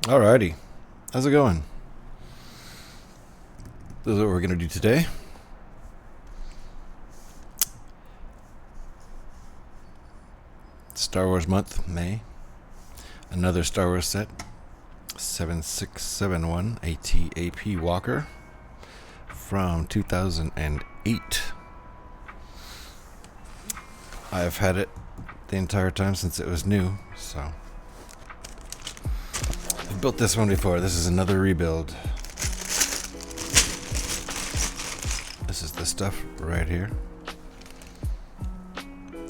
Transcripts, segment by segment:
Alrighty, how's it going? This is what we're going to do today. Star Wars month, May. Another Star Wars set. 7671 ATAP Walker from 2008. I've had it the entire time since it was new, so I've built this one before. This is another rebuild. This is the stuff right here.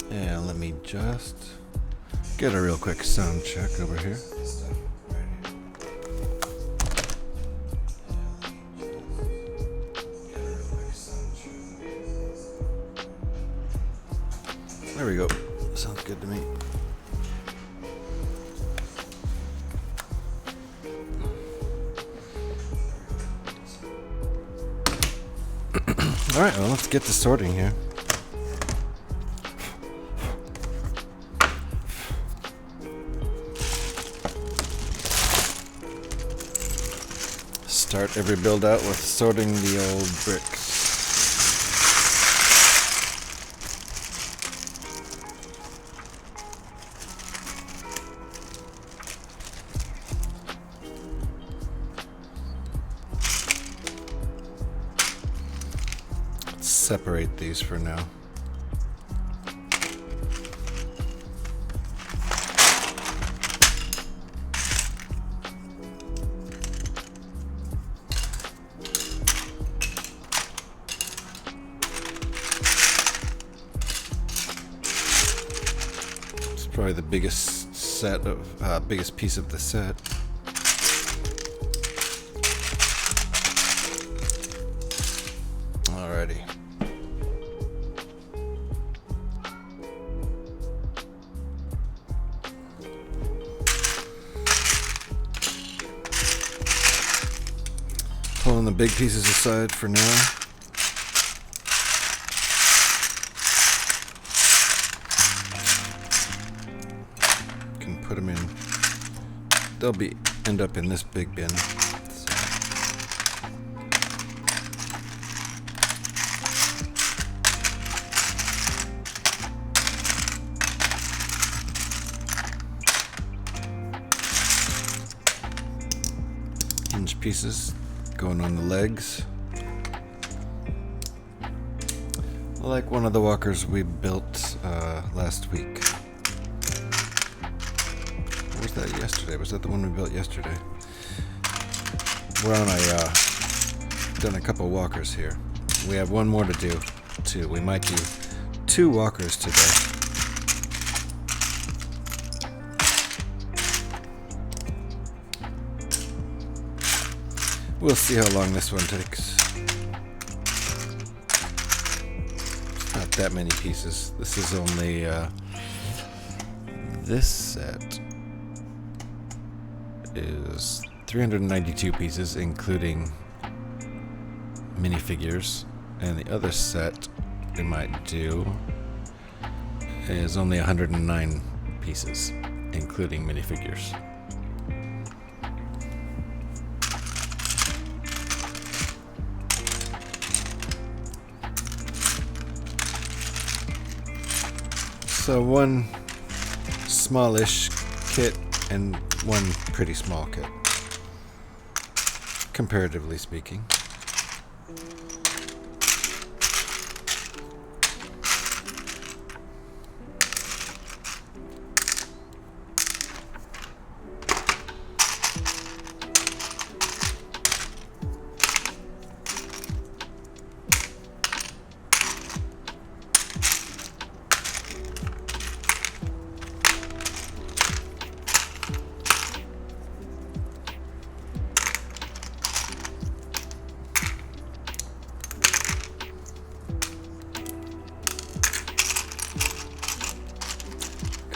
And let me just get a real quick sound check over here. There we go. Sounds good to me. Alright, well, let's get to sorting here. Start every build out with sorting the old bricks. Let's separate these for now. Probably the biggest biggest piece of the set. Alrighty. Pulling the big pieces aside for now. Put them in. They'll end up in this big bin. So. Hinge pieces going on the legs. Like one of the walkers we built last week. Was that yesterday? Was that the one we built yesterday? We're on done a couple walkers here. We have one more to do, too. We might do 2 walkers today. We'll see how long this one takes. Not that many pieces. This is only this set is 392 pieces, including minifigures, and the other set we might do is only 109 pieces, including minifigures. So one smallish kit and one pretty small kit, comparatively speaking.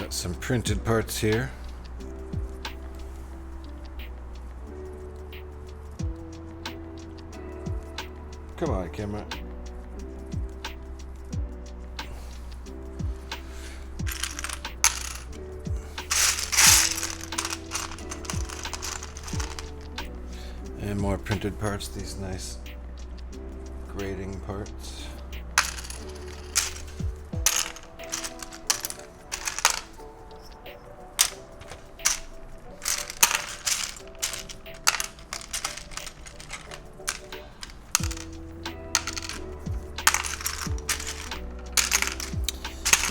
Some printed parts here. Come on, camera. And more printed parts, these nice grading parts.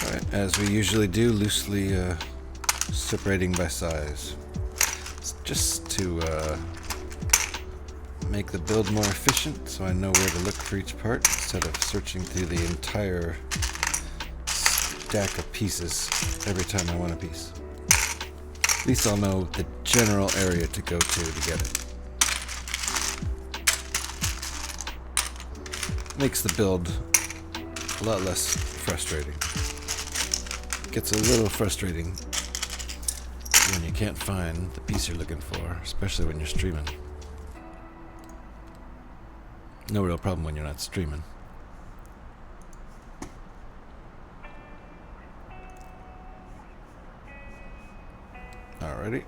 Alright, as we usually do, loosely separating by size. It's just to make the build more efficient, so I know where to look for each part instead of searching through the entire stack of pieces every time I want a piece. At least I'll know the general area to go to get it. Makes the build a lot less frustrating. Gets a little frustrating when you can't find the piece you're looking for, especially when you're streaming. No real problem when you're not streaming. Alrighty.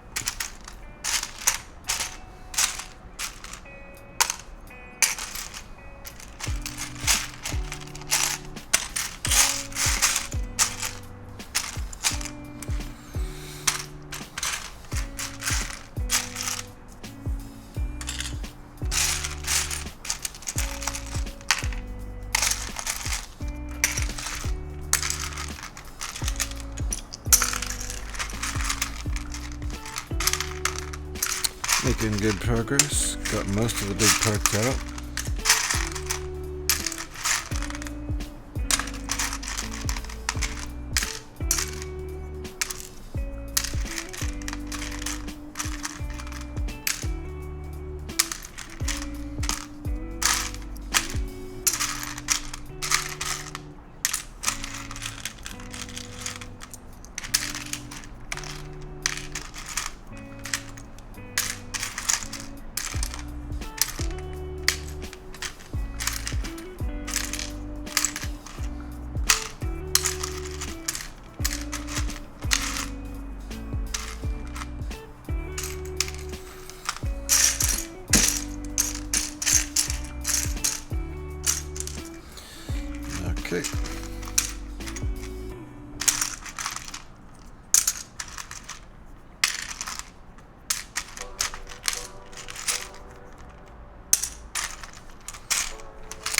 Making good progress. Got most of the big parts out. Okay.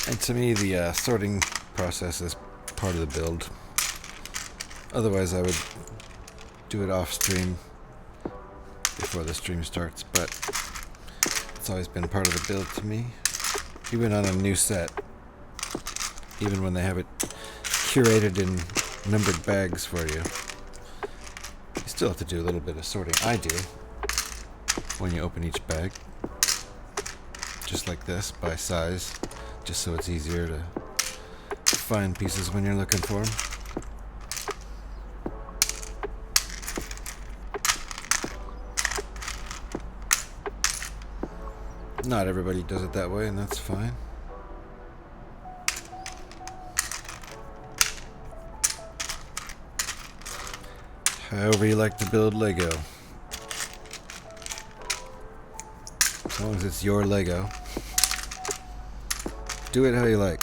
And to me, the sorting process is part of the build. Otherwise, I would do it off stream before the stream starts, but it's always been part of the build to me. Even on a new set, even when they have it curated in numbered bags for you, you still have to do a little bit of sorting. I do when you open each bag, just like this, by size, just so it's easier to find pieces when you're looking for them. Not everybody does it that way, and that's fine. However you like to build Lego. As long as it's your Lego, do it how you like.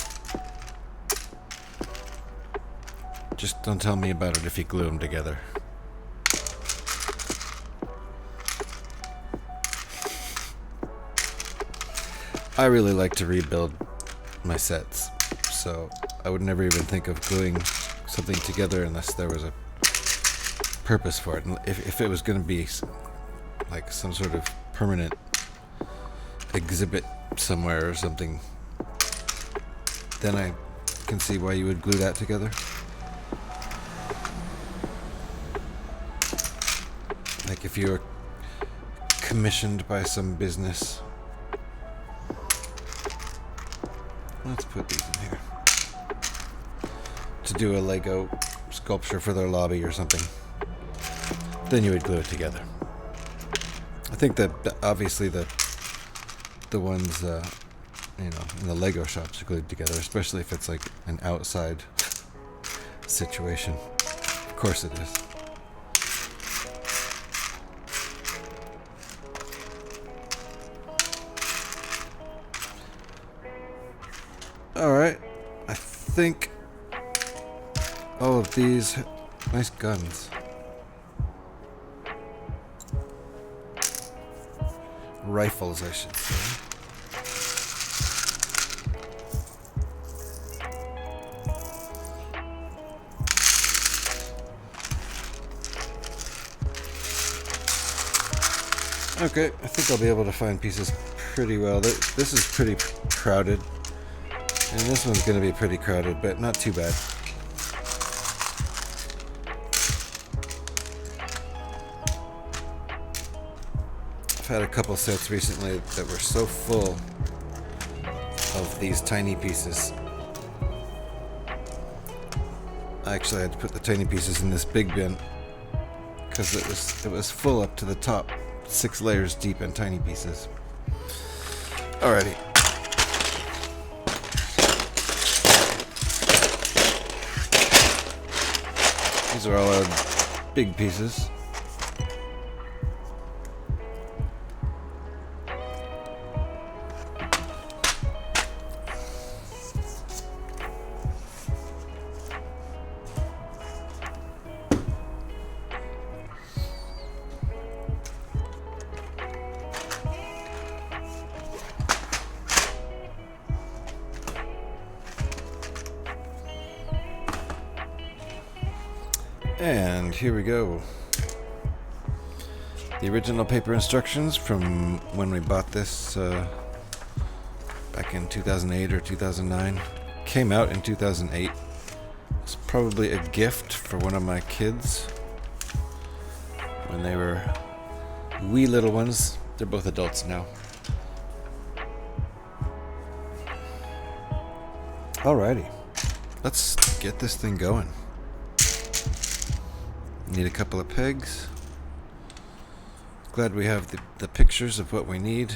Just don't tell me about it if you glue them together. I really like to rebuild my sets, so I would never even think of gluing something together unless there was a purpose for it. And if it was going to be like some sort of permanent exhibit somewhere or something, then I can see why you would glue that together. Like if you were commissioned by some business. Let's put these in here. To do a Lego sculpture for their lobby or something. Then you would glue it together. I think that obviously the ones in the Lego shops are glued together, especially if it's like an outside situation. Of course it is. Alright, I think all of these nice guns. Rifles, I should say. Okay, I think I'll be able to find pieces pretty well. This is pretty crowded. And this one's going to be pretty crowded, but not too bad. I've had a couple sets recently that were so full of these tiny pieces. I actually had to put the tiny pieces in this big bin because it was full up to the top. 6 layers deep in tiny pieces. Alrighty. These are all our big pieces. And here we go. The original paper instructions from when we bought this back in 2008 or 2009. Came out in 2008. It's probably a gift for one of my kids when they were wee little ones. They're both adults now. Alrighty. Let's get this thing going. Need a couple of pegs. Glad we have the pictures of what we need.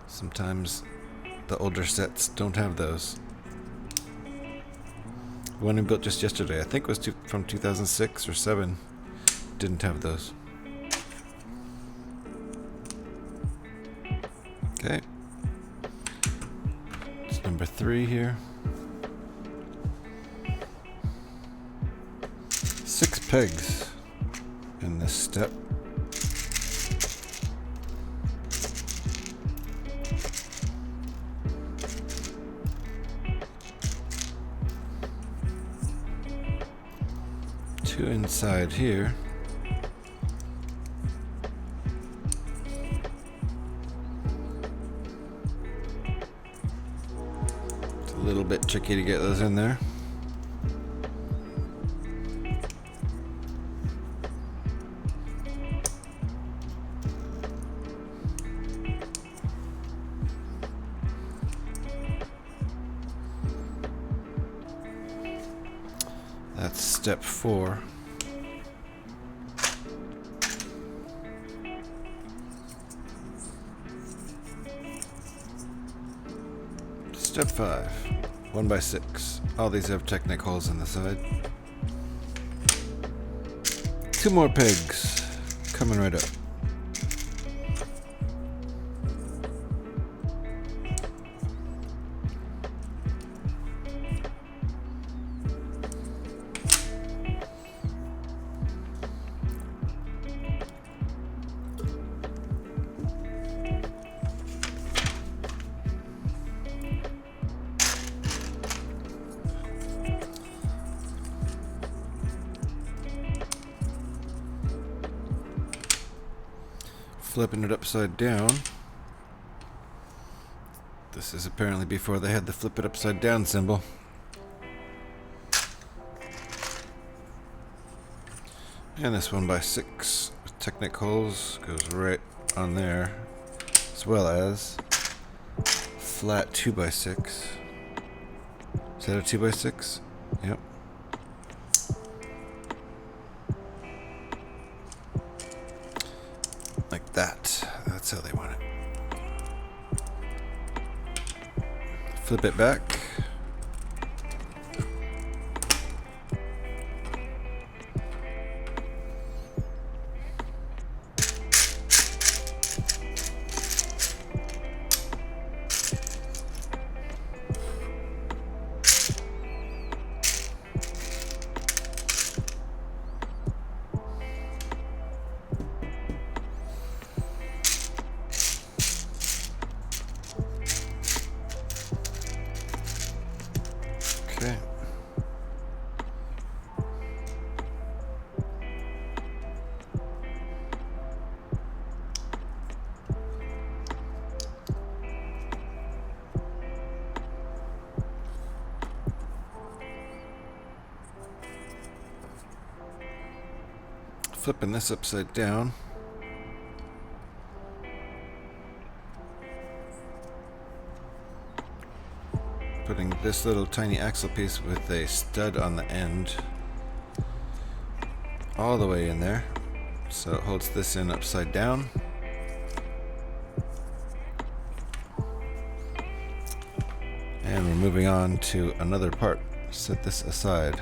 Sometimes the older sets don't have those. The one we built just yesterday, I think was from 2006 or 7, didn't have those. Okay. It's number 3 here. 6 pegs in this step. Two inside here. It's a little bit tricky to get those in there. That's step 4. Step 5. 1x6. All these have Technic holes in the side. 2 more pegs coming right up. Flipping it upside down. This is apparently before they had the flip it upside down symbol. And this 1x6 with Technic holes goes right on there, as well as flat 2x6. Is that a 2x6? Yep. Like that. That's how they want it. Flip it back. flipping this upside down. Putting this little tiny axle piece with a stud on the end all the way in there, so it holds this in upside down. And we're moving on to another part. Set this aside.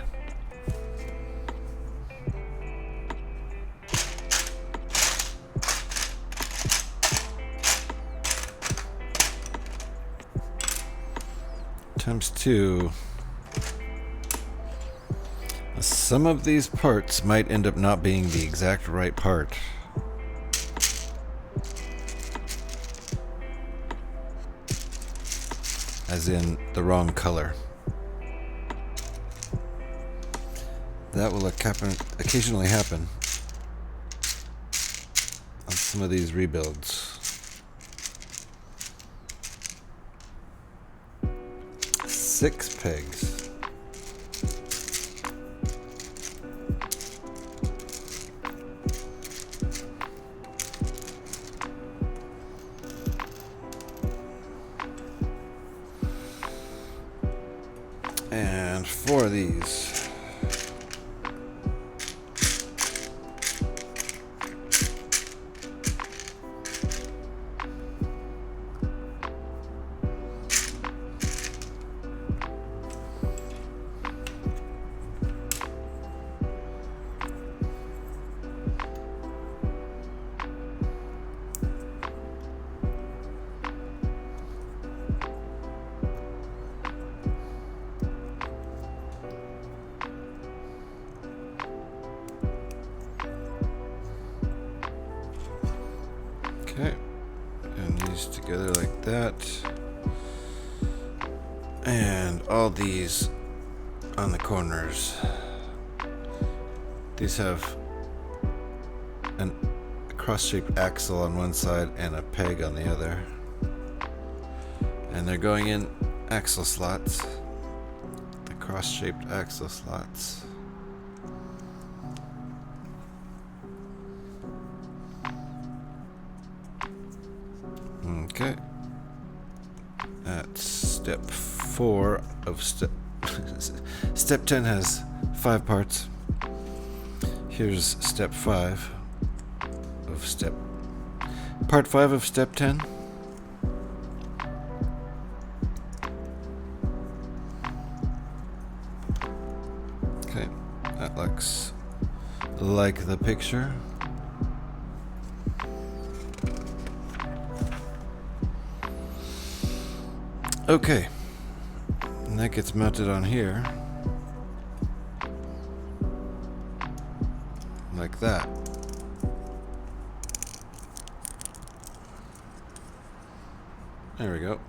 Times 2. Some of these parts might end up not being the exact right part. As in the wrong color. That will occasionally happen on some of these rebuilds. 6 pegs. And 4 of these. Okay, and these together like that, and all these on the corners. These have a cross-shaped axle on one side and a peg on the other, and they're going in axle slots, the cross-shaped axle slots. Okay, that's step 4 of step 10 has 5 parts. Here's step 5 of part 5 of step 10. Okay, that looks like the picture. Okay, and that gets mounted on here, like that. There we go.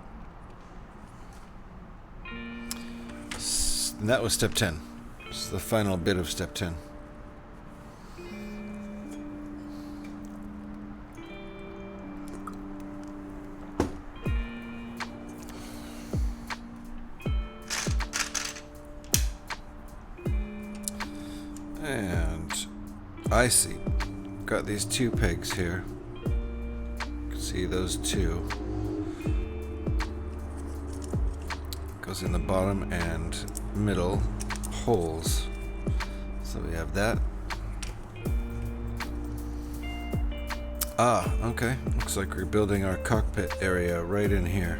And that was step 10. This is the final bit of step 10. And I see. Got these 2 pegs here. You can see those 2. Goes in the bottom and middle holes. So we have that. Ah, okay. Looks like we're building our cockpit area right in here.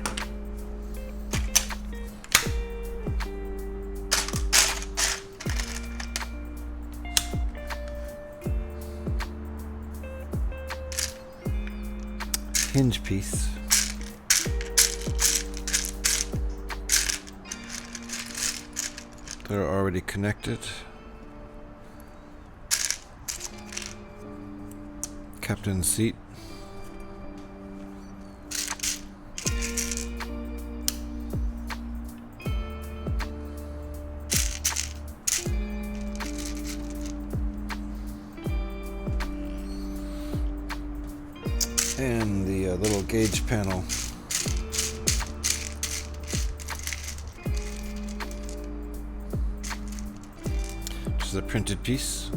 Hinge piece. They're already connected. Captain's seat. And the little gauge panel. Which is a printed piece.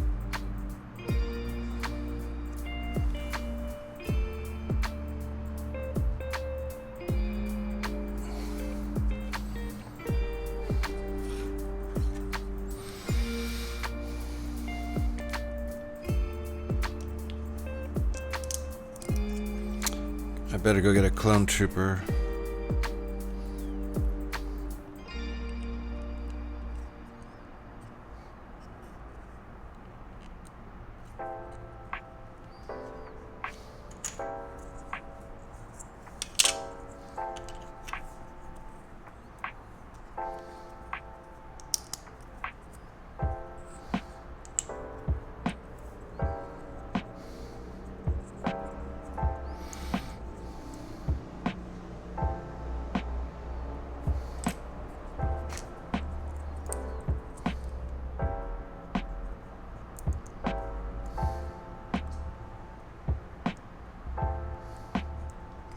better go get a clone trooper.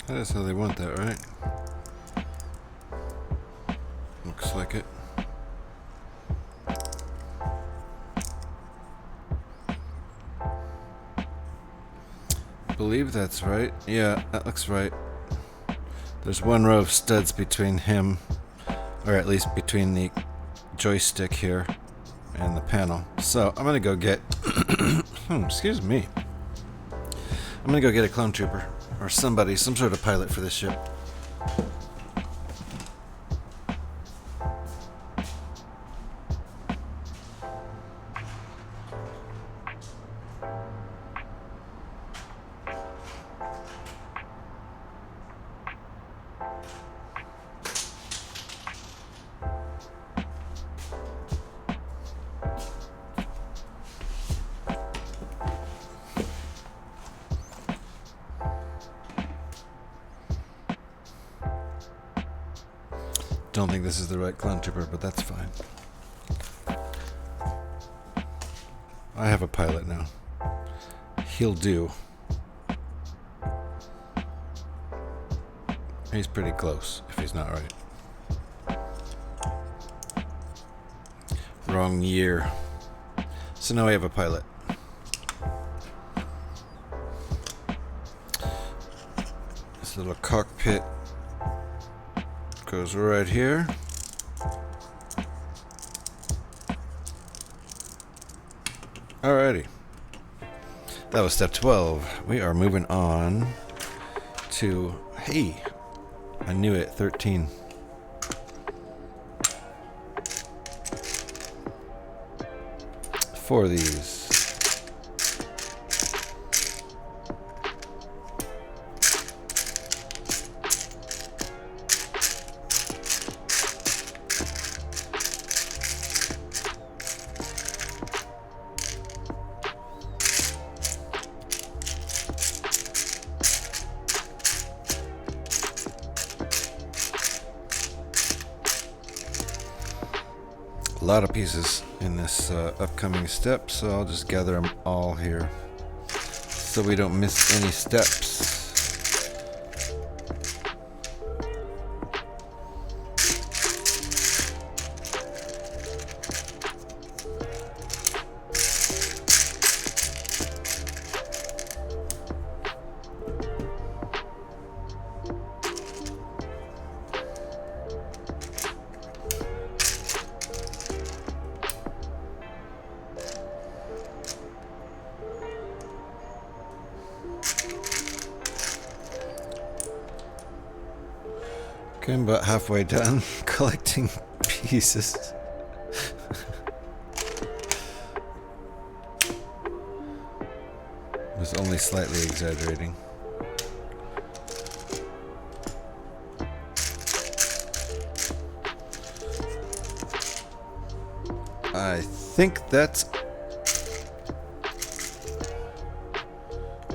That's how they want that, right? Looks like it. Believe that's right. Yeah, that looks right. There's one row of studs between him, or at least between the joystick here and the panel. So I'm gonna go get excuse me. I'm gonna go get a clone trooper or somebody, some sort of pilot for this ship. Don't think this is the right clone trooper, but that's fine. I have a pilot now. He'll do. He's pretty close, if he's not right. Wrong year. So now we have a pilot. This little cockpit goes right here. Alrighty. That was step 12. We are moving on to, hey, I knew it, 13. Four of these. A lot of pieces in this upcoming step, so I'll just gather them all here so we don't miss any steps. Okay, I'm about halfway done collecting pieces. I was only slightly exaggerating. I think that's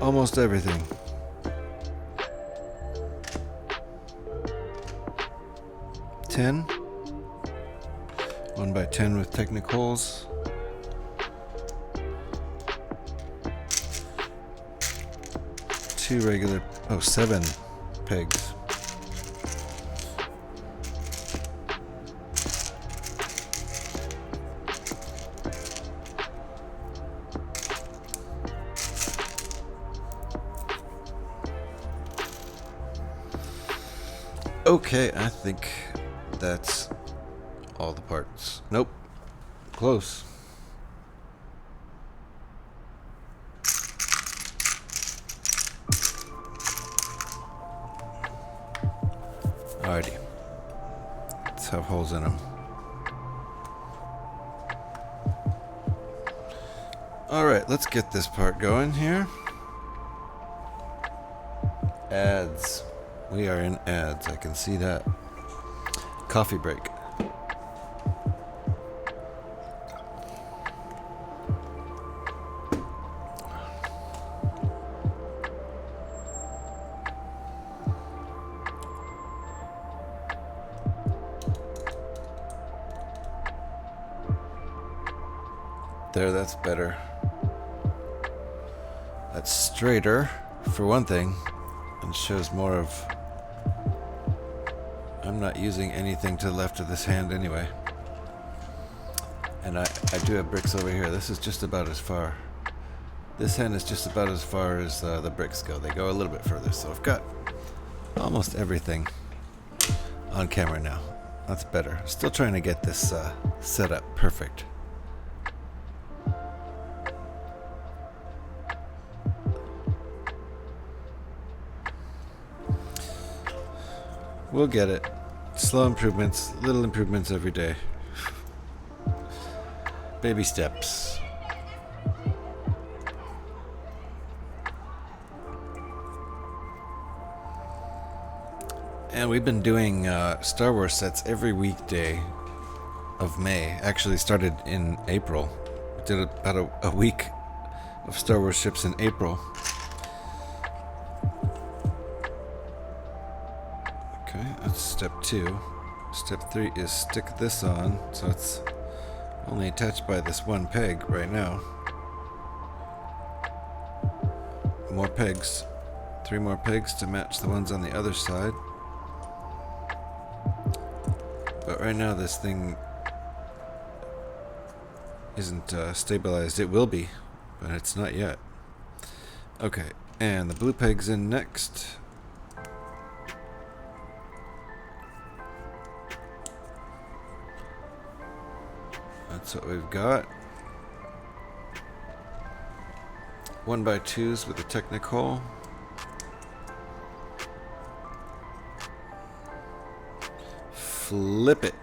almost everything. 10. 1 by 10 with Technic holes. Two regular, 7 pegs. Okay, I think that's all the parts. Nope. Close. Alrighty. Let's have holes in them. Alright, let's get this part going here. Ads. We are in ads. I can see that. Coffee break. There, that's better. That's straighter, for one thing, and shows more of... I'm not using anything to the left of this hand anyway. And I do have bricks over here. This is just about as far. This hand is just about as far as the bricks go. They go a little bit further, so I've got almost everything on camera now. That's better. Still trying to get this set up perfect. We'll get it. Slow improvements, little improvements every day. Baby steps. And we've been doing Star Wars sets every weekday of May. Actually started in April. We did about a week of Star Wars ships in April. Okay, that's step 2. Step 3 is stick this on, so it's only attached by this one peg right now. More pegs. 3 more pegs to match the ones on the other side. But right now this thing isn't stabilized. It will be, but it's not yet. Okay, and the blue peg's in next. That's what we've got. 1x2s with a Technic hole. Flip it.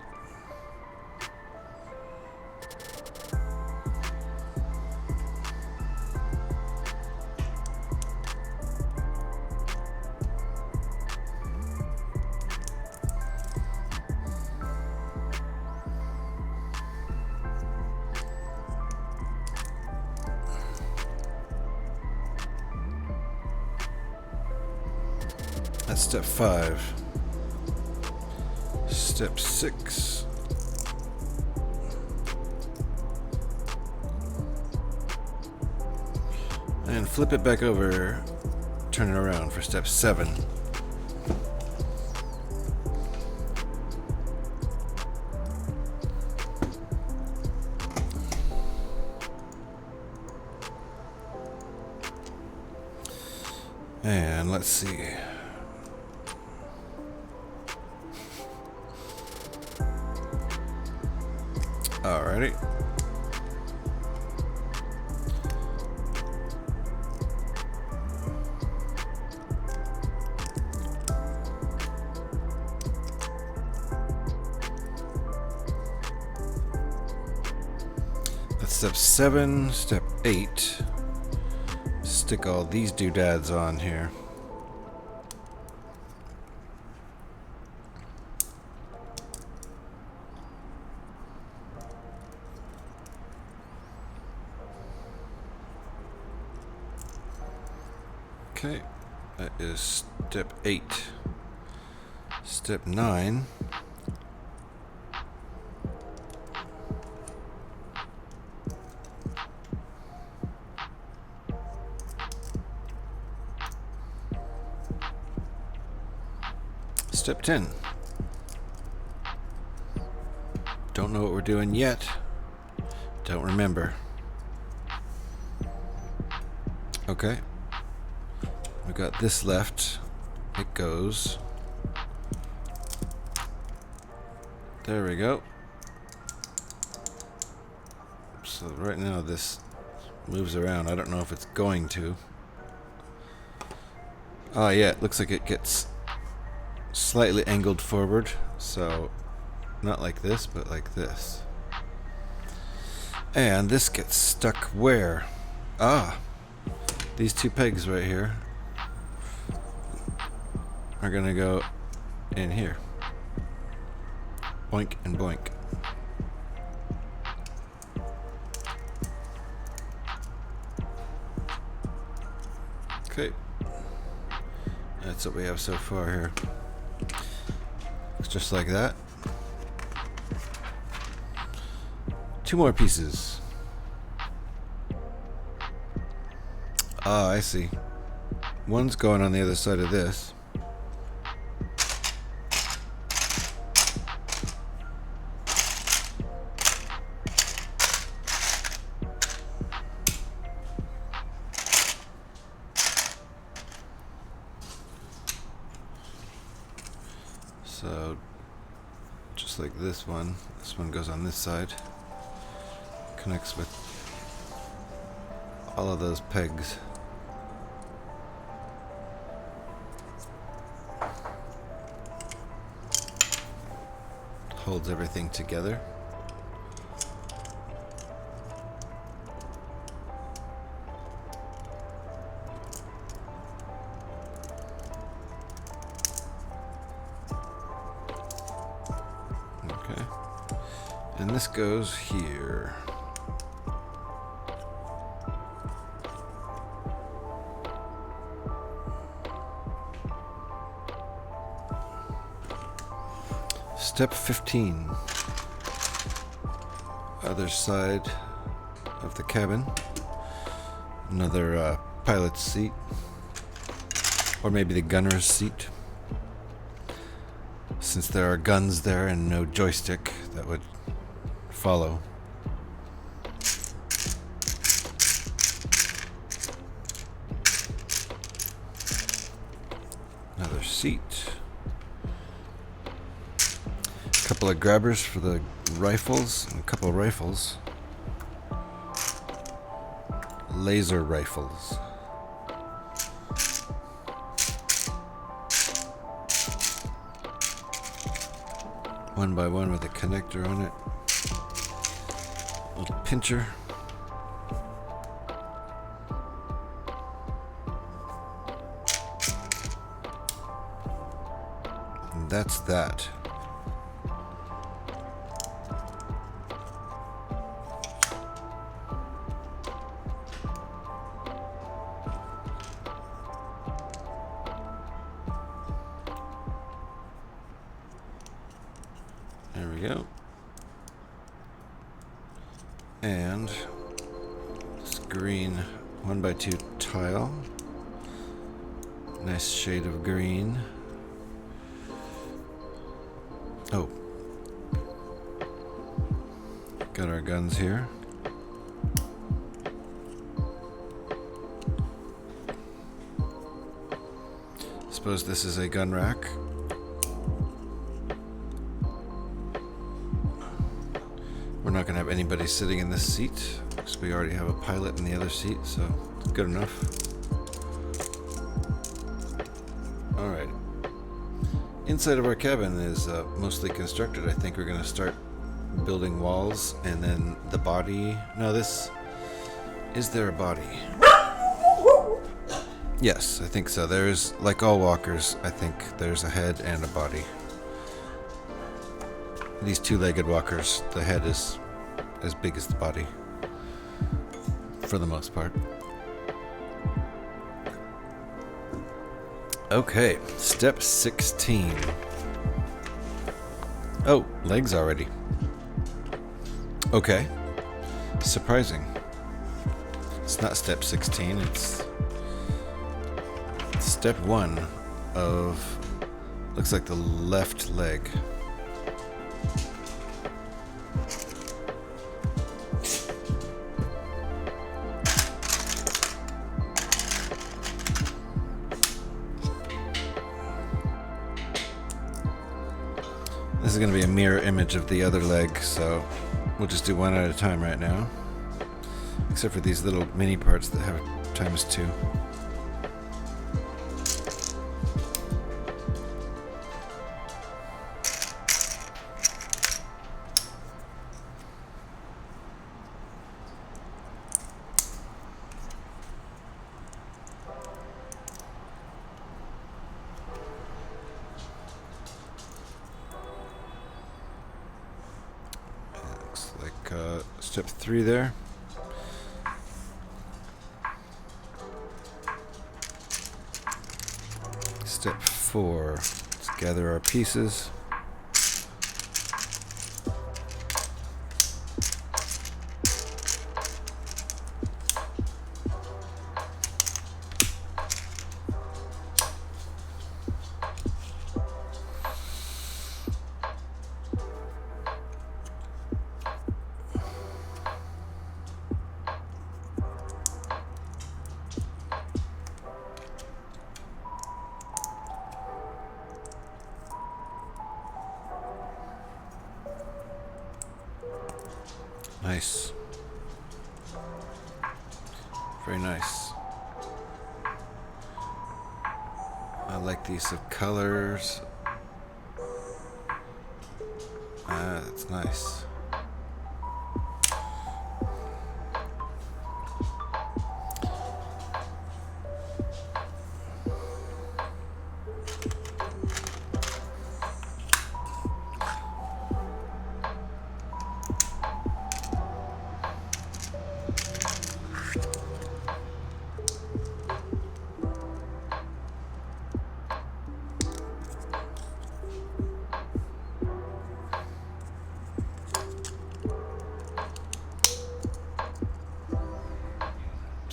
That's step 5. Step 6. And flip it back over, turn it around for step 7. And let's see. Alrighty. That's step 7. Step 8. Stick all these doodads on here. Okay, that is step 8. Step 9. Step 10. Don't know what we're doing yet. Don't remember. Okay. We got this left. It goes. There we go. So right now this moves around. I don't know if it's going to. Oh yeah, it looks like it gets slightly angled forward, so not like this, but like this. And this gets stuck where? Ah, these two pegs right here are gonna go in here. Boink and boink. Okay, that's what we have so far here. Looks just like that. Two more pieces. Ah, I see. One's going on the other side of this. So, just like this one goes on this side, connects with all of those pegs. Holds everything together. Okay. And this goes here. Step 15. Other side of the cabin. Another pilot's seat. Or maybe the gunner's seat. Since there are guns there and no joystick, that would follow. Another seat. A couple of grabbers for the rifles, and a couple of rifles. Laser rifles. One by one with a connector on it. Little pincher. And that's that. There we go. And this green 1x2 tile. Nice shade of green. Oh. Got our guns here. Suppose this is a gun rack. We're not going to have anybody sitting in this seat because we already have a pilot in the other seat, so it's good enough. Alright. Inside of our cabin is mostly constructed. I think we're going to start building walls and then the body. No, this... Is there a body? Yes, I think so. There's, like all walkers, I think there's a head and a body. These two-legged walkers, the head is as big as the body, for the most part. Okay, step 16. Oh, legs already. Okay, surprising. It's not step 16, it's step 1 of, looks like the left leg. This is going to be a mirror image of the other leg, so we'll just do one at a time right now. Except for these little mini parts that have ×2. step 3 there. Step 4, let's gather our pieces. Nice. Very nice. I like the use of colors. That's nice.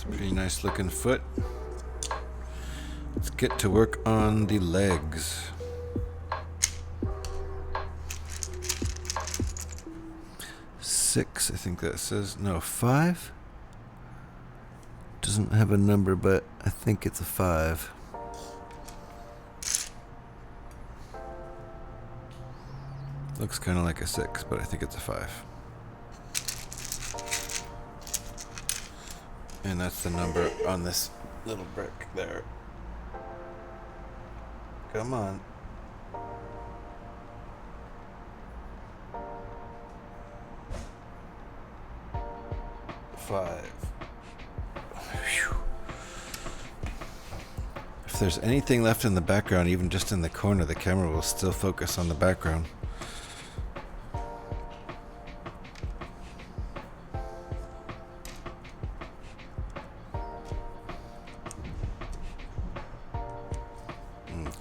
Pretty nice looking foot. Let's get to work on the legs. Six, I think that says. No, 5? Doesn't have a number, but I think it's a 5. Looks kind of like a 6, but I think it's a 5. And that's the number on this little brick there. Come on. 5. Whew. If there's anything left in the background, even just in the corner, the camera will still focus on the background.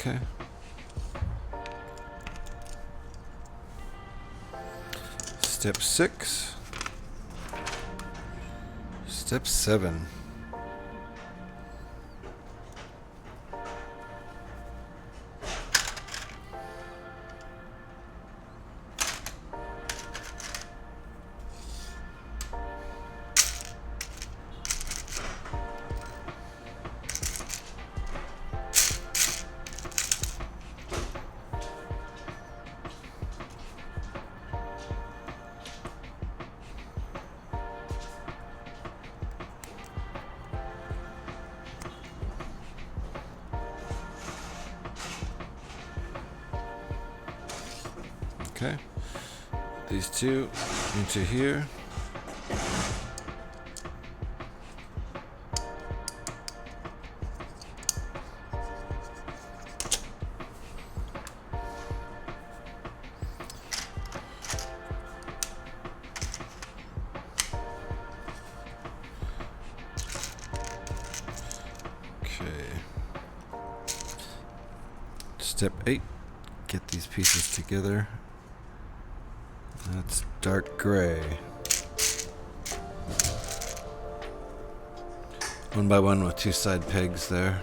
Okay. Step 6. Step 7. Okay, these two into here. Okay. Step 8, get these pieces together. That's dark gray. One by one with 2 side pegs there.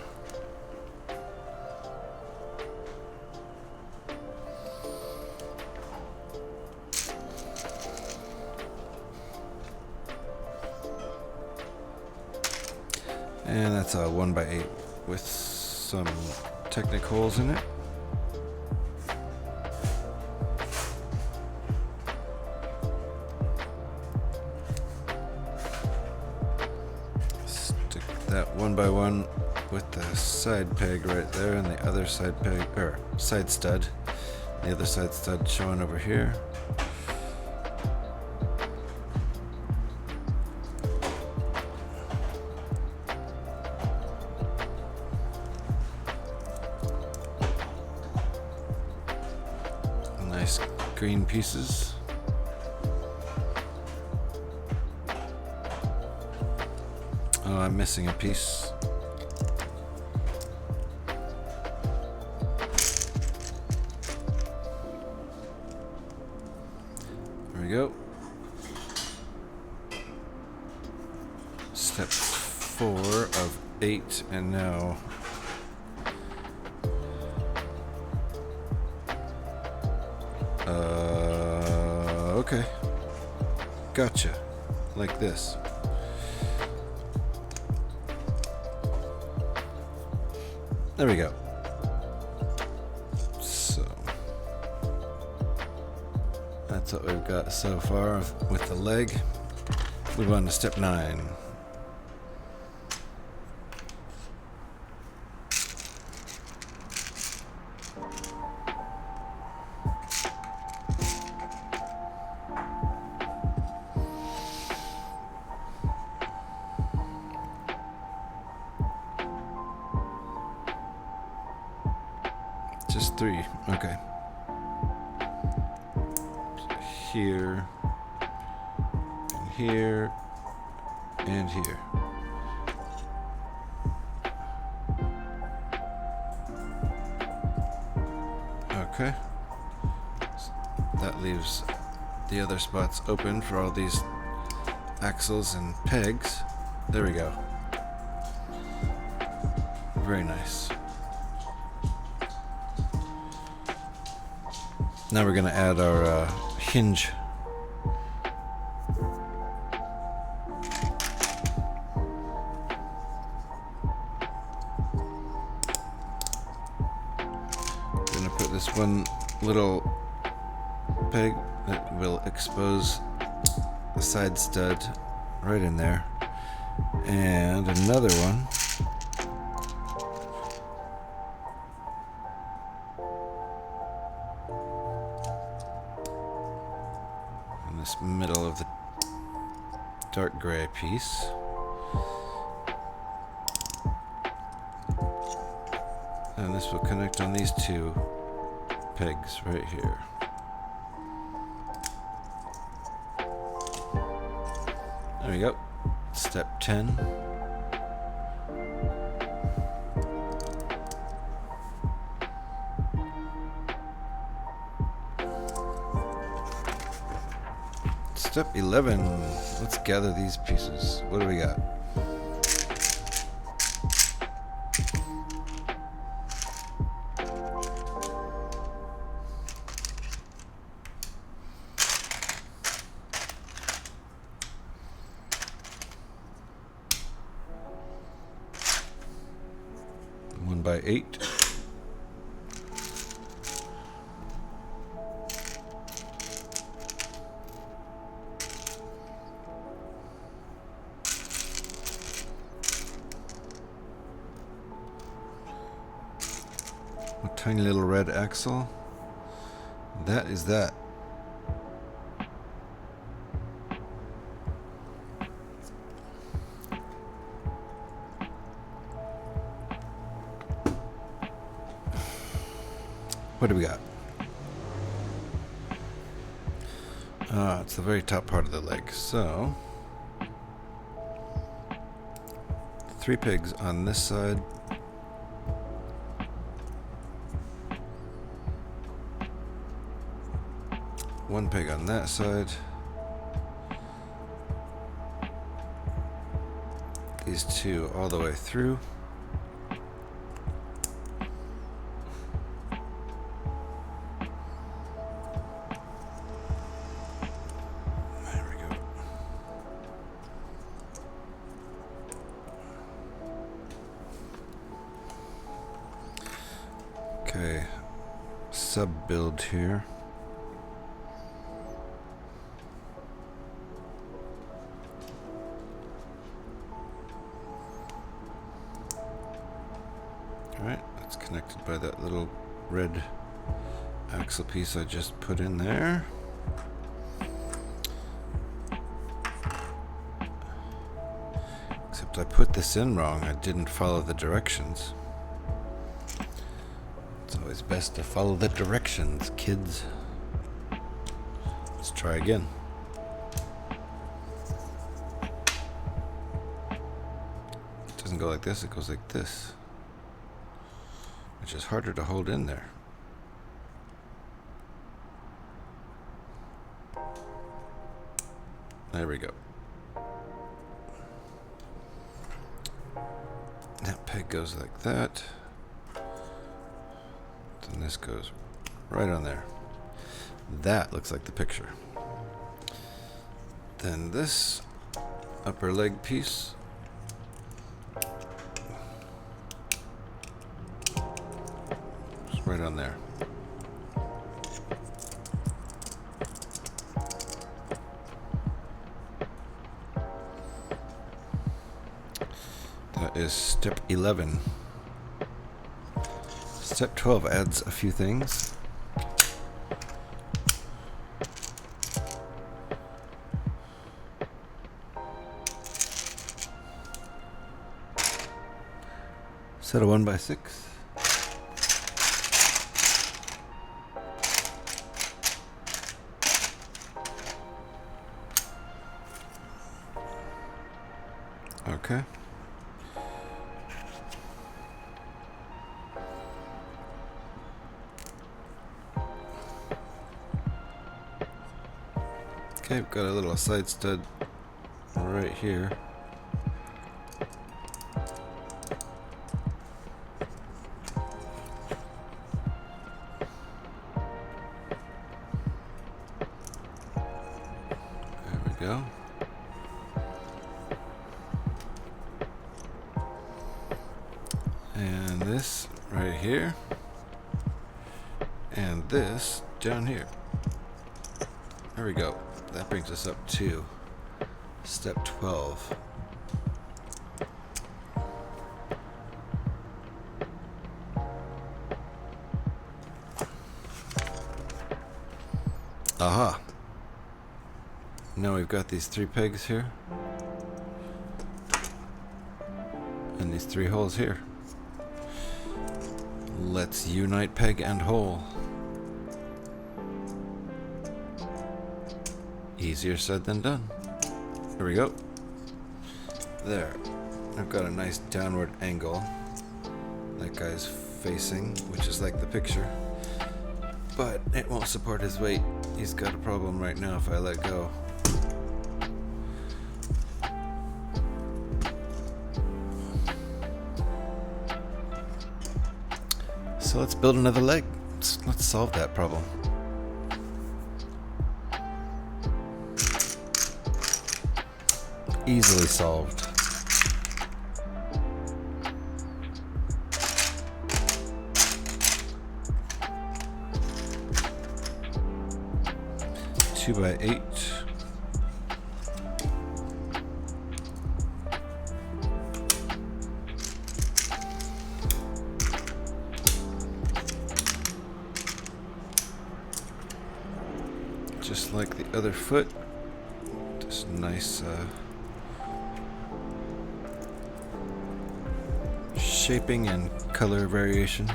And that's a 1 by 8 with some Technic holes in it. That 1 by 1 with the side peg right there and the other side peg, or side stud. The other side stud showing over here. Nice green pieces. Oh, I'm missing a piece. There we go. Step 4 of 8, and now okay. Gotcha. Like this. There we go. So that's what we've got so far with the leg. Move on to step 9. Just 3, okay. So here, and here, and here. Okay. So that leaves the other spots open for all these axles and pegs. There we go. Very nice. Now we're going to add our hinge. We're going to put this one little peg that will expose the side stud right in there, and another one this middle of the dark gray piece. And this will connect on these 2 pegs right here. There we go. Step 10. Step 11. Let's gather these pieces. What do we got? One by 8. A tiny little red axle. That is that. What do we got? It's the very top part of the leg. So 3 pigs on this side. One pig on that side. These 2 all the way through. There we go. Okay, sub build here. Alright, that's connected by that little red axle piece I just put in there. Except I put this in wrong. I didn't follow the directions. It's always best to follow the directions, kids. Let's try again. go like this, it goes like this, which is harder to hold in there. There we go. That peg goes like that. Then this goes right on there. That looks like the picture. Then this upper leg piece is right on there. That is step 11. Step 12 adds a few things. Set a 1x6. Okay. Okay, we've got a little side stud right here. Go. And this right here, and this down here. There we go. That brings us up to step 12. Aha. Now we've got these 3 pegs here, and these 3 holes here. Let's unite peg and hole. Easier said than done. Here we go. There. I've got a nice downward angle. That guy's facing, which is like the picture. But it won't support his weight. He's got a problem right now if I let go. So let's build another leg. Let's solve that problem. Easily solved. Two by 8. Just like the other foot, this nice shaping and color variation.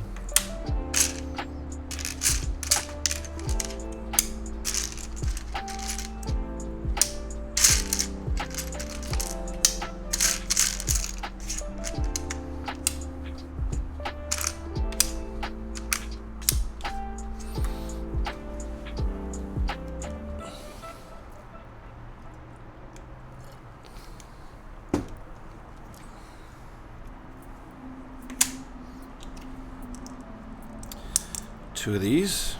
Two of these.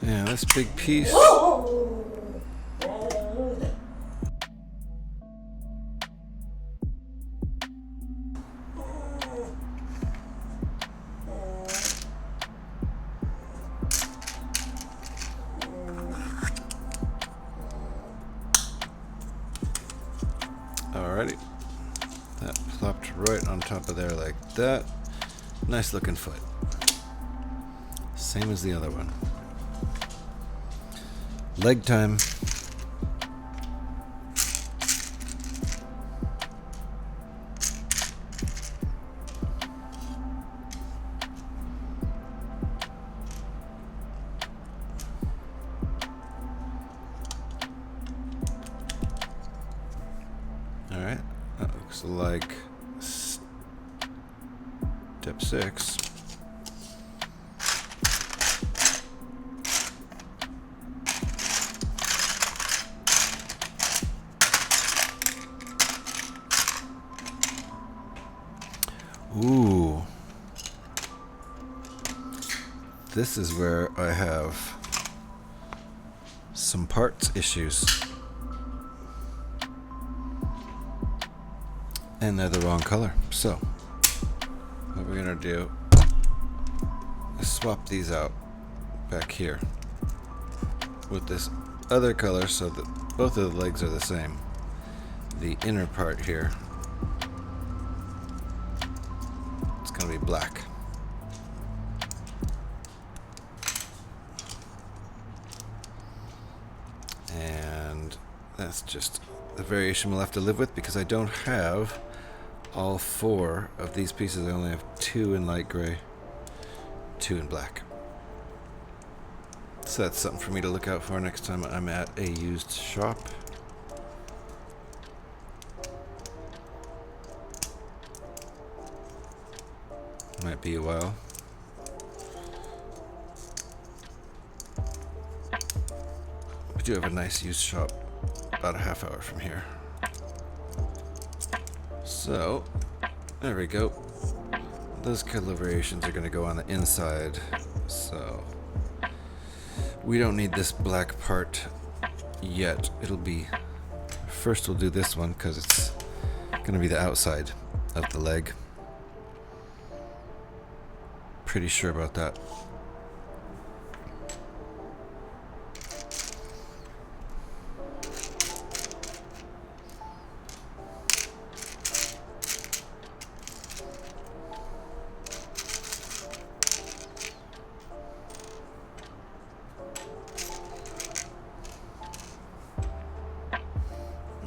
Yeah, this big piece. Alrighty, that plopped right on top of there like that. Nice looking foot. Same as the other one. Leg time. Alright, that looks like step 6. Ooh. This is where I have some parts issues. And they're the wrong color. So, what we're gonna do is swap these out back here with this other color so that both of the legs are the same. The inner part here, it's gonna be black. And that's just the variation we'll have to live with because I don't have all 4 of these pieces. I only have 2 in light gray, 2 in black. So that's something for me to look out for next time I'm at a used shop. Might be a while. We do have a nice used shop about a half hour from here. So, there we go. Those color variations are going to go on the inside. So, we don't need this black part yet. It'll be, first we'll do this one because it's going to be the outside of the leg. Pretty sure about that.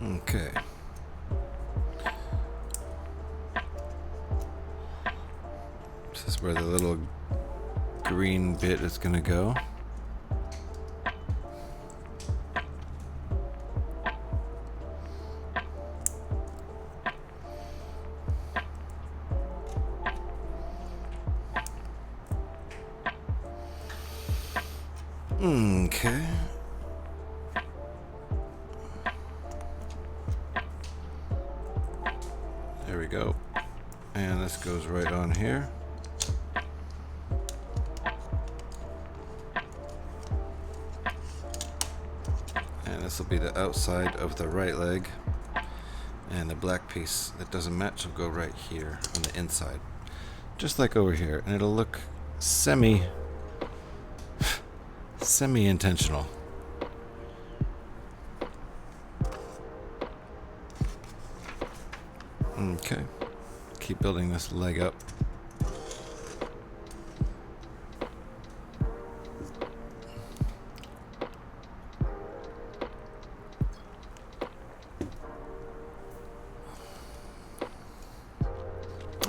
Okay. This is where the little green bit is going to go. Okay. There we go. And this goes right on here. And this will be the outside of the right leg. And the black piece that doesn't match will go right here on the inside. Just like over here. And it'll look semi-intentional. Okay. Keep building this leg up.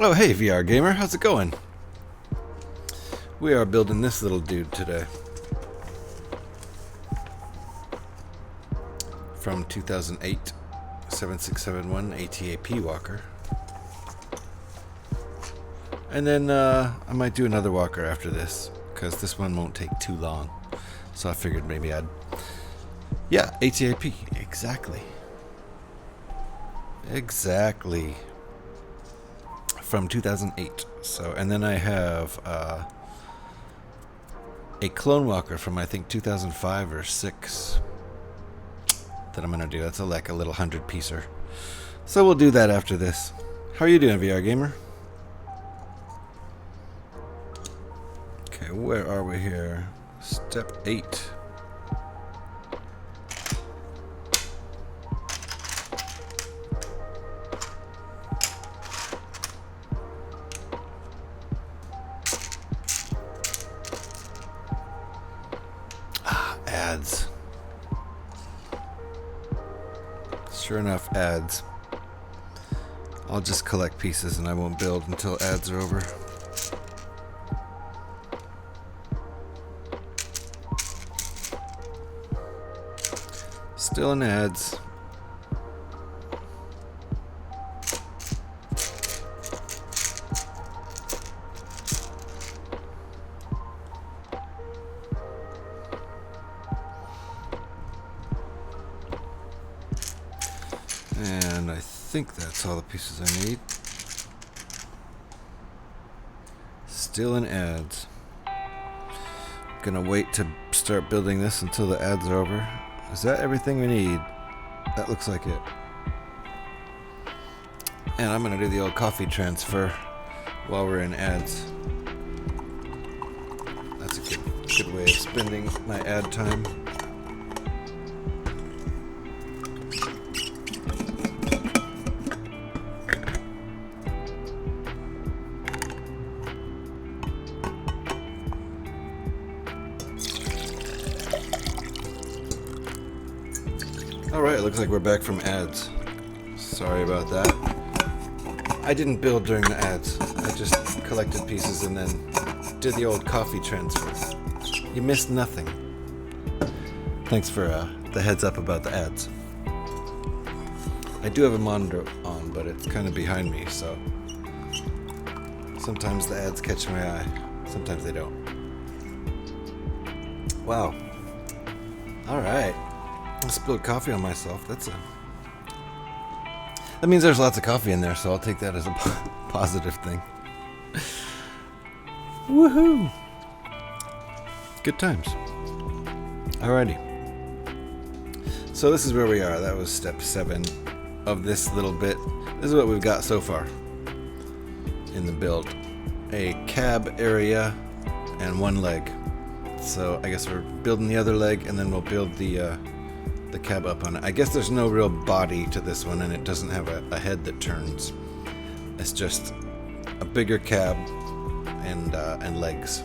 Oh, hey, VR gamer, how's it going? We are building this little dude today. From 2008, 7671 ATAP walker. And then I might do another walker after this, because this one won't take too long. So I figured maybe I'd... Yeah, ATAP, exactly. Exactly. From 2008. So, and then I have a clone walker from I think 2005 or 6 that I'm gonna do. That's like a little 100-piecer. So we'll do that after this. How are you doing, VR gamer? Okay, where are we here? Step 8. Ads. Sure enough, ads. I'll just collect pieces and I won't build until ads are over. Still in ads. think that's all the pieces I need. Still in ads. Gonna wait to start building this until the ads are over. Is that everything we need? That looks like it. And I'm gonna do the old coffee transfer while we're in ads. That's a good way of spending my ad time. Alright, looks like we're back from ads. Sorry about that. I didn't build during the ads. I just collected pieces and then did the old coffee transfer. You missed nothing. Thanks for the heads up about the ads. I do have a monitor on, but it's kind of behind me, so sometimes the ads catch my eye. Sometimes they don't. Wow. Alright. I spilled coffee on myself. That means there's lots of coffee in there, so I'll take that as a positive thing. Woohoo! Good times. Alrighty. So this is where we are. That was step 7 of this little bit. This is what we've got so far in the build. A cab area and one leg. So I guess we're building the other leg and then we'll build the cab up on it. I guess there's no real body to this one and it doesn't have a head that turns. It's just a bigger cab and legs.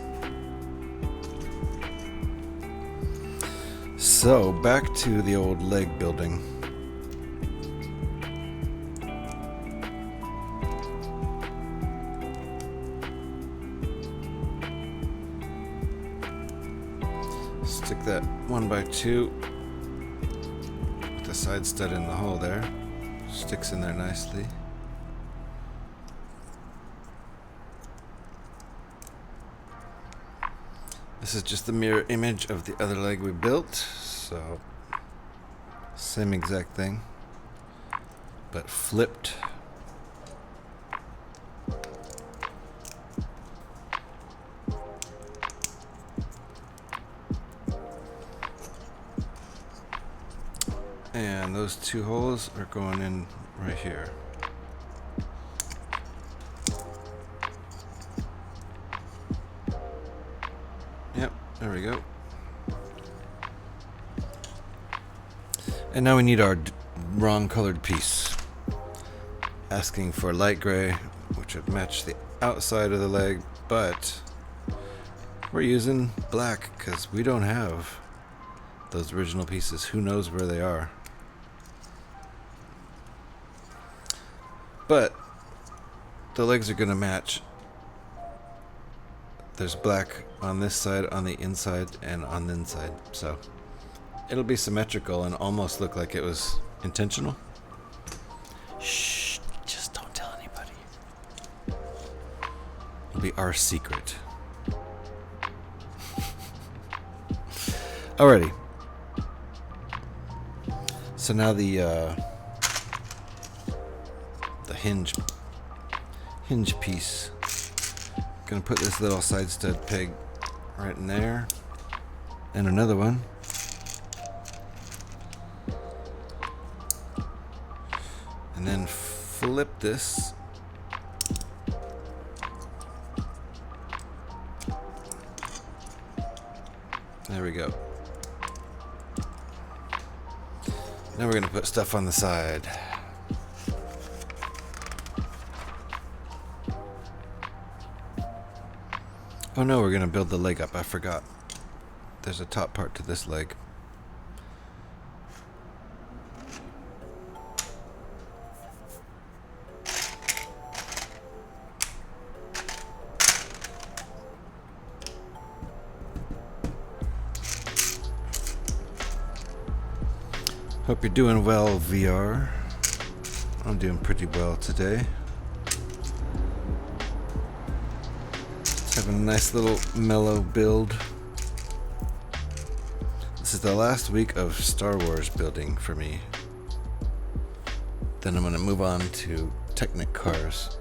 So back to the old leg building. Stick that 1x2 with the side stud in the hole there. Sticks in there nicely. This is just the mirror image of the other leg we built, so same exact thing, but flipped. And those 2 holes are going in right here. Yep, there we go. And now we need our wrong colored piece. Asking for light gray, which would match the outside of the leg, but we're using black because we don't have those original pieces. Who knows where they are? But the legs are going to match. There's black on this side, on the inside, and on the inside. So it'll be symmetrical and almost look like it was intentional. Shh, just don't tell anybody. It'll be our secret. Alrighty. So now the hinge piece. Gonna put this little side stud peg right in there, and another one. And then flip this. There we go. Now we're gonna put stuff on the side. Oh no, we're gonna build the leg up. I forgot. There's a top part to this leg. Hope you're doing well, VR. I'm doing pretty well today. Having a nice little mellow build. This is the last week of Star Wars building for me. Then I'm going to move on to Technic cars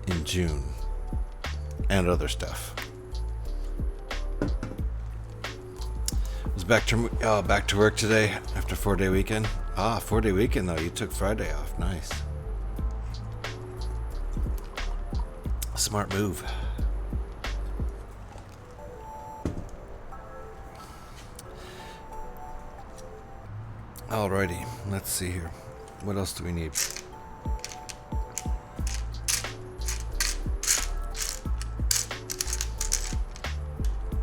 in June and other stuff. Was back to work today after 4-day weekend. 4-day weekend though. You took Friday off. Nice. Smart move. Alrighty, let's see here. What else do we need?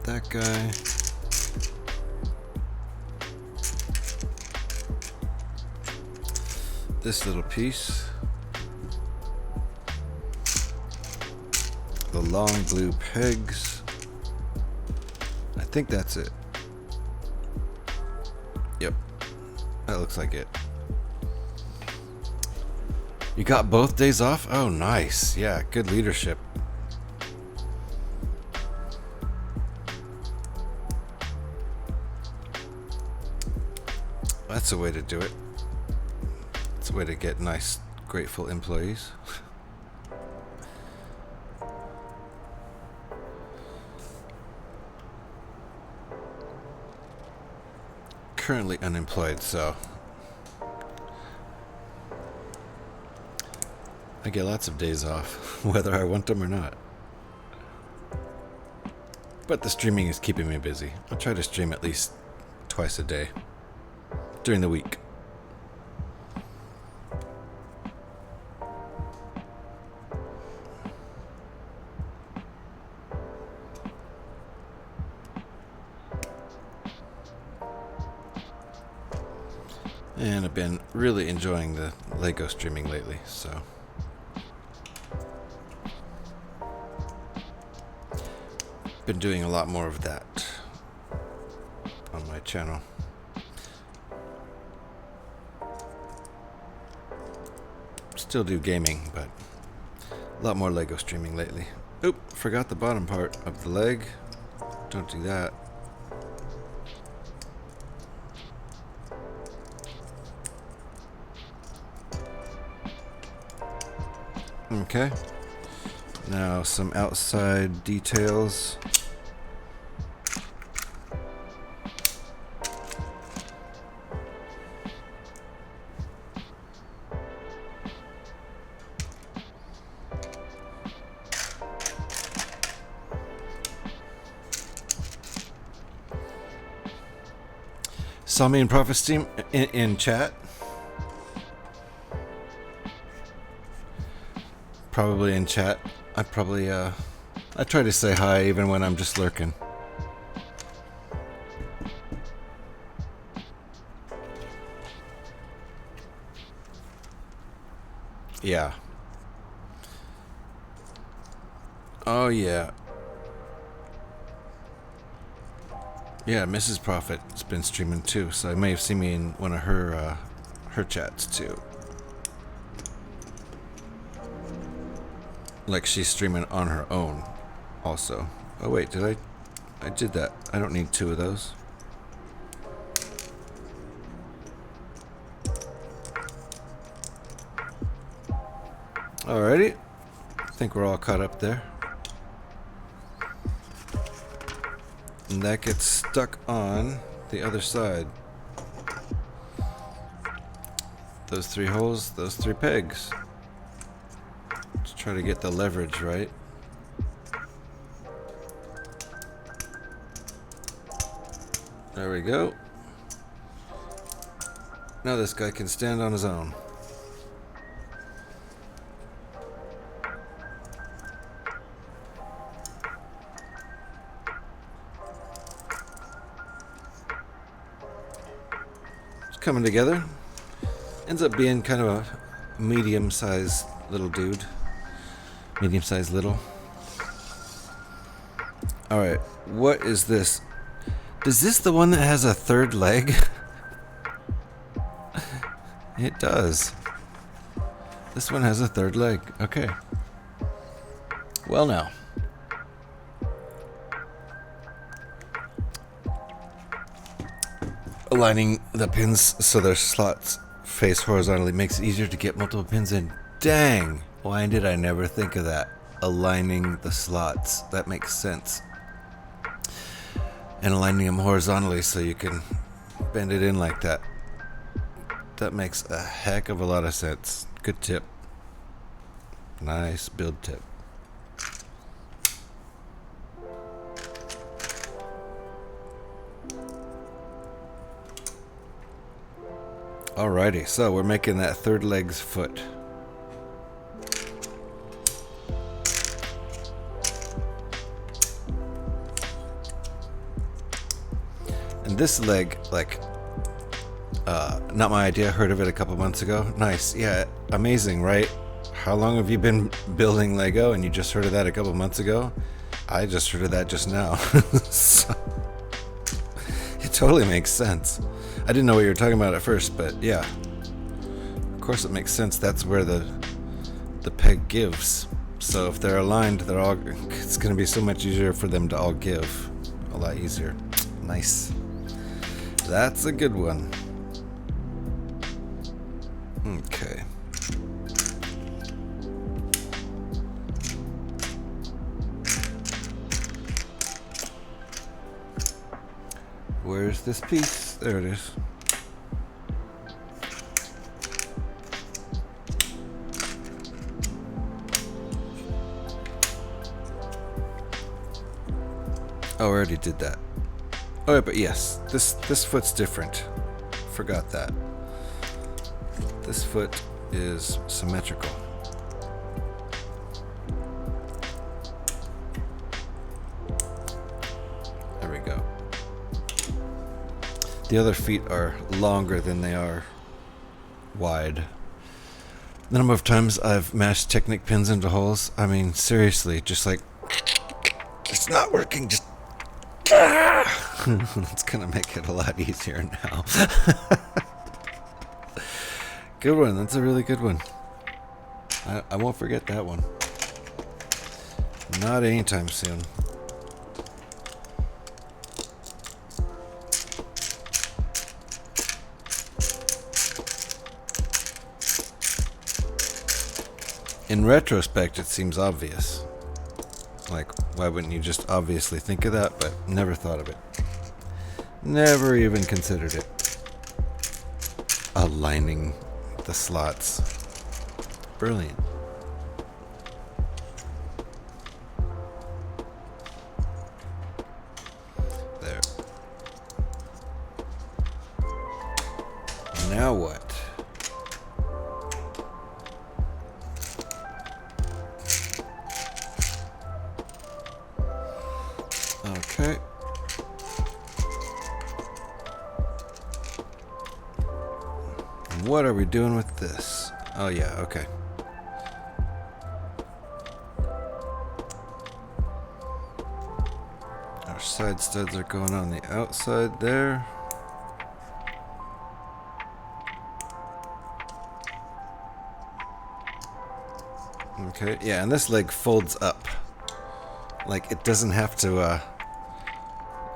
That guy. This little piece. The long blue pegs. I think that's it. Yep. That looks like it. You got both days off? Oh, nice. Yeah, good leadership. That's a way to do it. It's a way to get nice, grateful employees. Currently unemployed, so I get lots of days off, whether I want them or not. But the streaming is keeping me busy. I'll try to stream at least twice a day during the week. And I've been really enjoying the Lego streaming lately, so been doing a lot more of that on my channel. Still do gaming, but a lot more Lego streaming lately. Oop, forgot the bottom part of the leg. Don't do that. Okay. Now some outside details. Saw me in Prophet's team in chat. Probably in chat. I try to say hi even when I'm just lurking. Yeah. Oh yeah. Yeah, Mrs. Prophet's been streaming too, so I may have seen me in one of her chats too. Like she's streaming on her own also. Oh wait, I did that. I don't need two of those. Alrighty. I think we're all caught up there. And that gets stuck on the other side. Those three holes, those three pegs. Let's try to get the leverage right. There we go. Now this guy can stand on his own. Coming together. Ends up being kind of a medium-sized little dude. Medium-sized little. Alright, what is this? Is this the one that has a third leg? It does. This one has a third leg. Okay. Well now. Aligning the pins so there's slots face horizontally makes it easier to get multiple pins in. Dang! Why did I never think of that? Aligning the slots. That makes sense. And aligning them horizontally so you can bend it in like that. That makes a heck of a lot of sense. Good tip. Nice build tip. Alrighty, so we're making that third leg's foot. And this leg, like, not my idea, heard of it a couple months ago. Nice, yeah, amazing, right? How long have you been building Lego and you just heard of that a couple months ago? I just heard of that just now. So, it totally makes sense. I didn't know what you were talking about at first, but yeah. Of course it makes sense. That's where the peg gives. So if they're aligned, it's going to be so much easier for them to all give. A lot easier. Nice. That's a good one. Okay. Where's this piece? There it is. Oh, I already did that. Oh, yeah, but yes, this foot's different. Forgot that. This foot is symmetrical. There we go. The other feet are longer than they are wide. The number of times I've mashed Technic pins into holes, I mean, seriously, just like, it's not working, just, it's gonna make it a lot easier now. Good one, that's a really good one. I won't forget that one. Not anytime soon. In retrospect, it seems obvious. Like, why wouldn't you just obviously think of that? But never thought of it. Never even considered it. Aligning the slots. Brilliant. There. Now what? Okay. What are we doing with this? Oh yeah, okay. Our side studs are going on the outside there. Okay, yeah, and this leg folds up. Like, it doesn't have to,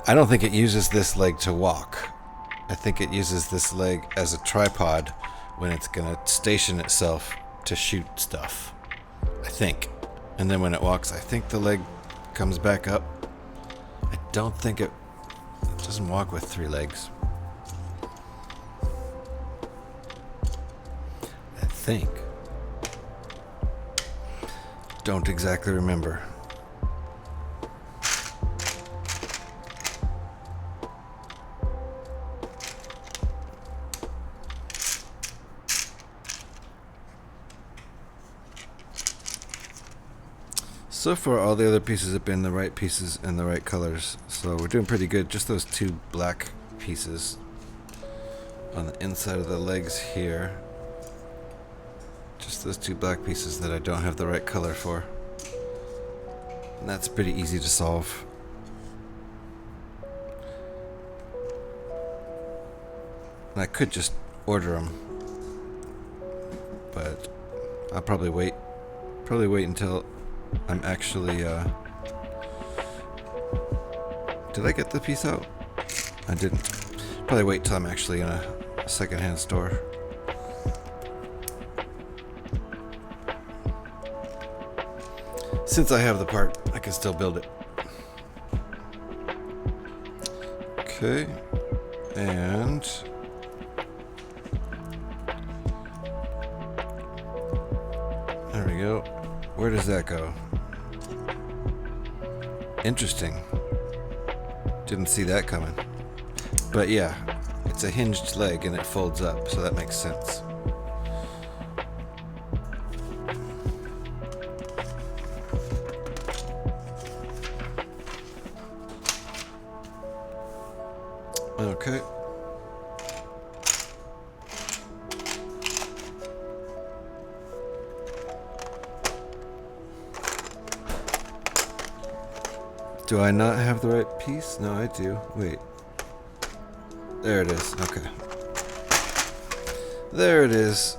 I don't think it uses this leg to walk. I think it uses this leg as a tripod when it's gonna station itself to shoot stuff. I think. And then when it walks, I think the leg comes back up. I don't think it doesn't walk with 3 legs. I think. Don't exactly remember. So far, all the other pieces have been the right pieces and the right colors, so we're doing pretty good. Just those 2 black pieces on the inside of the legs here. Just those 2 black pieces that I don't have the right color for. And that's pretty easy to solve. And I could just order them, but I'll probably wait. Probably wait until I'm actually, did I get the piece out? I didn't. Probably wait till I'm actually in a secondhand store. Since I have the part, I can still build it. Okay, and there we go. Where does that go? Interesting. Didn't see that coming. But yeah, it's a hinged leg and it folds up, so that makes sense. Okay. Do I not have the right piece? No, I do. Wait. There it is. Okay. There it is.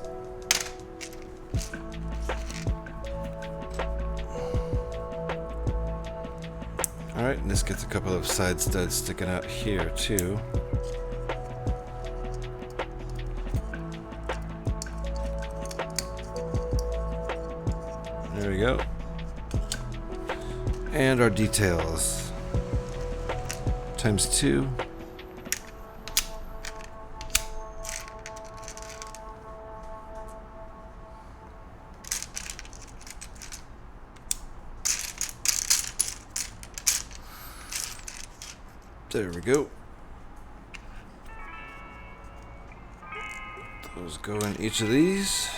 Alright, and this gets a couple of side studs sticking out here too. There we go. And our details. ×2. There we go. Those go in each of these.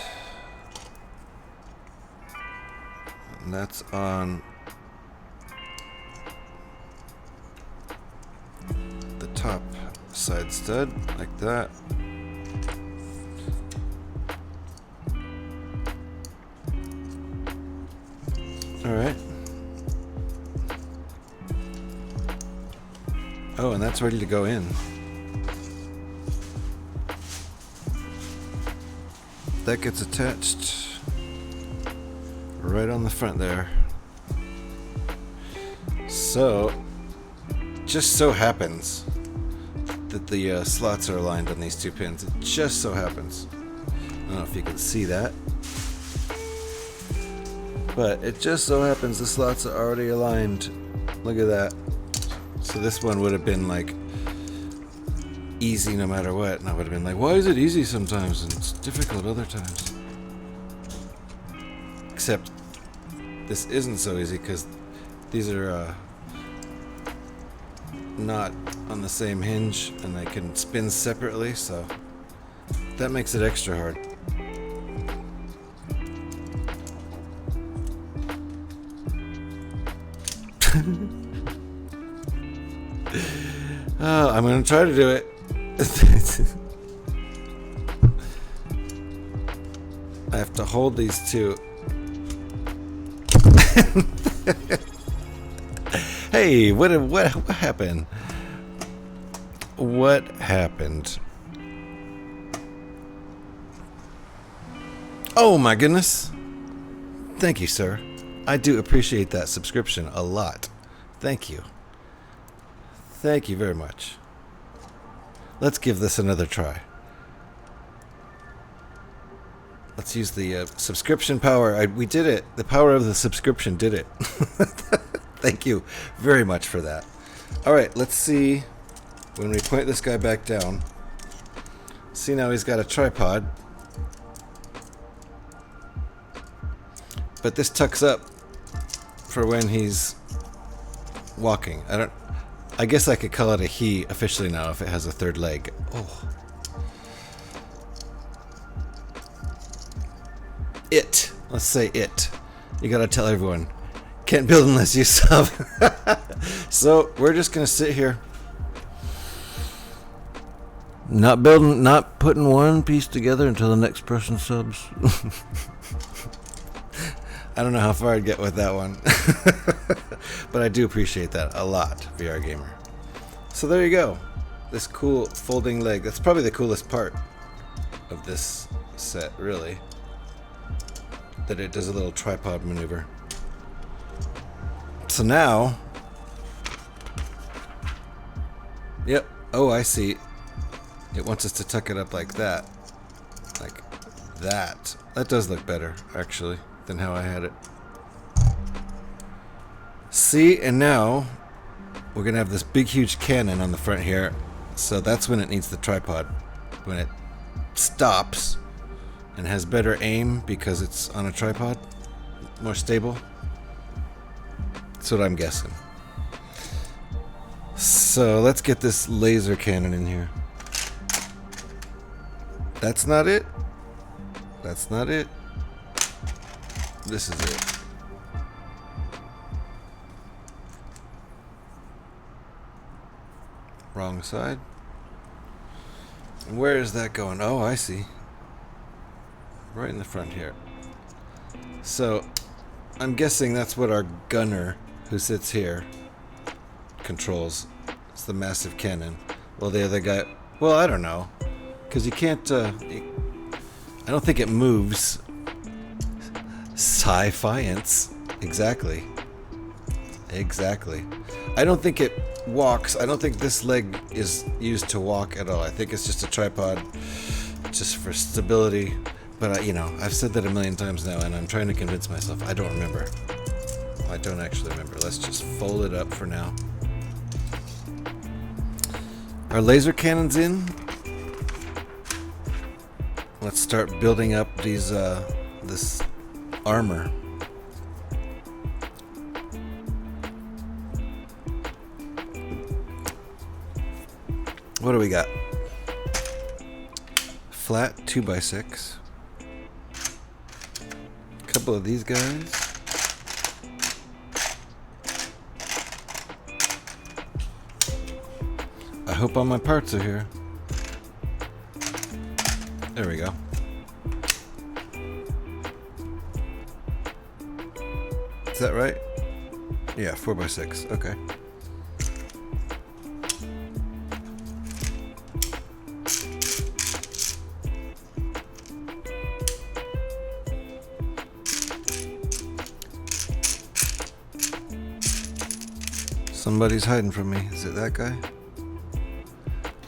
And that's on the top side stud, like that. All right. Oh, and that's ready to go in. That gets attached right on the front there. So, just so happens that the slots are aligned on these two pins. It just so happens. I don't know if you can see that. But it just so happens the slots are already aligned. Look at that. So this one would have been like easy no matter what, and I would have been like, why is it easy sometimes and it's difficult other times? Except this isn't so easy because these are not on the same hinge and they can spin separately, so that makes it extra hard. I'm gonna try to do it. I have to hold these two. Hey, what happened? What happened? Oh my goodness. Thank you, sir. I do appreciate that subscription a lot. Thank you. Thank you very much. Let's give this another try. Let's use the subscription power. We did it. The power of the subscription did it. Thank you very much for that. Alright, let's see when we point this guy back down. See, now he's got a tripod. But this tucks up for when he's walking. I guess I could call it a he officially now if it has a third leg. Oh. It. Let's say it. You gotta tell everyone. Can't build unless you sub. So we're just gonna sit here. Not putting one piece together until the next person subs. I don't know how far I'd get with that one. But I do appreciate that a lot, VR Gamer. So there you go. This cool folding leg. That's probably the coolest part of this set, really. That it does a little tripod maneuver. So now... Yep. Oh, I see. It wants us to tuck it up like that. Like that. That does look better, actually, than how I had it. See, and now we're gonna have this big huge cannon on the front here, so that's when it needs the tripod. When it stops and has better aim because it's on a tripod, more stable. That's what I'm guessing. So let's get this laser cannon in here. That's not it. That's not it. This is it. Wrong side. And where is that going? Oh, I see. Right in the front here. So, I'm guessing that's what our gunner, who sits here, controls. It's the massive cannon. Well, the other guy... Well, I don't know. Because you can't... I don't think it moves. Sci-fiance. Exactly. Exactly. I don't think it walks. I don't think this leg is used to walk at all. I think it's just a tripod just for stability. But, you know, I've said that a million times now, and I'm trying to convince myself. I don't remember. I don't actually remember. Let's just fold it up for now. Our laser cannon's in. Let's start building up these, this armor. What do we got? Flat 2x6. Couple of these guys. I hope all my parts are here. There we go. Is that right? Yeah, 4x6. Okay. Somebody's hiding from me. Is it that guy?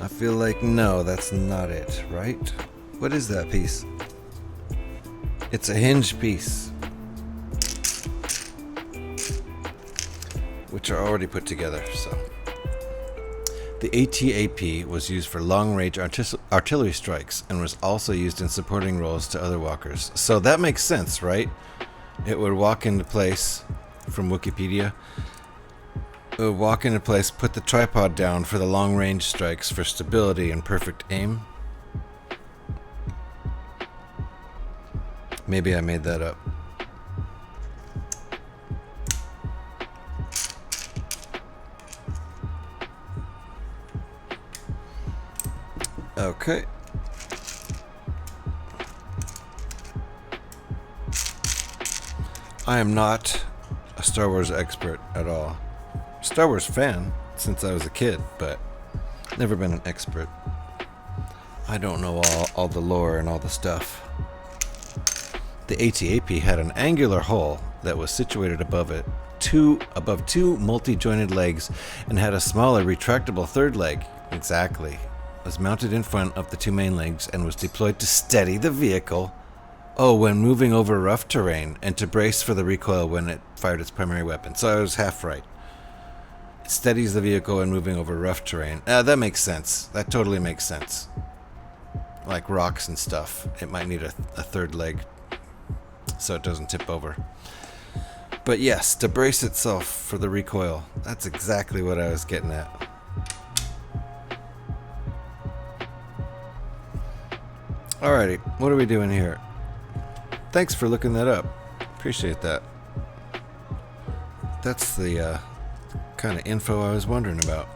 I feel like no, that's not it, right? What is that piece? It's a hinge piece, which are already put together, so. The ATAP was used for long-range artillery strikes and was also used in supporting roles to other walkers. So that makes sense, right? It would walk into place, from Wikipedia. It would walk into place, put the tripod down for the long-range strikes for stability and perfect aim. Maybe I made that up. Okay. I am not a Star Wars expert at all. Star Wars fan since I was a kid, but never been an expert. I don't know all the lore and all the stuff. The ATAP had an angular hull that was situated above two multi-jointed legs and had a smaller retractable third leg. Exactly. It was mounted in front of the two main legs and was deployed to steady the vehicle. Oh, when moving over rough terrain and to brace for the recoil when it fired its primary weapon. So I was half right. It steadies the vehicle when moving over rough terrain. That makes sense. That totally makes sense. Like rocks and stuff. It might need a third leg so it doesn't tip over. But yes, to brace itself for the recoil. That's exactly what I was getting at. Alrighty, what are we doing here? Thanks for looking that up. Appreciate that. That's the kind of info I was wondering about.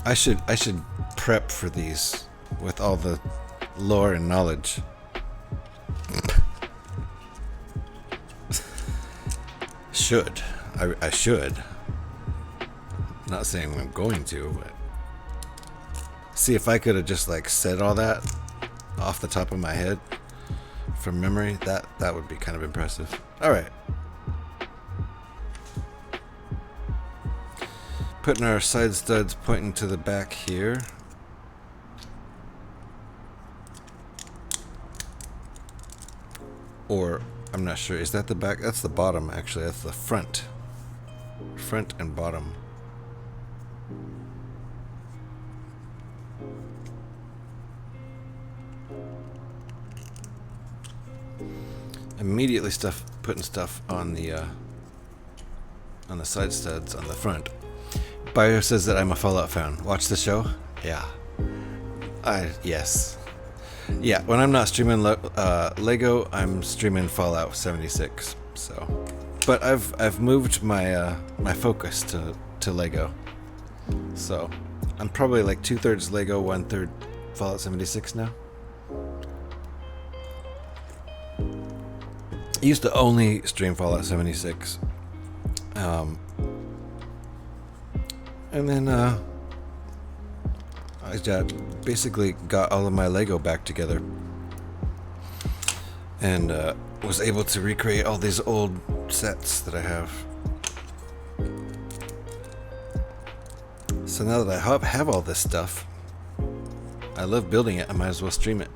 I should prep for these with all the lore and knowledge. Should. I should. Not saying I'm going to, but see if I could have just like said all that off the top of my head from memory, that would be kind of impressive. All right. Putting our side studs pointing to the back here. Or I'm not sure. Is that the back? That's the bottom, actually. That's the front. Front and bottom. Immediately putting stuff on the side studs on the front. Bio says that I'm a Fallout fan. Watch the show? Yeah. Yes. Yeah, when I'm not streaming Lego, I'm streaming Fallout 76. So, but I've moved my my focus to Lego. So, I'm probably like 2/3 Lego, 1/3 Fallout 76 now. I used to only stream Fallout 76. And then I basically got all of my Lego back together and was able to recreate all these old sets that I have. So now that I have all this stuff, I love building it. I might as well stream it.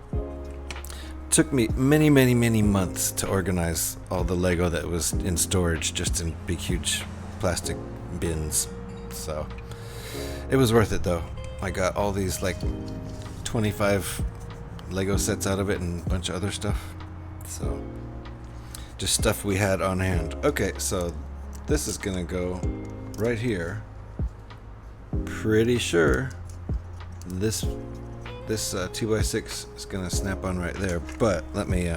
Took me many months to organize all the Lego that was in storage, just in big huge plastic bins. So it was worth it though. I got all these like 25 Lego sets out of it and a bunch of other stuff. So just stuff we had on hand. Okay, so this is gonna go right here. Pretty sure this 2x6 is gonna snap on right there, but let me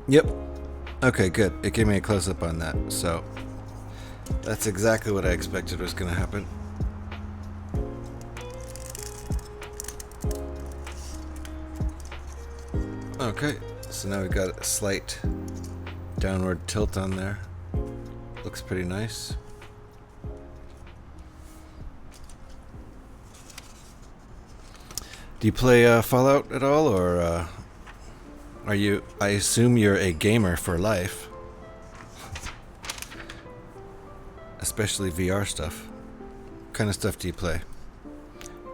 Yep. Okay, good. It gave me a close-up on that, so that's exactly what I expected was gonna happen. Okay, so now we've got a slight downward tilt on there. Looks pretty nice. Do you play Fallout at all, or are you? I assume you're a gamer for life, especially VR stuff. What kind of stuff do you play?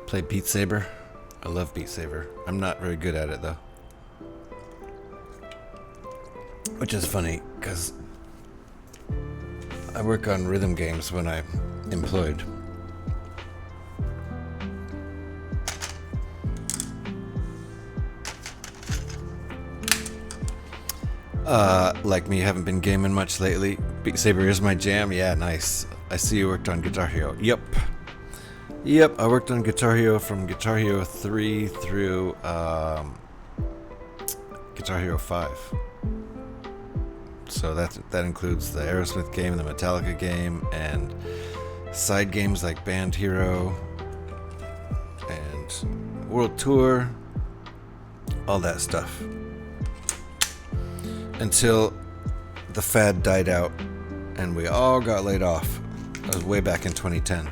Play Beat Saber? I love Beat Saber. I'm not very good at it though, which is funny because I work on rhythm games when I'm employed. Like me, haven't been gaming much lately. Beat Saber is my jam. Yeah, nice. I see you worked on Guitar Hero. Yep, I worked on Guitar Hero from Guitar Hero 3 through Guitar Hero 5. So that includes the Aerosmith game, the Metallica game, and side games like Band Hero and World Tour, all that stuff. Until the fad died out and we all got laid off. That was way back in 2010.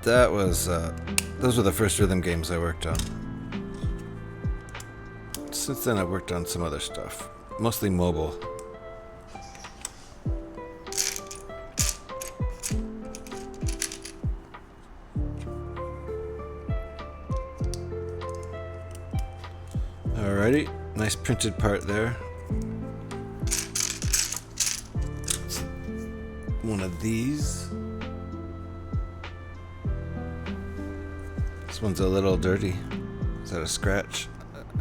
That was those were the first rhythm games I worked on. Since then I've worked on some other stuff, mostly mobile. Alrighty, nice printed part there. One of these. This one's a little dirty. Is that a scratch?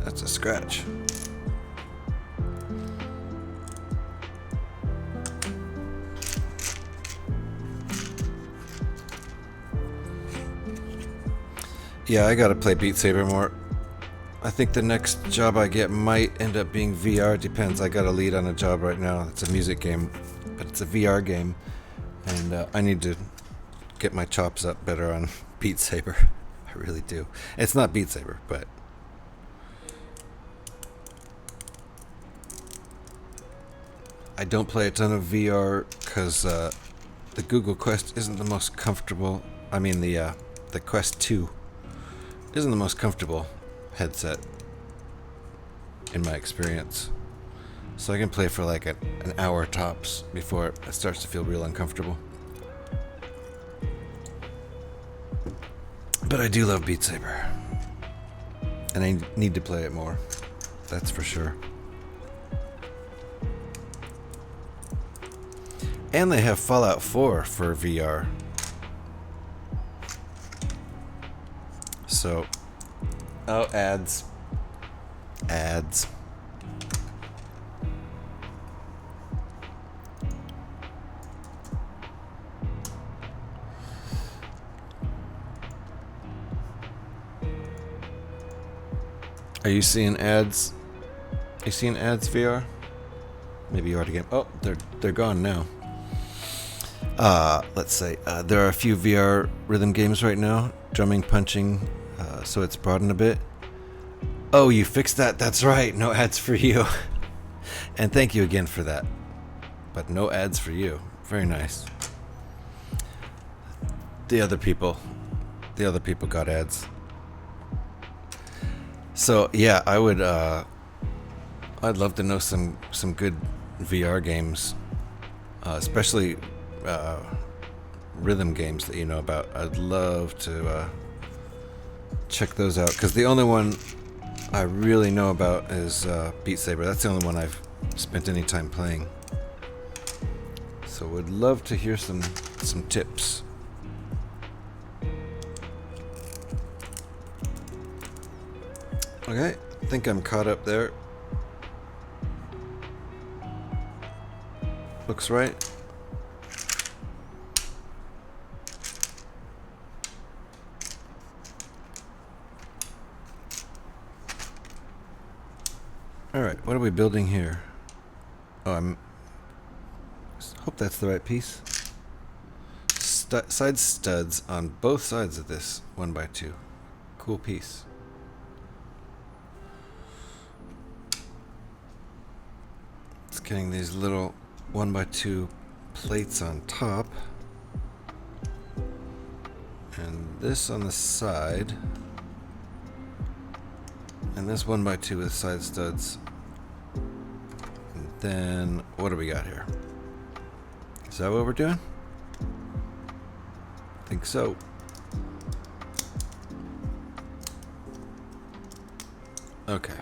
That's a scratch. Yeah, I gotta play Beat Saber more. I think the next job I get might end up being VR. Depends. I got a lead on a job right now. It's a music game, but it's a VR game, and I need to get my chops up better on Beat Saber. I really do. It's not Beat Saber, but I don't play a ton of VR because the Google Quest isn't the most comfortable. I mean, the Quest 2 isn't the most comfortable headset in my experience. So I can play for like an hour tops before it starts to feel real uncomfortable. But I do love Beat Saber. And I need to play it more. That's for sure. And they have Fallout 4 for VR. So, oh, ads. Ads. Are you seeing ads? Are you seeing ads VR? Maybe you already get. Oh, they're gone now. Let's say there are a few VR rhythm games right now. Drumming, punching, so it's broadened a bit. Oh, you fixed that. That's right. No ads for you. And thank you again for that. But no ads for you. Very nice. The other people got ads. So yeah, I would. I'd love to know some good VR games, especially rhythm games that you know about. I'd love to check those out because the only one I really know about is Beat Saber. That's the only one I've spent any time playing. So would love to hear some tips. Okay, I think I'm caught up there. Looks right. Alright, what are we building here? Oh, hope that's the right piece. Side studs on both sides of this 1x2. Cool piece. It's getting these little 1x2 plates on top. And this on the side. And this 1x2 with side studs. And then, what do we got here? Is that what we're doing? I think so. Okay.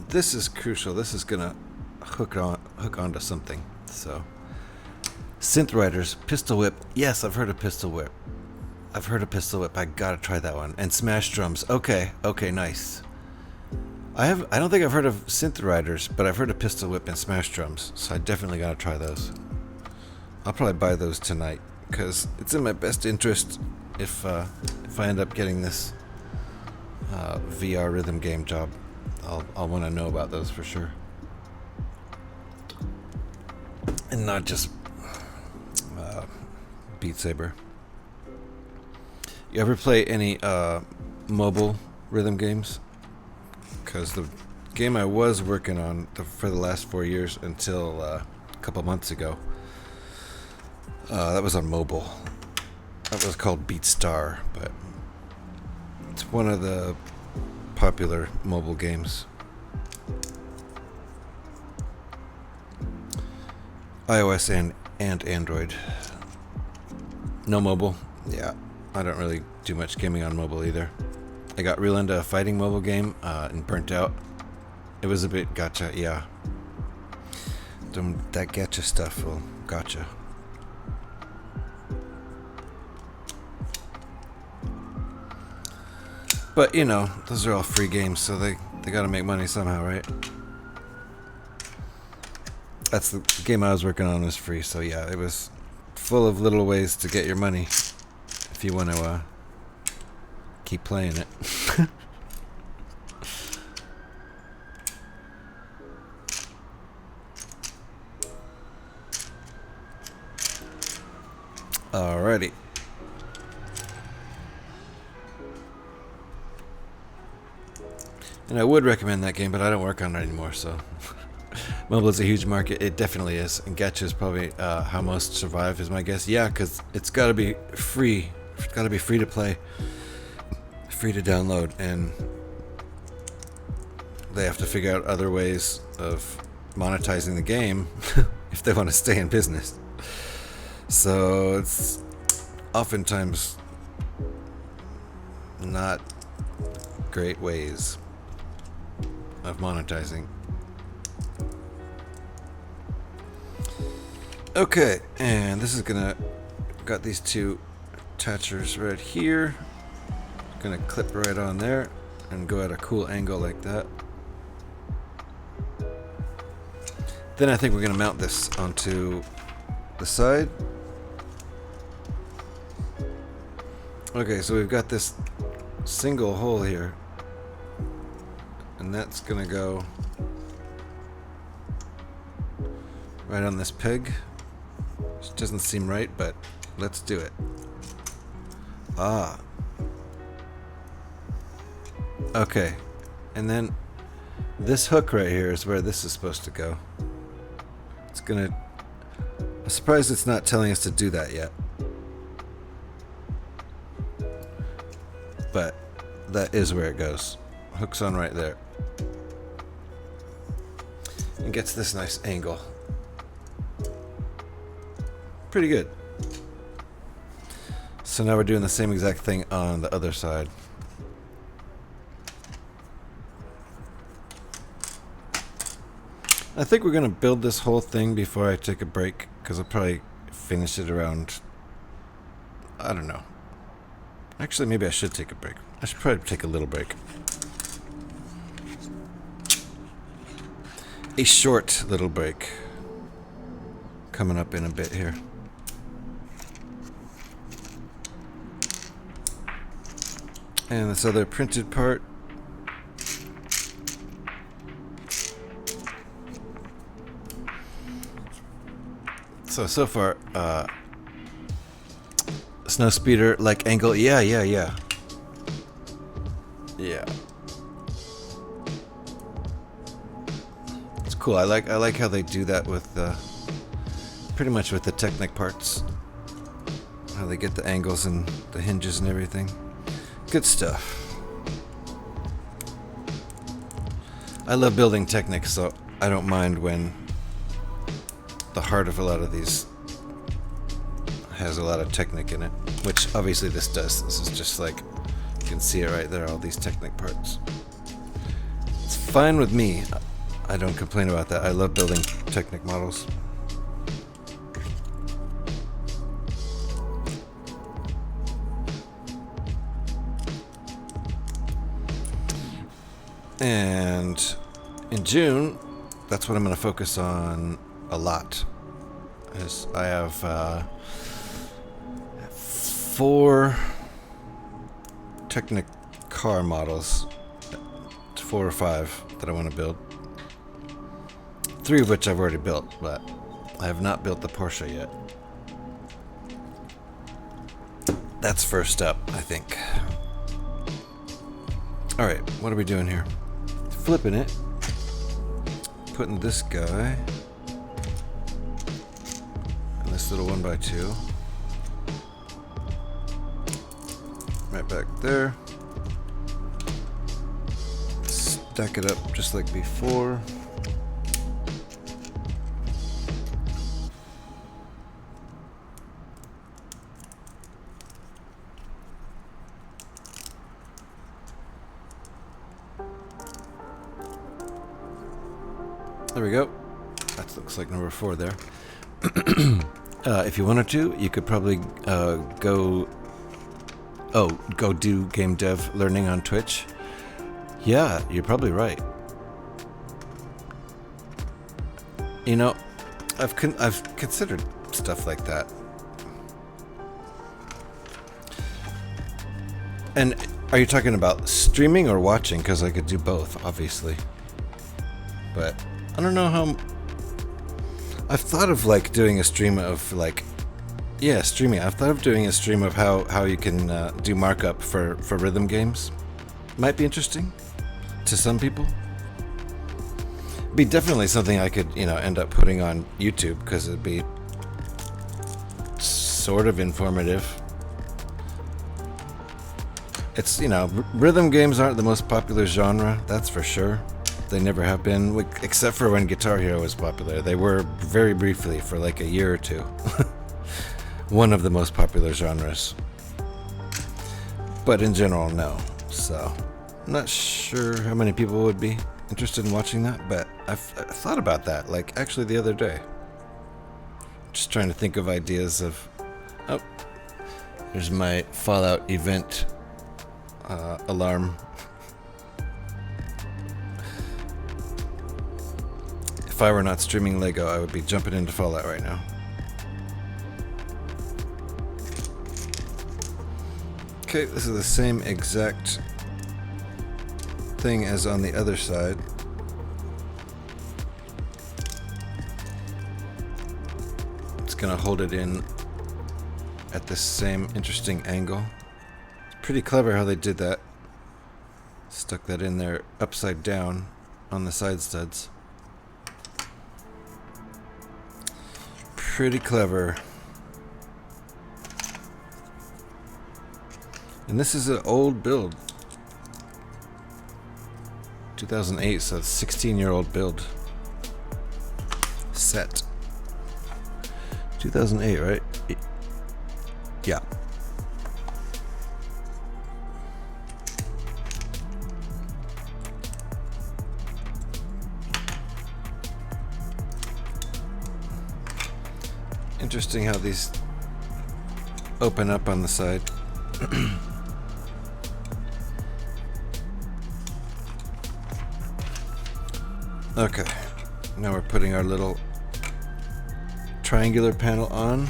This is crucial. This is gonna hook onto something. So, Synth Riders, Pistol Whip. Yes, I've heard of Pistol Whip. I gotta try that one. And Smash Drums. Okay, nice. I don't think I've heard of Synth Riders, but I've heard of Pistol Whip and Smash Drums. So I definitely gotta try those. I'll probably buy those tonight because it's in my best interest if I end up getting this VR rhythm game job. I'll want to know about those for sure. And not just Beat Saber. You ever play any mobile rhythm games? Because the game I was working on for the last 4 years until a couple months ago, that was on mobile. That was called BeatStar, but it's one of the popular mobile games. iOS and Android. No mobile. Yeah, I don't really do much gaming on mobile either. I got real into a fighting mobile game and burnt out. It was a bit gacha, yeah. That gacha stuff, well, gotcha. But, you know, those are all free games, so they gotta make money somehow, right? That's the game I was working on was free, so yeah, it was full of little ways to get your money if you want to keep playing it. Alrighty. And I would recommend that game, but I don't work on it anymore, so... Mobile is a huge market. It definitely is. And gacha is probably how most survive, is my guess. Yeah, because it's got to be free. It's got to be free to play. Free to download. And they have to figure out other ways of monetizing the game if they want to stay in business. So it's oftentimes not great ways of monetizing. Okay, and this is gonna got these two attachers right here. Gonna clip right on there and go at a cool angle like that. Then I think we're gonna mount this onto the side. Okay, so we've got this single hole here, and that's gonna go right on this peg. Which doesn't seem right, but let's do it. Ah. Okay, and then this hook right here is where this is supposed to go. It's gonna... I'm surprised it's not telling us to do that yet. But that is where it goes. Hook's on right there. And gets this nice angle. Pretty good. So now we're doing the same exact thing on the other side. I think we're gonna build this whole thing before I take a break, because I'll probably finish it around, I don't know. Actually, maybe I should take a break. I should probably take a little break. A short little break. Coming up in a bit here. And this other printed part. So far, snow speeder like angle. Yeah. Yeah. It's cool. I like how they do that with pretty much with the Technic parts. How they get the angles and the hinges and everything. Good stuff. I love building Technic, so I don't mind when the heart of a lot of these has a lot of Technic in it, which obviously this does. This is just like, you can see it right there, all these Technic parts. It's fine with me. I don't complain about that. I love building Technic models. And in June, that's what I'm going to focus on a lot. Is I have 4 Technic car models, 4 or 5 that I want to build. 3 of which I've already built, but I have not built the Porsche yet. That's first up, I think. Alright, what are we doing here? Flipping it. Putting this guy and this little 1x2 right back there. Stack it up just like before. There we go. That looks like number 4 there. If you wanted to, you could probably go do game dev learning on Twitch. Yeah, you're probably right. You know, I've considered stuff like that. And are you talking about streaming or watching? Because I could do both, obviously. But I don't know how... I've thought of like doing a stream of like... Yeah, streaming. I've thought of doing a stream of how you can do markup for rhythm games. Might be interesting to some people. Be definitely something I could, end up putting on YouTube, because it'd be sort of informative. It's, rhythm games aren't the most popular genre, that's for sure. They never have been, except for when Guitar Hero was popular. They were very briefly for like a year or two. One of the most popular genres. But in general, no. So, I'm not sure how many people would be interested in watching that, but I thought about that, like, actually the other day. Just trying to think of ideas of... Oh, there's my Fallout event alarm. If I were not streaming LEGO, I would be jumping into Fallout right now. Okay, this is the same exact thing as on the other side. It's gonna hold it in at the same interesting angle. It's pretty clever how they did that. Stuck that in there upside down on the side studs. Pretty clever. And this is an old build. 2008, so it's a 16-year-old build. Set. 2008, right? Yeah. Interesting how these open up on the side. Okay, now we're putting our little triangular panel on.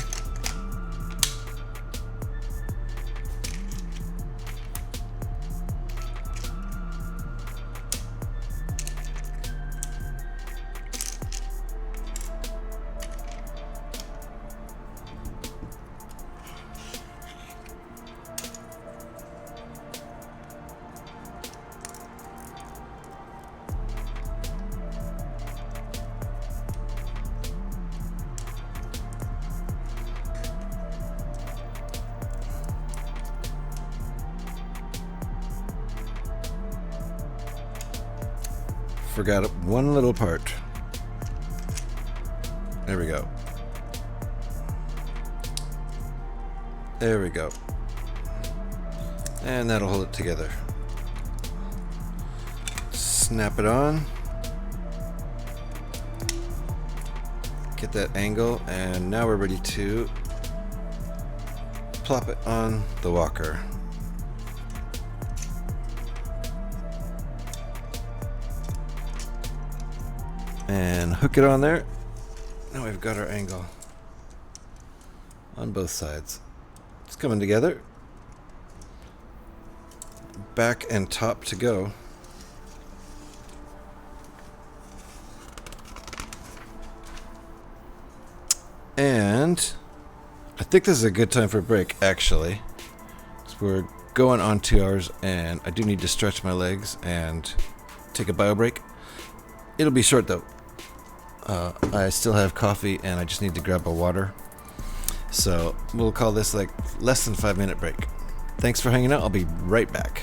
Forgot one little part. There we go. There we go. And that'll hold it together. Snap it on. Get that angle, and now we're ready to plop it on the walker. And hook it on there. Now we've got our angle on both sides. It's coming together. Back and top to go. And I think this is a good time for a break, actually. So we're going on 2 hours, and I do need to stretch my legs and take a bio break. It'll be short though. I still have coffee and I just need to grab a water. So we'll call this like less than 5-minute break. Thanks for hanging out. I'll be right back.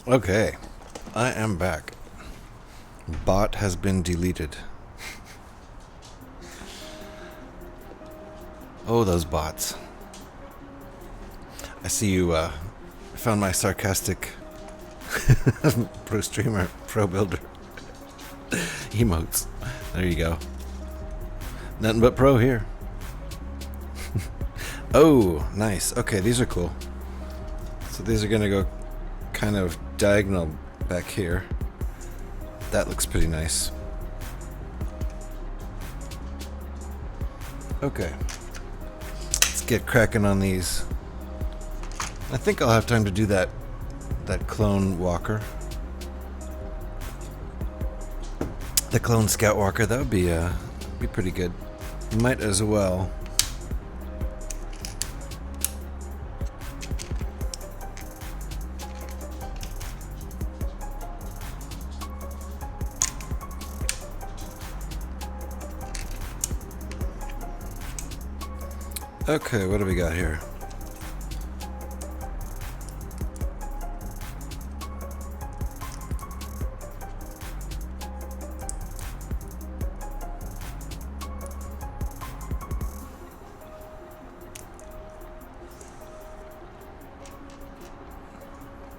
Okay, I am back. Bot has been deleted. Oh, those bots. I see you found my sarcastic pro streamer, pro builder emotes. There you go. Nothing but pro here. Oh, nice. Okay, these are cool. So these are gonna go kind of diagonal back here. That looks pretty nice. Okay. Let's get cracking on these. I think I'll have time to do that clone walker. The clone scout walker, that would be pretty good. Might as well. Okay, what do we got here?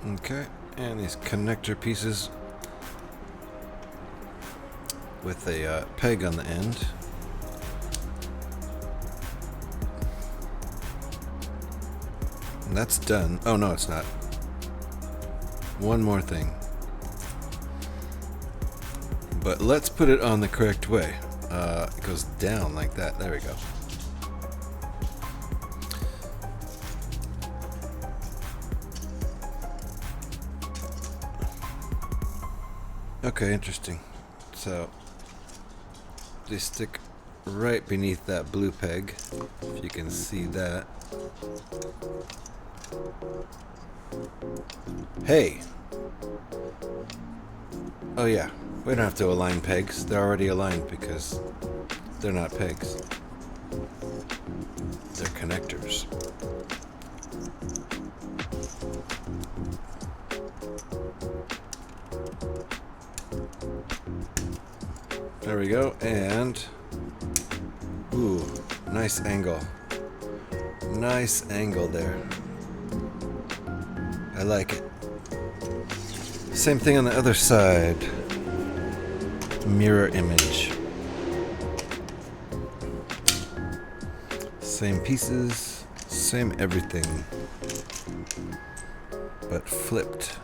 Okay, and these connector pieces with a peg on the end. And that's done. Oh no, it's not. One more thing. But let's put it on the correct way. It goes down like that. There we go. Okay, interesting. So they stick right beneath that blue peg, if you can see that. Hey! Oh yeah, we don't have to align pegs. They're already aligned because they're not pegs. They're connectors. There we go, and ooh, nice angle. Nice angle there. I like it. Same thing on the other side. Mirror image. Same pieces, same everything, but flipped.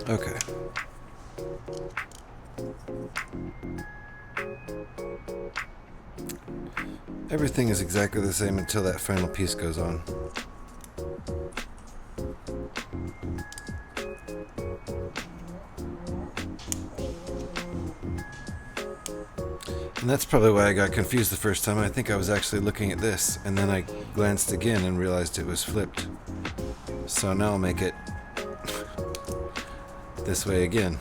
Okay. Everything is exactly the same until that final piece goes on. And that's probably why I got confused the first time. I think I was actually looking at this, and then I glanced again and realized it was flipped. So now I'll make it this way again.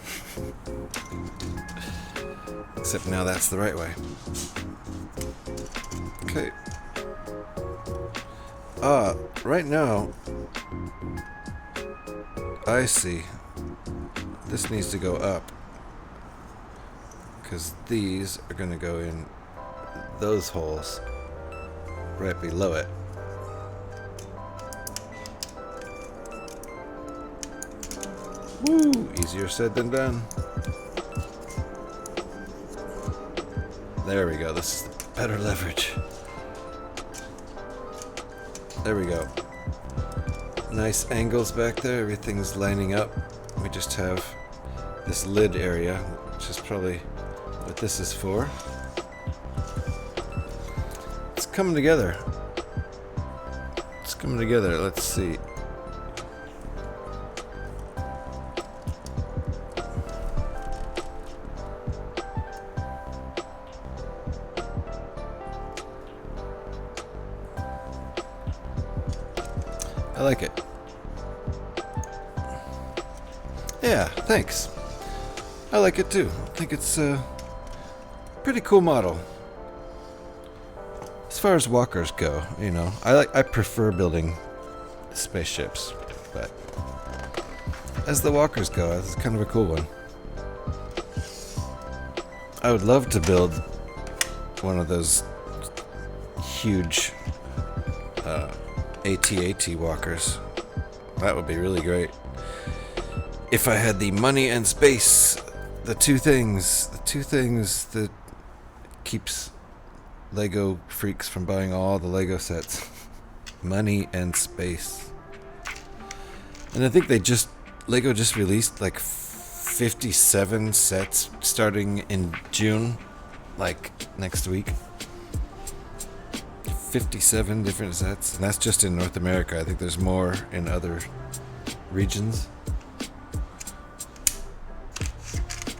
Except now that's the right way. Okay. Right now, I see. This needs to go up. Because these are going to go in those holes right below it. Woo! Easier said than done. There we go. This is better leverage. There we go. Nice angles back there. Everything's lining up. We just have this lid area, which is probably what this is for. It's coming together. It's coming together. Let's see. I like it. Yeah, thanks. I like it too. I think it's a pretty cool model. far as walkers go, you know, I prefer building spaceships, but as the walkers go, it's kind of a cool one. I would love to build one of those huge AT-AT walkers. That would be really great. If I had the money and space, the two things that keeps Lego freaks from buying all the Lego sets. Money and space. And I think Lego just released like 57 sets starting in June, like next week. 57 different sets, and that's just in North America. I think there's more in other regions.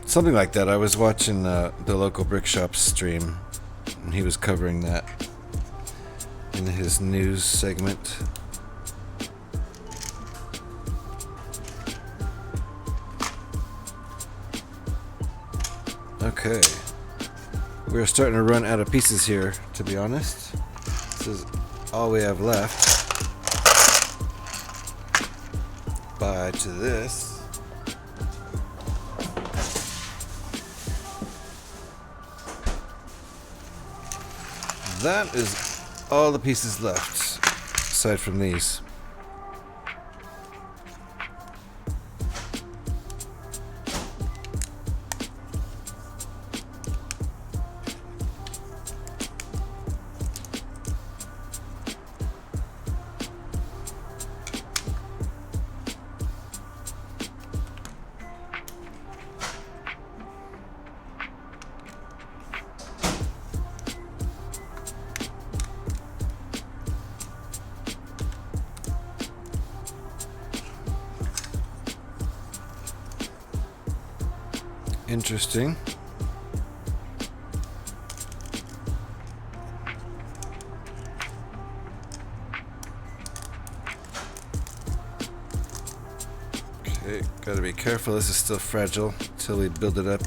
Something like that. I was watching the local brick shop stream, and he was covering that in his news segment. Okay. We're starting to run out of pieces here, to be honest. This is all we have left. Bye to this. That is all the pieces left, aside from these. Interesting. Okay, gotta be careful. This is still fragile until we build it up.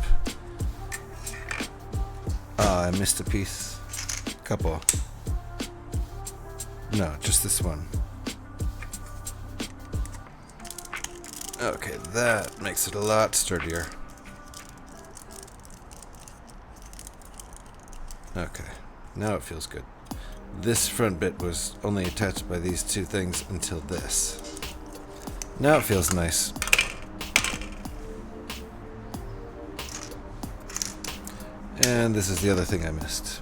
Ah, I missed a piece. Couple. No, just this one. Okay, that makes it a lot sturdier. Okay, now it feels good. This front bit was only attached by these two things until this. Now it feels nice. And this is the other thing I missed.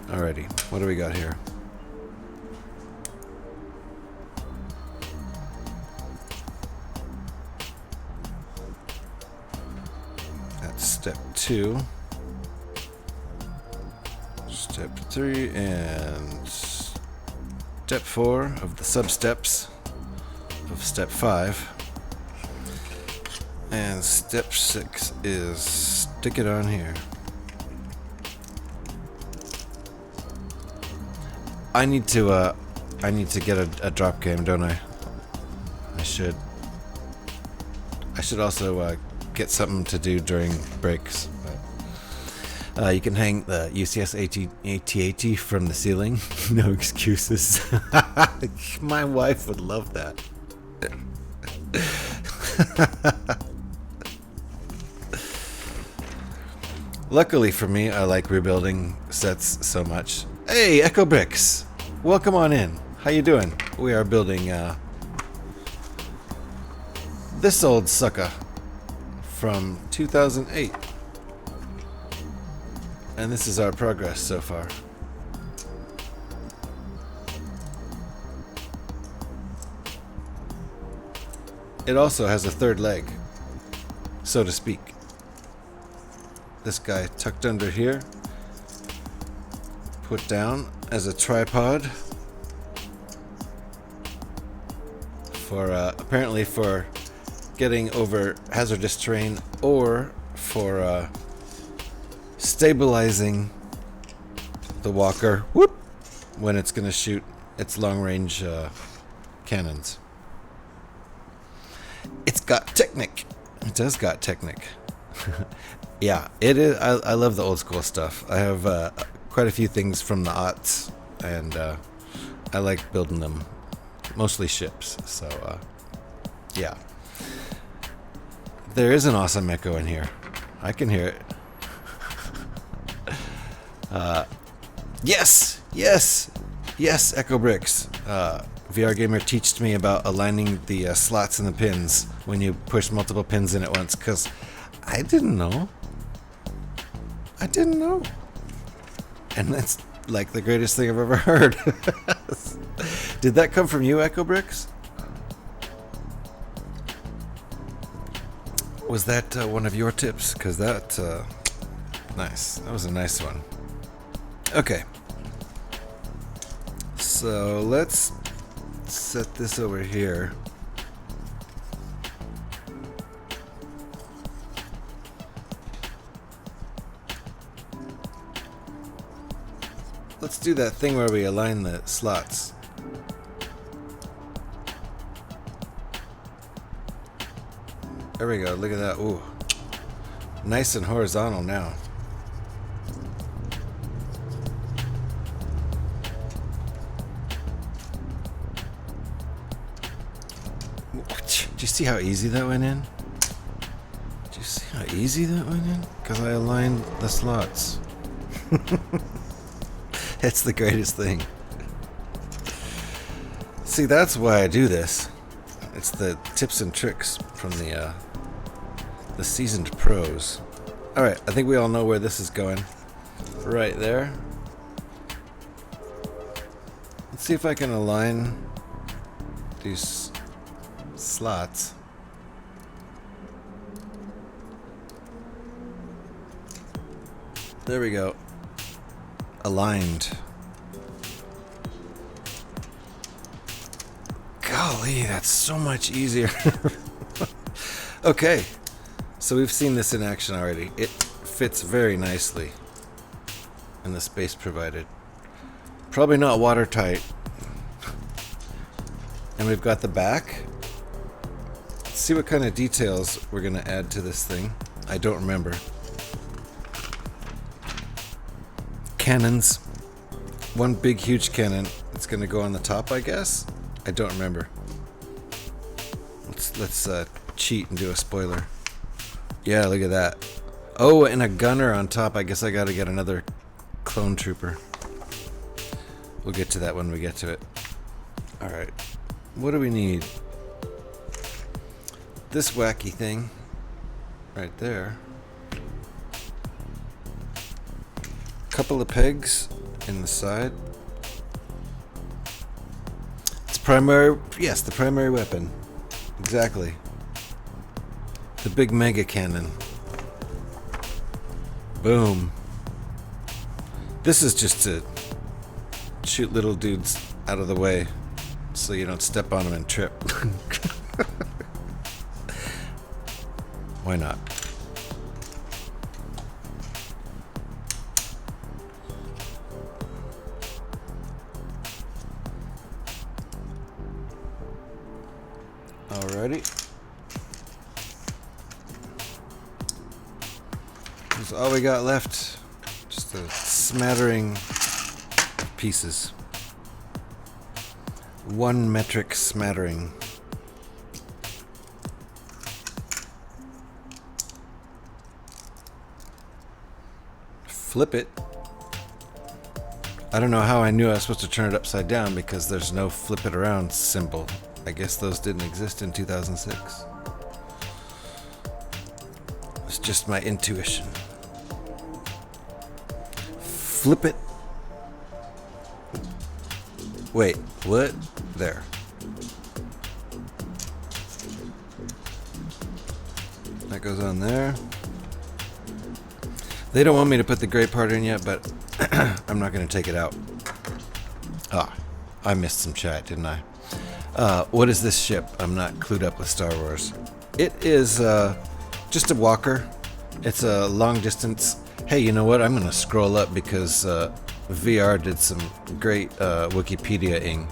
Alrighty, what do we got here? Step 2, step 3, and step 4 of the sub-steps of step 5. And step 6 is stick it on here. I need to get a drop game, don't I? I should also get something to do during breaks. You can hang the UCS AT-AT from the ceiling. No excuses. My wife would love that. Luckily for me, I like rebuilding sets so much. Hey, Echo Bricks! Welcome on in. How you doing? We are building this old sucker from 2008. And this is our progress so far. It also has a third leg, so to speak. This guy tucked under here, put down as a tripod for apparently for getting over hazardous terrain, or for stabilizing the walker when it's going to shoot its long-range cannons. It's got Technic. It does got Technic. Yeah, it is. I love the old school stuff. I have quite a few things from the aughts, and I like building them, mostly ships. So yeah, there is an awesome echo in here. I can hear it. Yes, yes, yes. Echo bricks. VR Gamer teached me about aligning the slots and the pins when you push multiple pins in at once, because I didn't know. I didn't know. And that's like the greatest thing I've ever heard. Did that come from you, Echo Bricks? Was that one of your tips? Because that, nice. That was a nice one. Okay. So let's set this over here. Let's do that thing where we align the slots. There we go. Look at that. Ooh. Nice and horizontal now. Did you see how easy that went in? Did you see how easy that went in? Because I aligned the slots. It's the greatest thing. See, that's why I do this. It's the tips and tricks from the seasoned pros. Alright, I think we all know where this is going. Right there. Let's see if I can align these slots. There we go. Aligned. Golly, that's so much easier. Okay, so we've seen this in action already. It fits very nicely in the space provided. Probably not watertight. And we've got the back. Let's see what kind of details we're going to add to this thing. I don't remember. Cannons. One big huge cannon. It's going to go on the top, I guess. I don't remember. Let's cheat and do a spoiler. Yeah, look at that. Oh, and a gunner on top. I guess I got to get another clone trooper. We'll get to that when we get to it. All right. What do we need? This wacky thing right there. Couple of pegs in the side. It's primary, yes, the primary weapon. Exactly. The big mega cannon. Boom. This is just to shoot little dudes out of the way so you don't step on them and trip. Why not? Alrighty. That's all we got left. Just a smattering of pieces. One metric smattering. Flip it. I don't know how I knew I was supposed to turn it upside down because there's no flip it around symbol. I guess those didn't exist in 2006. It's just my intuition. Flip it. Wait, what? There. That goes on there. They don't want me to put the gray part in yet, but I'm not going to take it out. Ah, I missed some chat, didn't I? What is this ship? I'm not clued up with Star Wars. It is just a walker. It's a long distance. Hey, you know what? I'm going to scroll up because VR did some great Wikipedia-ing.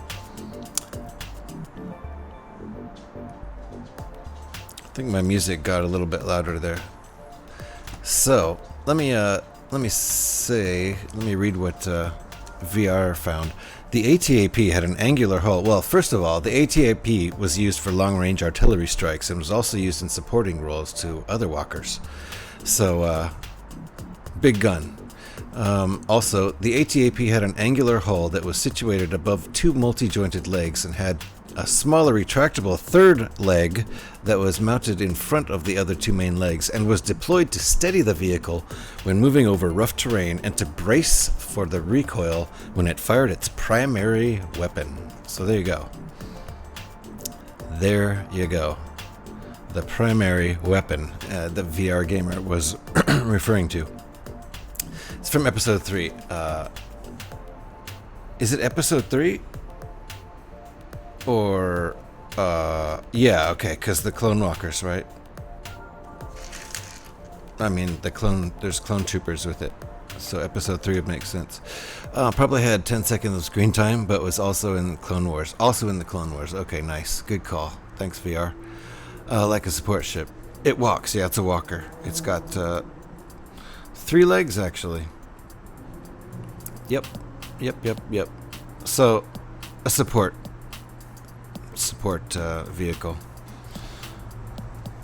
I think my music got a little bit louder there. So let me read what VR found. The ATAP had an angular hull. Well, first of all, the ATAP was used for long-range artillery strikes and was also used in supporting roles to other walkers. So, big gun. Also, the ATAP had an angular hull that was situated above two multi-jointed legs and had a smaller retractable third leg that was mounted in front of the other two main legs and was deployed to steady the vehicle when moving over rough terrain and to brace for the recoil when it fired its primary weapon. So there you go. There you go. The primary weapon the VR gamer was referring to. It's from episode 3. Is it episode 3? Or, yeah, okay, because the clone walkers, right? I mean, there's clone troopers with it. So episode 3 would make sense. Probably had 10 seconds of screen time, but was also in Clone Wars. Okay, nice. Good call. Thanks, VR. Like a support ship. It walks, yeah, it's a walker. It's got 3 legs, actually. Yep. So, a support vehicle.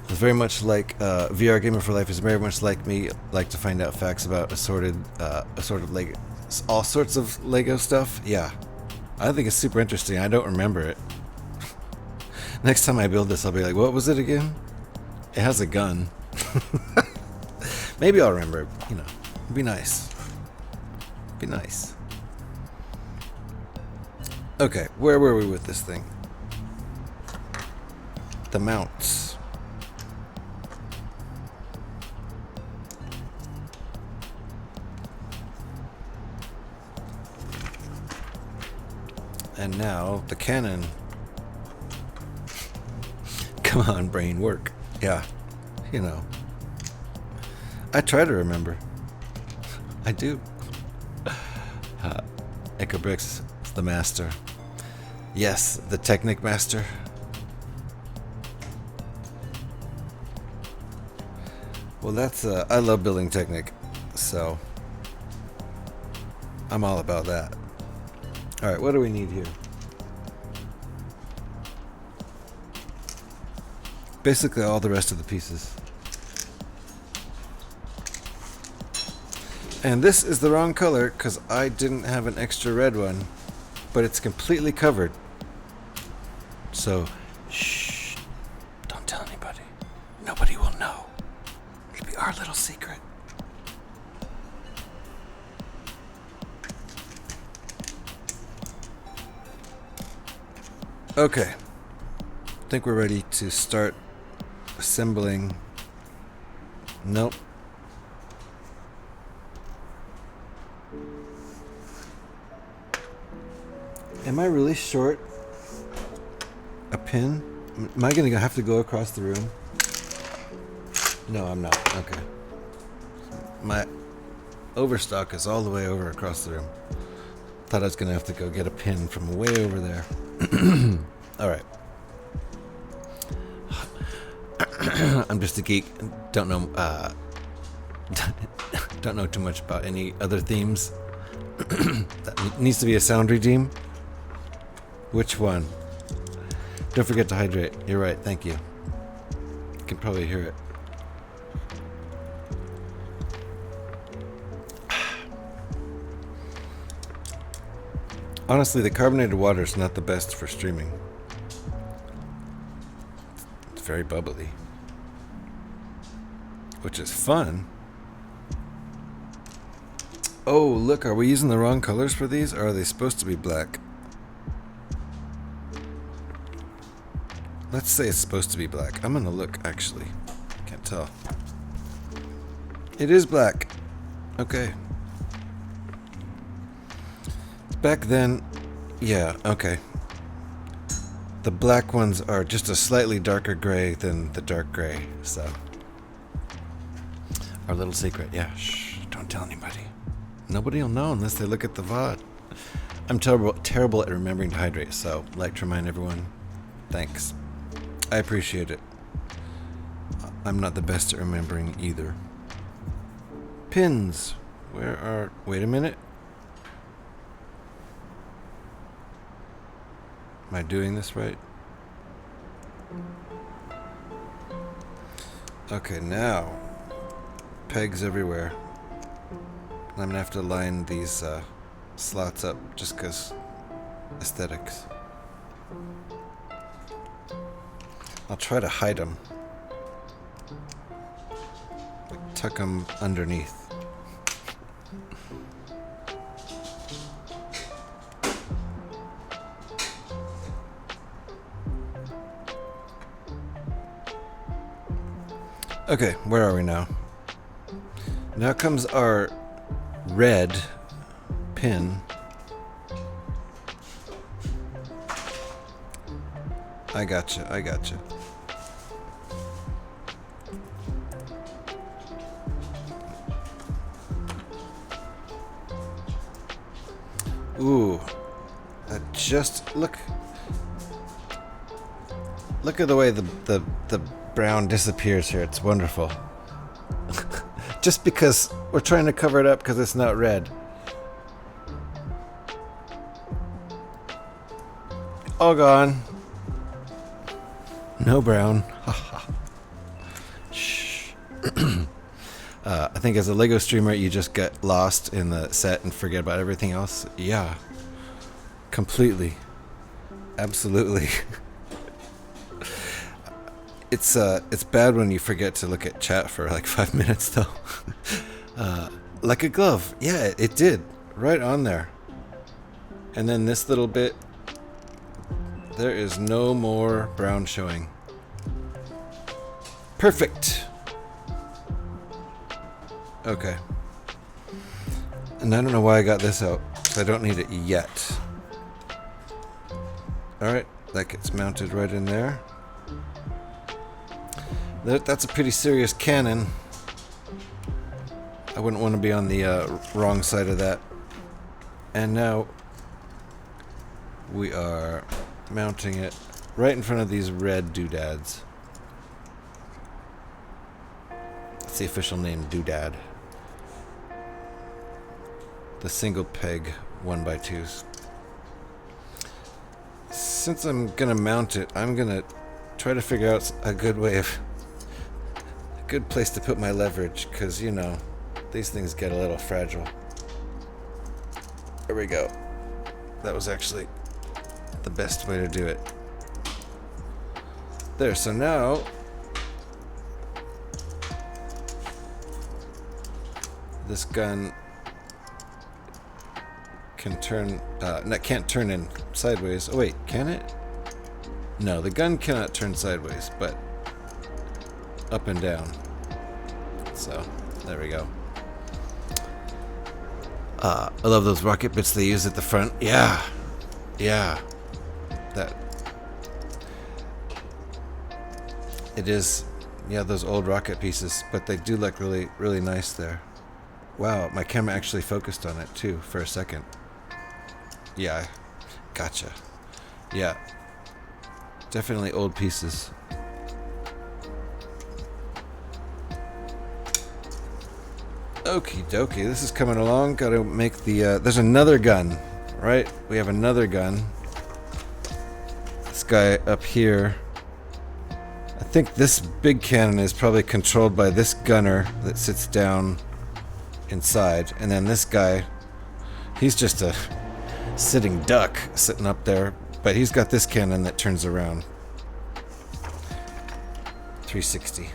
It's very much like VR Gamer for Life is very much like me. Like to find out facts about assorted Lego, all sorts of Lego stuff. Yeah, I think it's super interesting. I don't remember it. Next time I build this, I'll be like, what was it again? It has a gun. Maybe I'll remember it. You know, it'd be nice. Okay, where were we with this thing? The mounts. And now the cannon. Come on, brain, work. Yeah, you know. I try to remember. I do. Echo Bricks, the master. Yes, the Technic master. Well, that's I love building Technic, so I'm all about that. All right, what do we need here? Basically all the rest of the pieces. And this is the wrong color because I didn't have an extra red one, but it's completely covered. So, shh, don't tell anybody. Nobody will know. It'll be our little secret. Okay. I think we're ready to start assembling. Nope. Am I really short a pin? Am I gonna have to go across the room? No, I'm not. Okay. My overstock is all the way over across the room. Thought I was gonna have to go get a pin from way over there. All right. I'm just a geek. Don't know too much about any other themes. That needs to be a sound redeem. Which one? Don't forget to hydrate. You're right. Thank you. You can probably hear it. Honestly, the carbonated water is not the best for streaming. It's very bubbly. Which is fun. Oh, look, are we using the wrong colors for these? Or are they supposed to be black? Let's say it's supposed to be black. I'm gonna look, actually. Can't tell. It is black. Okay. Back then, yeah, okay. The black ones are just a slightly darker gray than the dark gray, so. Our little secret, yeah, shh, don't tell anybody. Nobody will know unless they look at the VOD. I'm terrible at remembering to hydrate, so like to remind everyone, thanks. I appreciate it. I'm not the best at remembering either. pins. Where are... Wait a minute. Am I doing this right? Okay, now. Pegs everywhere. I'm gonna have to line these slots up just because aesthetics. I'll try to hide them. Tuck them underneath. Okay, where are we now? Now comes our red pin. I gotcha, I gotcha. Ooh, just look at the way the brown disappears here. It's wonderful. Just because we're trying to cover it up because it's not red. All gone. No brown. Shh. I think as a LEGO streamer, you just get lost in the set and forget about everything else. Yeah. Completely. Absolutely. It's bad when you forget to look at chat for like 5 minutes though. Like a glove. Yeah, it did. Right on there. And then this little bit. There is no more brown showing. Perfect. Okay. And I don't know why I got this out. So I don't need it yet. Alright, that gets mounted right in there. That's a pretty serious cannon. I wouldn't want to be on the wrong side of that. And now we are mounting it right in front of these red doodads. That's the official name, doodad. The single peg 1x2s. Since I'm gonna mount it, I'm gonna try to figure out a good place to put my leverage, because you know these things get a little fragile. There we go. That was actually the best way to do it. There, so now this gun can turn, can't turn in sideways. Oh wait, can it? No, the gun cannot turn sideways, but up and down. So, there we go. I love those rocket bits they use at the front. Yeah. Yeah. That. It is, yeah, those old rocket pieces, but they do look really, really nice there. Wow, my camera actually focused on it too for a second. Yeah, gotcha. Yeah. Definitely old pieces. Okie dokie, this is coming along. Gotta make the, there's another gun, right? We have another gun. This guy up here. I think this big cannon is probably controlled by this gunner that sits down inside. And then this guy, he's just a sitting duck sitting up there. But he's got this cannon that turns around. 360.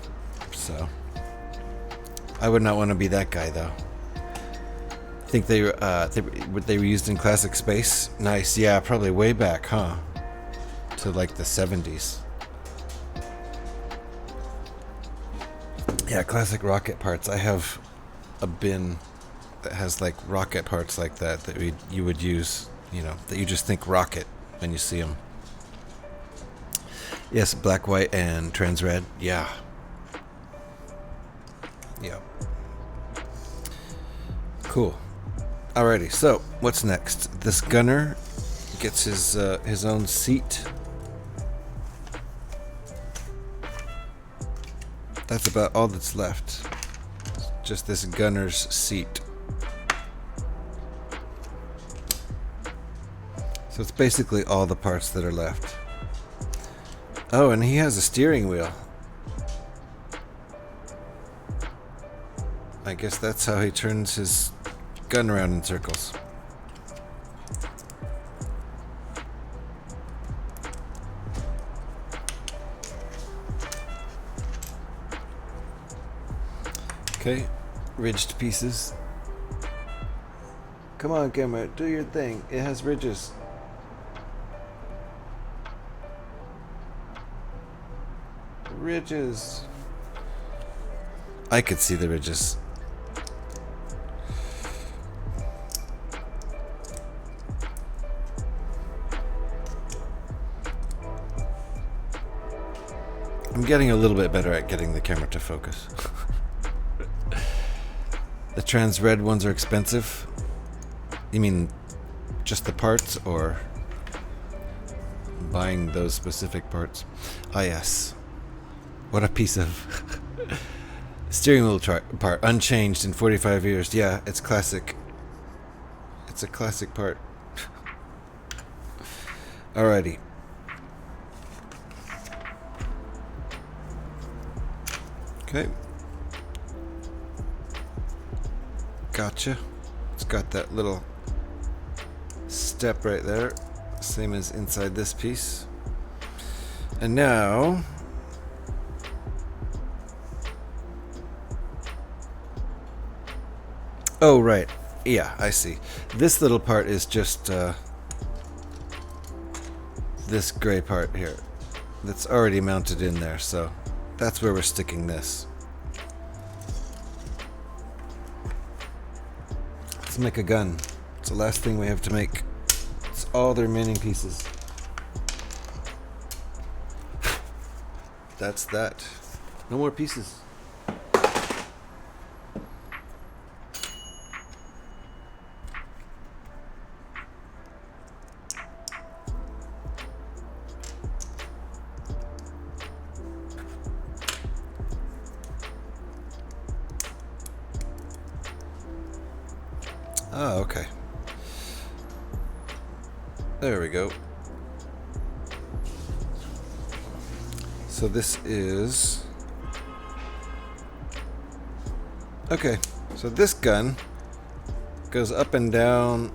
So I would not want to be that guy though. I think they were used in classic space. Nice, yeah, probably way back, huh? To like the 70s. Yeah, classic rocket parts. I have a bin that has like rocket parts like that you would use, you know, that you just think rocket when you see them. Yes, black, white, and trans red. Yeah. Yeah. Cool. Alrighty, so what's next? This gunner gets his own seat. That's about all that's left. just this gunner's seat. So it's basically all the parts that are left. Oh, and he has a steering wheel. I guess that's how he turns his gun around in circles. Okay, ridged pieces. Come on, camera, do your thing. It has ridges. Ridges. I could see the ridges. I'm getting a little bit better at getting the camera to focus. The trans red ones are expensive. You mean just the parts or buying those specific parts? Ah, yes. What a piece of steering wheel part, unchanged in 45 years. Yeah, it's classic. It's a classic part. Alrighty. Okay. Gotcha. It's got that little step right there, same as inside this piece. And now oh, right. Yeah, I see. This little part is just this gray part here that's already mounted in there, so that's where we're sticking this. Let's make a gun. It's the last thing we have to make. It's all the remaining pieces. That's that. No more pieces. Oh, okay. There we go. So this is... Okay, so this gun goes up and down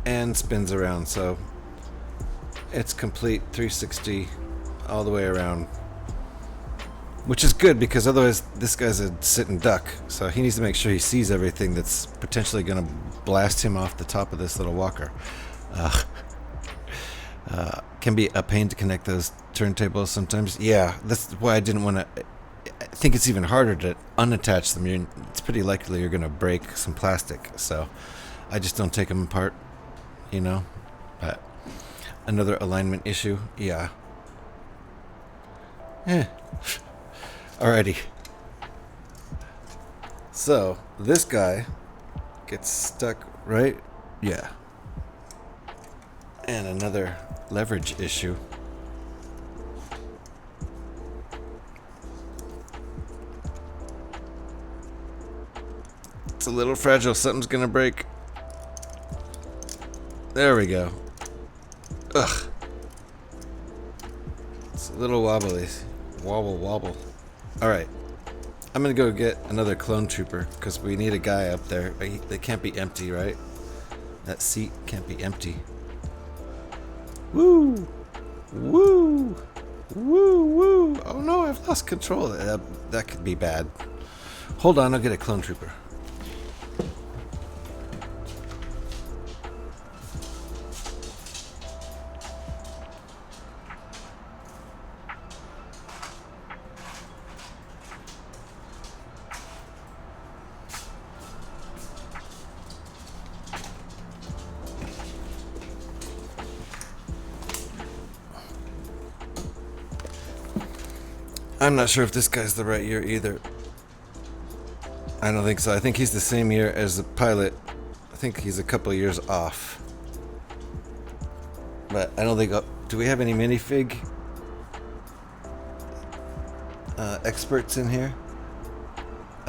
and spins around, so it's complete 360 all the way around. Which is good, because otherwise this guy's a sitting duck, so he needs to make sure he sees everything that's potentially going to blast him off the top of this little walker. Can be a pain to connect those turntables sometimes. Yeah, that's why I didn't want to... I think it's even harder to unattach them. It's pretty likely you're going to break some plastic, so I just don't take them apart, you know. But another alignment issue, yeah. Alrighty. So, this guy gets stuck right... Yeah. And another leverage issue. It's a little fragile. Something's gonna break. There we go. Ugh. It's a little wobbly. Wobble, wobble. Alright. I'm gonna go get another clone trooper, because we need a guy up there. They can't be empty, right? That seat can't be empty. Woo! Woo! Woo! Woo! Oh no, I've lost control. That could be bad. Hold on, I'll get a clone trooper. I'm not sure if this guy's the right year either. I don't think so. I think he's the same year as the pilot. I think he's a couple of years off. But I don't think... do we have any minifig experts in here?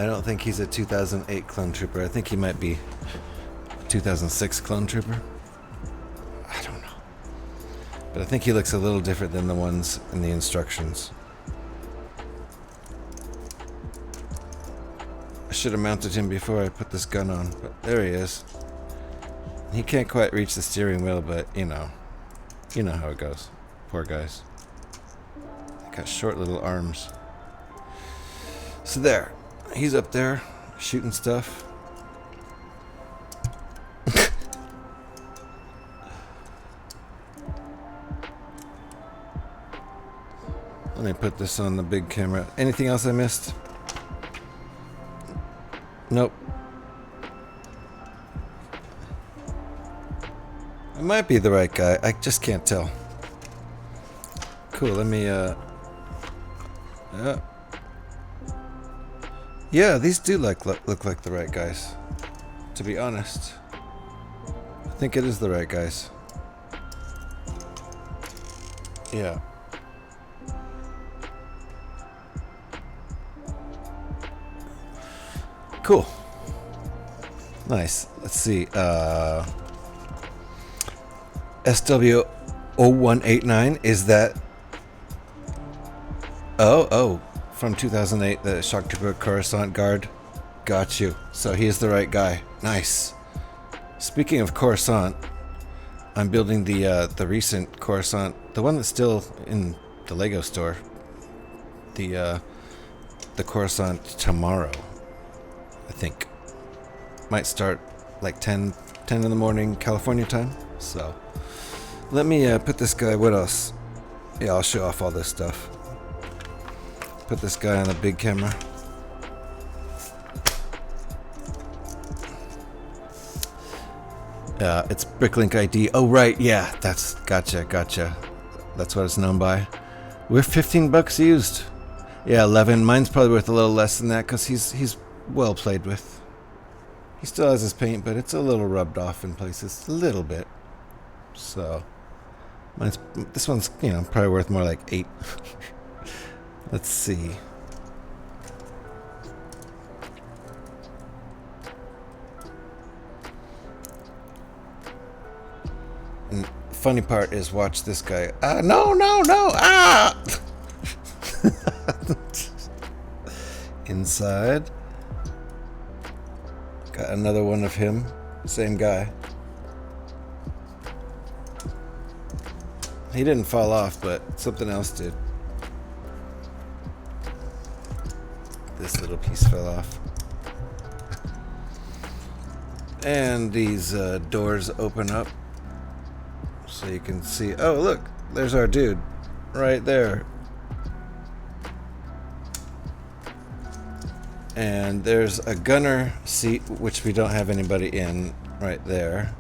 I don't think he's a 2008 clone trooper. I think he might be a 2006 clone trooper. I don't know. But I think he looks a little different than the ones in the instructions. I should have mounted him before I put this gun on, but there he is. He can't quite reach the steering wheel, but you know how it goes. Poor guys. They got short little arms. So there, he's up there shooting stuff. Let me put this on the big camera. Anything else I missed? Nope. I might be the right guy. I just can't tell. Cool, let me, yeah, these do look like the right guys. To be honest. I think it is the right guys. Yeah. Cool. Nice. Let's see. SW0189, is that... Oh, from 2008, the Shock Trooper Coruscant Guard. Got you. So he is the right guy. Nice. Speaking of Coruscant, I'm building the recent Coruscant, the one that's still in the Lego store. The Coruscant tomorrow, I think. Might start like 10 in the morning California time. So let me put this guy, what else? Yeah, I'll show off all this stuff. Put this guy on a big camera. It's Bricklink ID. Oh right, yeah, that's gotcha. That's what it's known by. We're $15 used. Yeah, 11. Mine's probably worth a little less than that because he's well played with. He still has his paint, but it's a little rubbed off in places, a little bit. So, this one's, probably worth more like 8. Let's see. And funny part is, watch this guy. No! Ah! Inside. Got another one of him. Same guy. He didn't fall off, but something else did. This little piece fell off. And these doors open up so you can see. Oh, look, there's our dude right there. And there's a gunner seat, which we don't have anybody in, right there.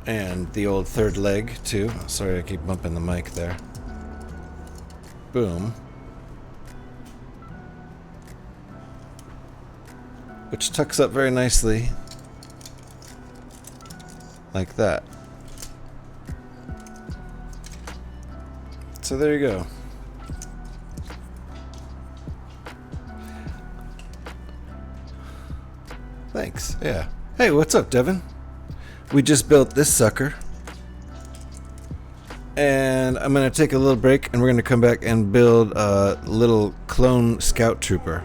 And the old third leg, too. Sorry, I keep bumping the mic there. Boom. Which tucks up very nicely. Like that. So there you go. Thanks, yeah. Hey, what's up, Devin? We just built this sucker. And I'm going to take a little break, and we're going to come back and build a little clone scout trooper.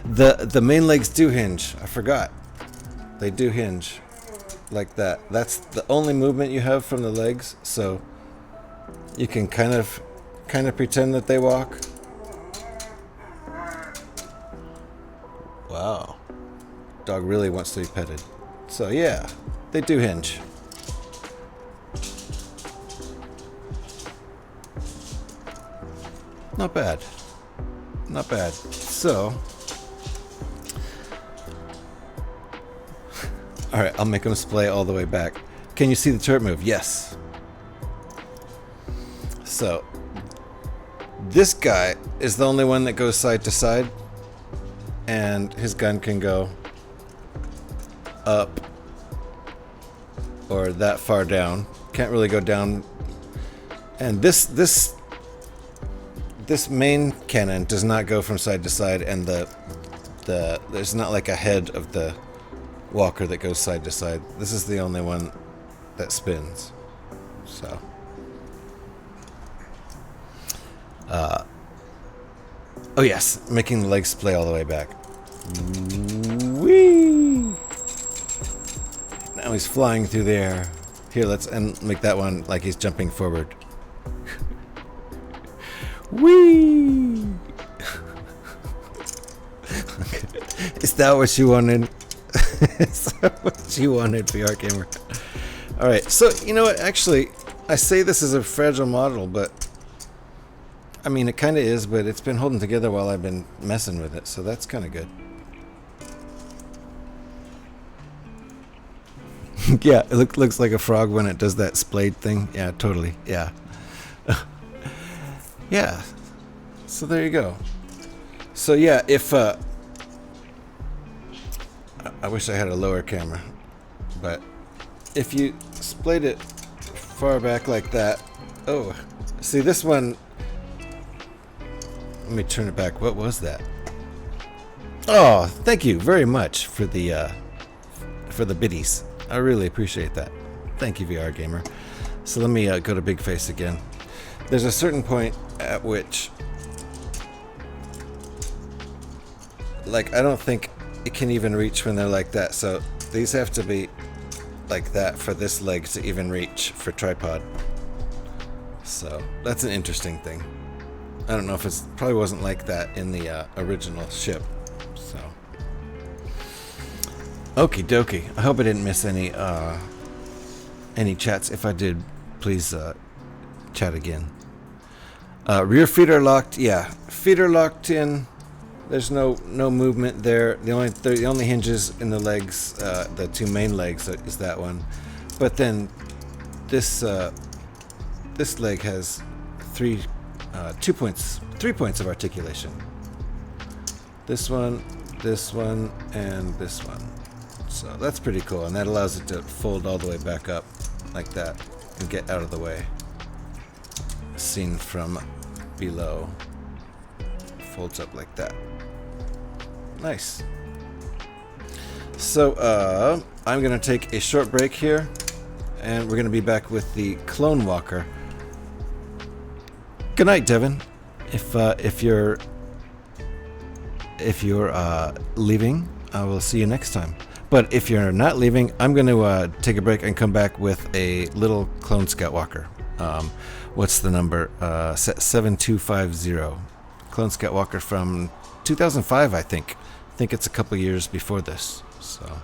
The main legs do hinge. I forgot. They do hinge. Like that. That's the only movement you have from the legs, so you can kind of pretend that they walk. Wow. Dog really wants to be petted. So yeah, they do hinge. Not bad. Not bad. So, alright, I'll make them splay all the way back. Can you see the turret move? Yes. So, this guy is the only one that goes side to side, and his gun can go up or that far down. Can't really go down. And this this main cannon does not go from side to side, and there's not like a head of the walker that goes side to side. This is the only one that spins. So oh yes, making the legs splay all the way back. Whee! Now he's flying through the air. Here, let's make that one like he's jumping forward. Whee! Is that what you wanted? Is that what you wanted, VR gamer? Alright, so you know what? Actually, I say this is a fragile model, but I mean, it kind of is, but it's been holding together while I've been messing with it, so that's kind of good. Yeah, it looks like a frog when it does that splayed thing. Yeah, totally. Yeah. Yeah. So there you go. So yeah, if I wish I had a lower camera, but if you splayed it far back like that, oh, see this one. Let me turn it back. What was that? Oh, thank you very much for the biddies. I really appreciate that. Thank you, VR gamer. So let me go to Big Face again. There's a certain point at which, like, I don't think it can even reach when they're like that. So these have to be like that for this leg to even reach for tripod. So that's an interesting thing. I don't know if it's probably wasn't like that in the original ship. So, okie dokie. I hope I didn't miss any chats. If I did, please chat again. Rear feet are locked. Yeah, feet are locked in. There's no movement there. The only hinges in the legs, the two main legs, is that one. But then this leg has 3 points of articulation. This one, and this one. So that's pretty cool, and that allows it to fold all the way back up like that and get out of the way. Seen from below. Folds up like that. Nice. So I'm gonna take a short break here, and we're gonna be back with the Clone Walker. Good night, Devin. If you're leaving, I will see you next time. But if you're not leaving, I'm going to take a break and come back with a little Clone Scout Walker. What's the number? 7250. Clone Scout Walker from 2005, I think. I think it's a couple years before this. So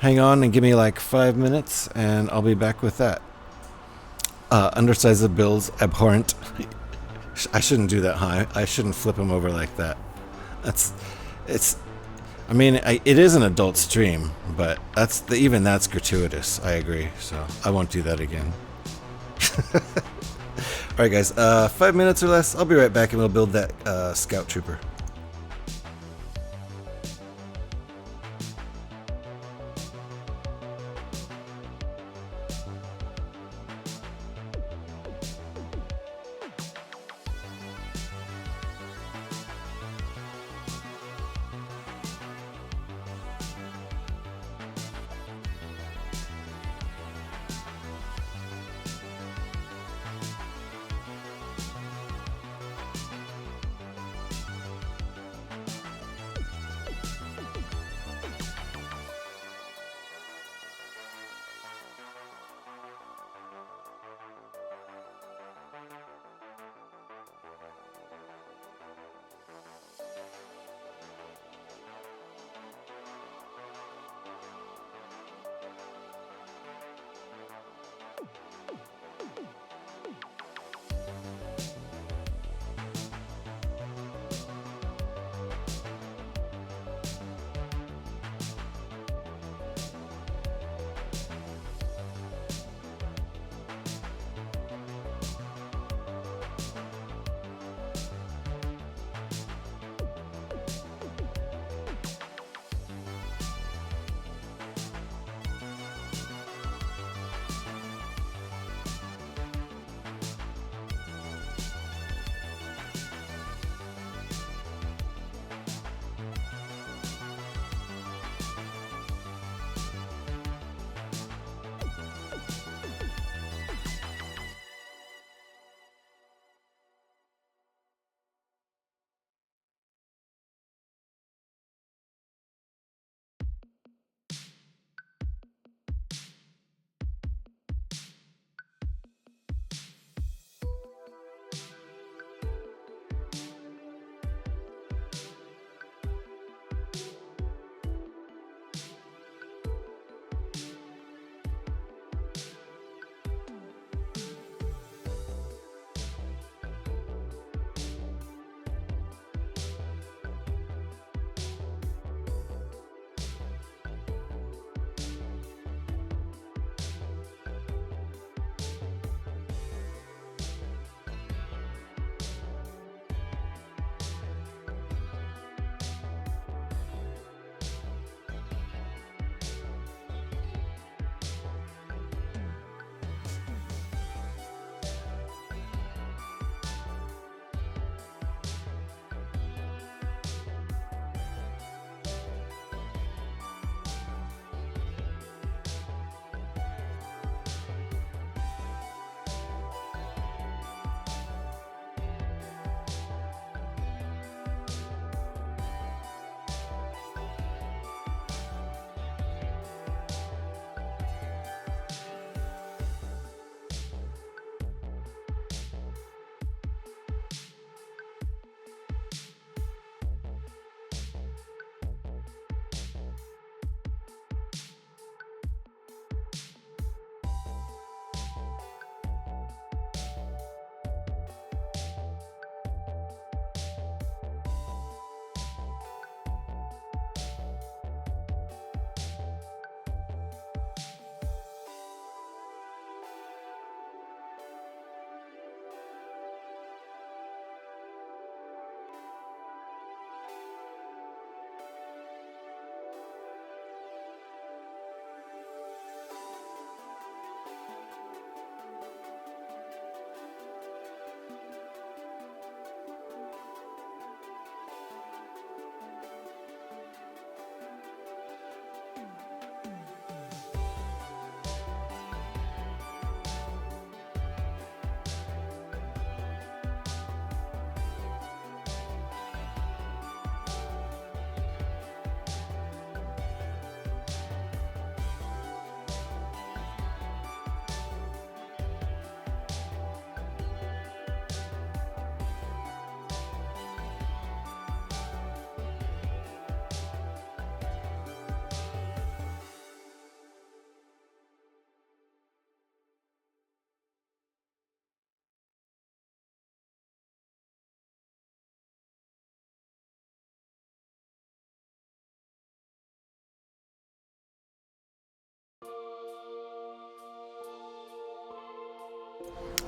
hang on and give me like 5 minutes, and I'll be back with that. Undersized builds, abhorrent. I shouldn't do that high. I shouldn't flip him over like that. I mean, it is an adult stream, but even that's gratuitous. I agree. So I won't do that again. All right, guys. 5 minutes or less. I'll be right back, and we'll build that Scout Trooper.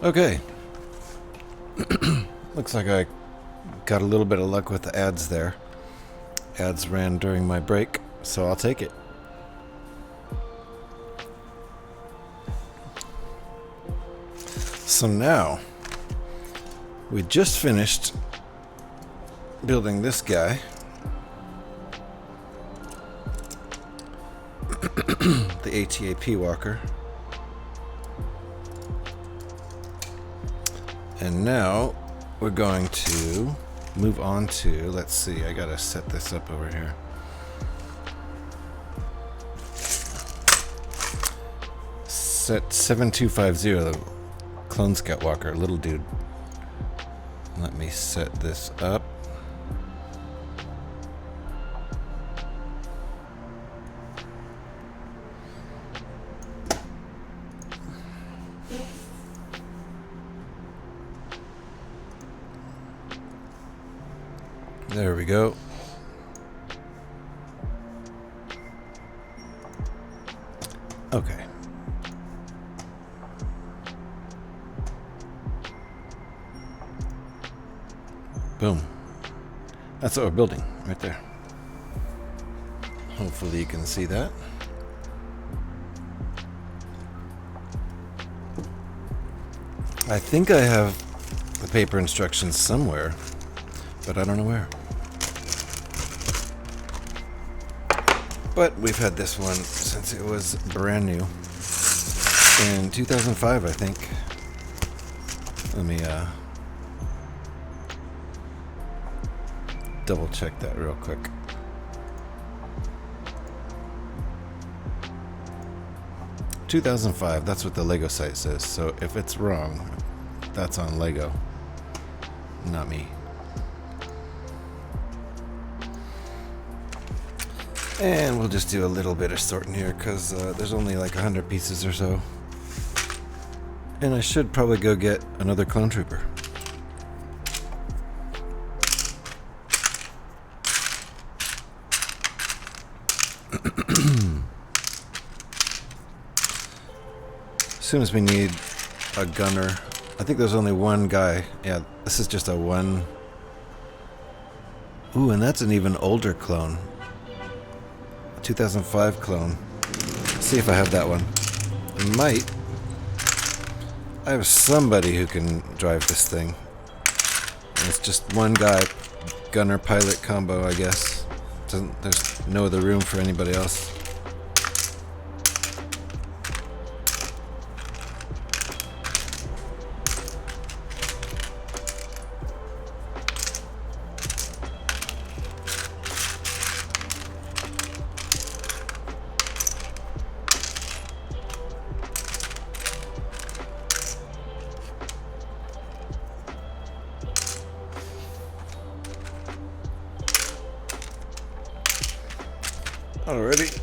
Okay. Looks like I got a little bit of luck with the ads there. Ads ran during my break, so I'll take it. So now, we just finished building this guy. The ATAP walker. And now we're going to move on to, let's see, I gotta set this up over here. Set 7250, the Clone Scout Walker, little dude. Let me set this up. There we go. Okay. Boom. That's what we're building right there. Hopefully you can see that. I think I have the paper instructions somewhere, but I don't know where. But we've had this one since it was brand new in 2005, I think. Let me double check that real quick. "2005", that's what the Lego site says, so if it's wrong, that's on Lego, not me. And we'll just do a little bit of sorting here because there's only like 100 pieces or so. And I should probably go get another clone trooper. As soon as we need a gunner, I think there's only one guy. Yeah, this is just a one. Ooh, and that's an even older clone. 2005 clone. Let's see if I have that one. I might. I have somebody who can drive this thing. And it's just one guy, gunner pilot combo, I guess. There's no other room for anybody else. Alrighty.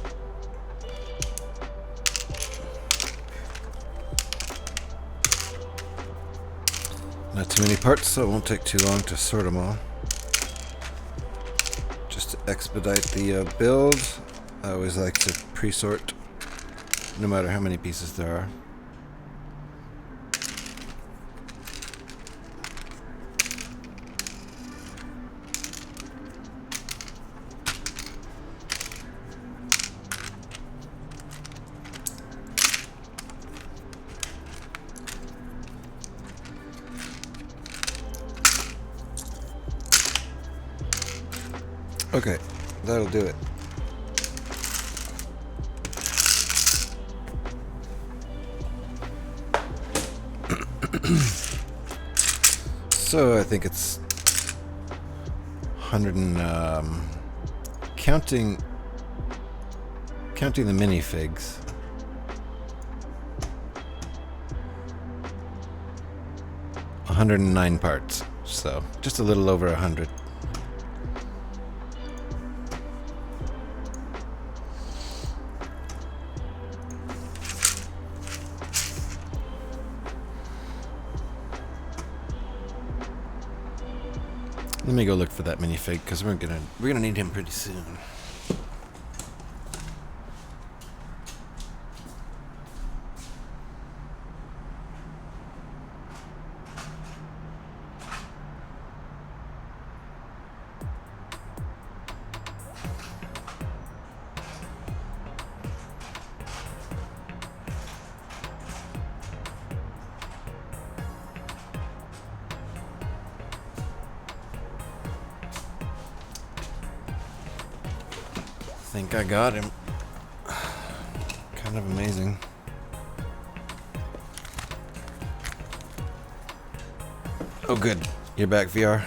Not too many parts, so it won't take too long to sort them all. Just to expedite the build, I always like to pre-sort, no matter how many pieces there are. Okay, that'll do it. So I think it's 100 and counting the minifigs. "109 parts, so just a little over 100. Let me go look for that minifig because we're gonna need him pretty soon. think I got him. Kind of amazing. Oh good, you're back, VR.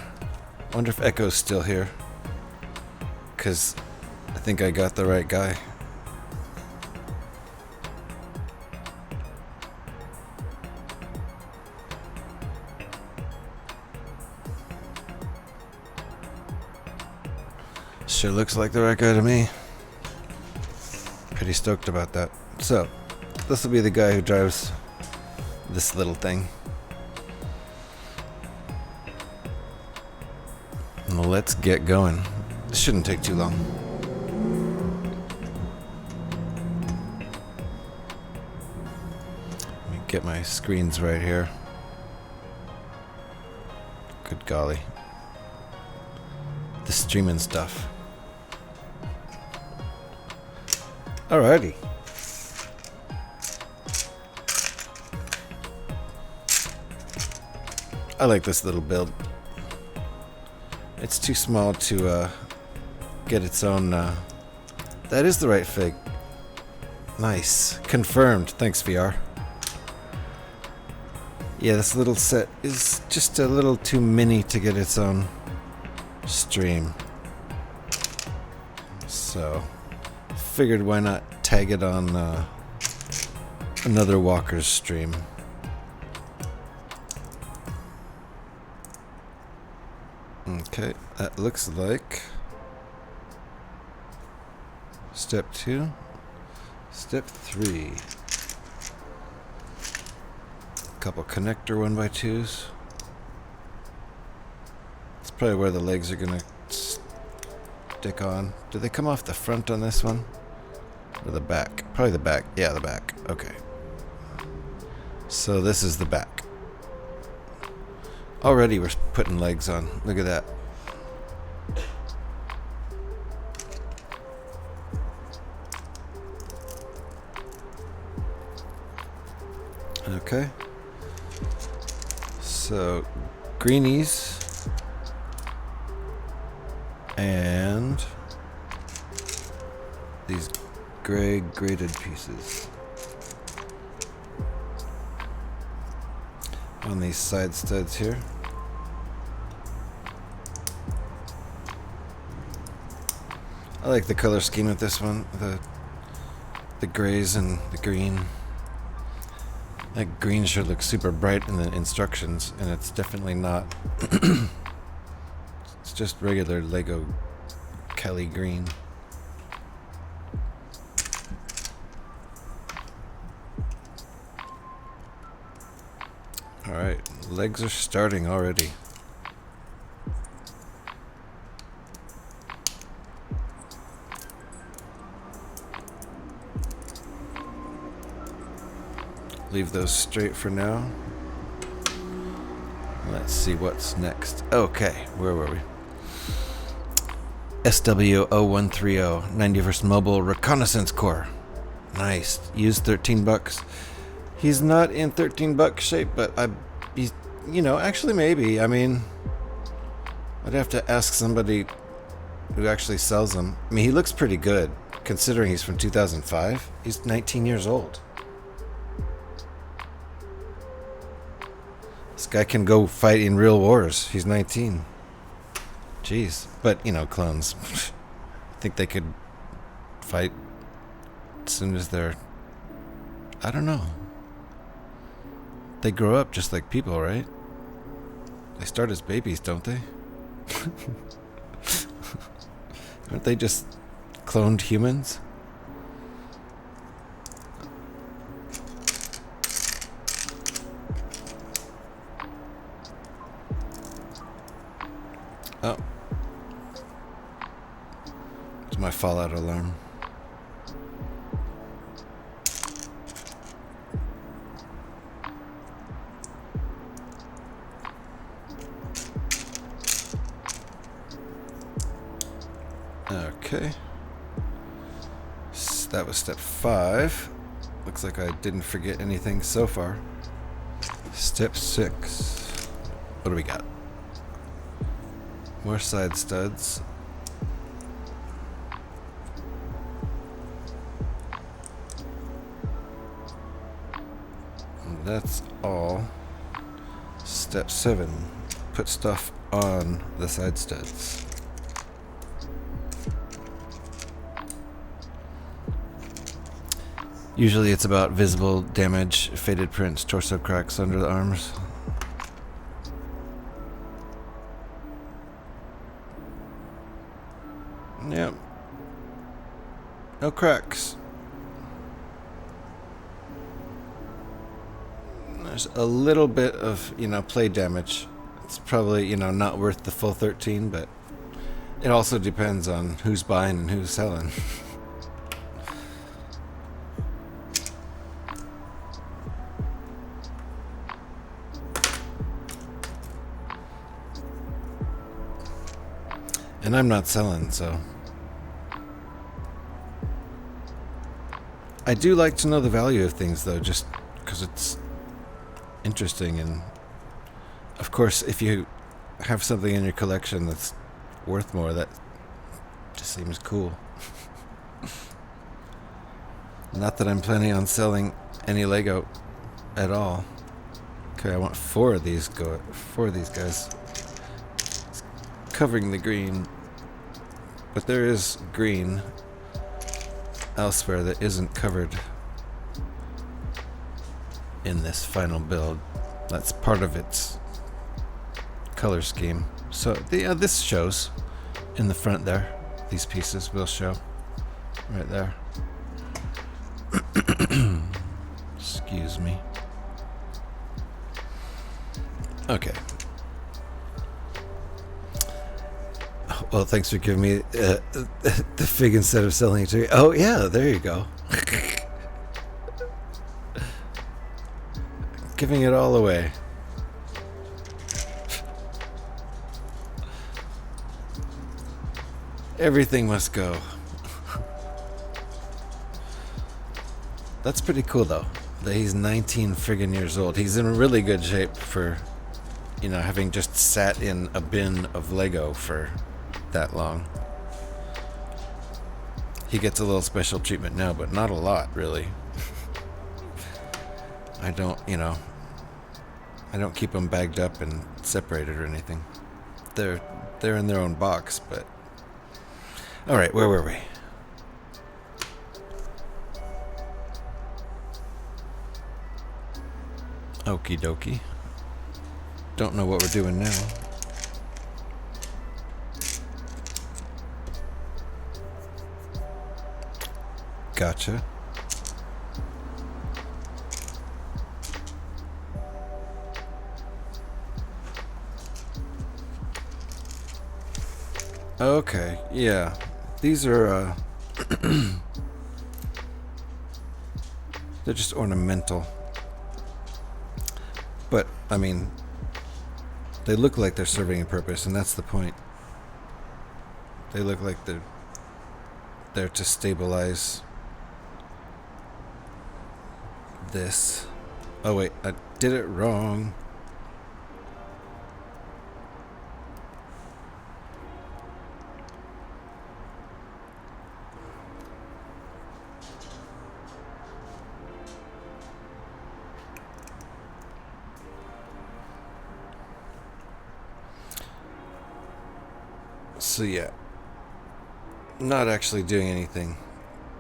Wonder if Echo's still here. 'Cause I think I got the right guy. Sure looks like the right guy to me. Pretty stoked about that. So, this will be the guy who drives this little thing. Well, let's get going. This shouldn't take too long. Let me get my screens right here. Good golly. The streaming stuff. Alrighty. I like this little build. It's too small to get its own. That is the right fig. Nice. Confirmed. Thanks, VR. Yeah, this little set is just a little too mini to get its own stream. So, figured why not tag it on another Walker's stream. Okay, that looks like step 2. Step 3. Couple connector 1x2s. It's probably where the legs are gonna stick on. Do they come off the front on this one? Or the back? Probably the back. Yeah, the back. Okay. So this is the back. Already we're putting legs on. Look at that. Okay. So, greenies and these gray graded pieces on these side studs here. I like the color scheme of this one, the grays and the green. That green sure looks super bright in the instructions, and it's definitely not. It's just regular Lego Kelly green. Alright, legs are starting already. Leave those straight for now. Let's see what's next. Okay, where were we? SW0130, 91st Mobile Reconnaissance Corps. Nice. Used $13. He's not in $13 shape, but he's, you know, actually maybe. I mean, I'd have to ask somebody who actually sells them. I mean, he looks pretty good, considering he's from 2005. He's 19 years old. This guy can go fight in real wars. He's 19. Jeez. But, you know, clones. I think they could fight as soon as they're... I don't know. They grow up just like people, right? They start as babies, don't they? Aren't they just cloned humans? Oh. It's my fallout alarm. Okay. That was step 5. Looks like I didn't forget anything so far. Step 6. What do we got? More side studs. that's all. Step 7. Put stuff on the side studs. Usually it's about visible damage, faded prints, torso cracks under the arms. Yep. No cracks. There's a little bit of, play damage. It's probably, not worth the full 13, but it also depends on who's buying and who's selling. And I'm not selling, so I do like to know the value of things, though, just because it's interesting. And of course, if you have something in your collection that's worth more, that just seems cool. Not that I'm planning on selling any Lego at all. Okay, I want 4 of these guys. It's covering the green, but there is green elsewhere that isn't covered in this final build. That's part of its color scheme. So this shows in the front there. These pieces will show right there. Excuse me. Okay. Well, thanks for giving me the fig instead of selling it to you. Oh, yeah, there you go. Giving it all away. Everything must go. That's pretty cool, though, that he's 19 friggin' years old. He's in really good shape for, having just sat in a bin of Lego for that long. He gets a little special treatment now, but not a lot, really. I don't keep them bagged up and separated or anything. They're in their own box, but... Alright, where were we? Okie dokie. Don't know what we're doing now. Gotcha. Okay, yeah. These are, they're just ornamental. But, I mean, they look like they're serving a purpose, and that's the point. They look like they're there to stabilize this. Oh wait, I did it wrong. So yeah, not actually doing anything,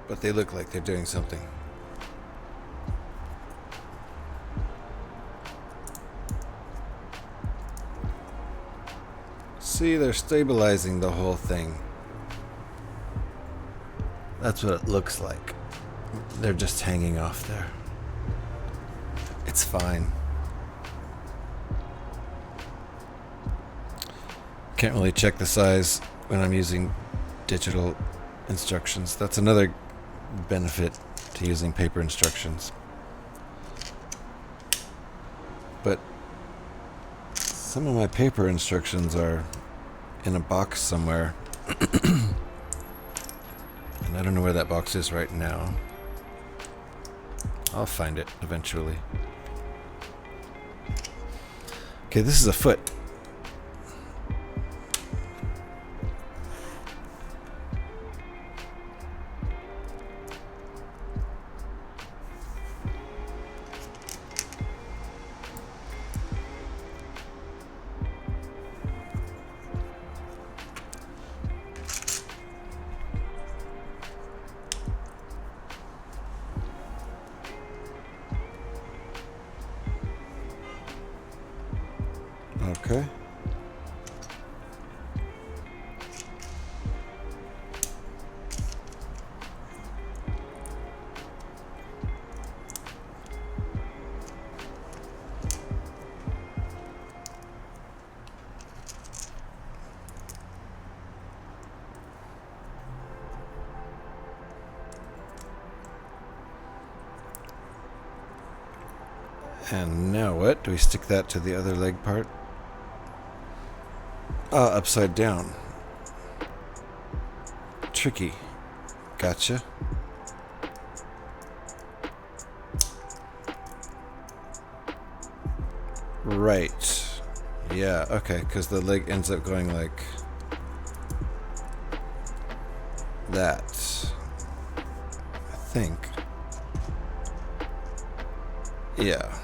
but they look like they're doing something. See, they're stabilizing the whole thing. That's what it looks like. They're just hanging off there. It's fine. Can't really check the size when I'm using digital instructions. That's another benefit to using paper instructions. But some of my paper instructions are in a box somewhere. And I don't know where that box is right now. I'll find it eventually. Okay, this is a foot. Okay. And now what? Do we stick that to the other leg part? Upside down. Tricky. Gotcha. Right. Yeah, okay, because the leg ends up going like that. I think. Yeah.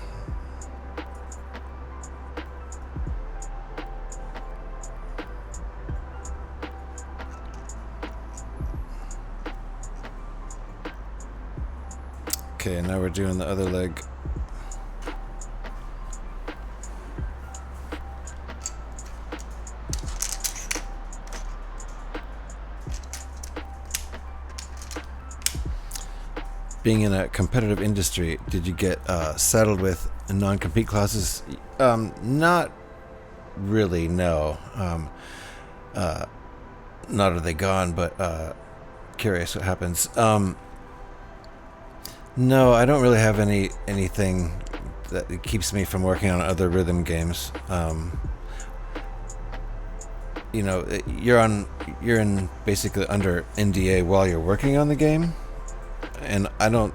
Okay, now we're doing the other leg. Being in a competitive industry, did you get saddled with non-compete clauses? Not really, no. Not are they gone, but curious what happens. No, I don't really have anything that keeps me from working on other rhythm games. You know, you're in basically under NDA while you're working on the game, and I don't.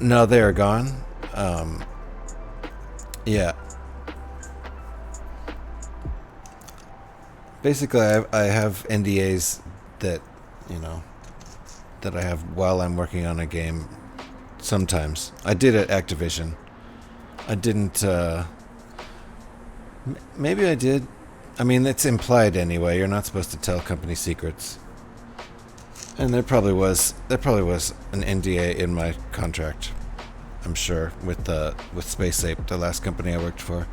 No, they are gone. Yeah. Basically, I have NDAs that, you know, that I have while I'm working on a game. Sometimes I did at Activision. I didn't. Maybe I did. I mean, it's implied anyway. You're not supposed to tell company secrets. And there probably was an NDA in my contract. I'm sure with Spaceship, the last company I worked for.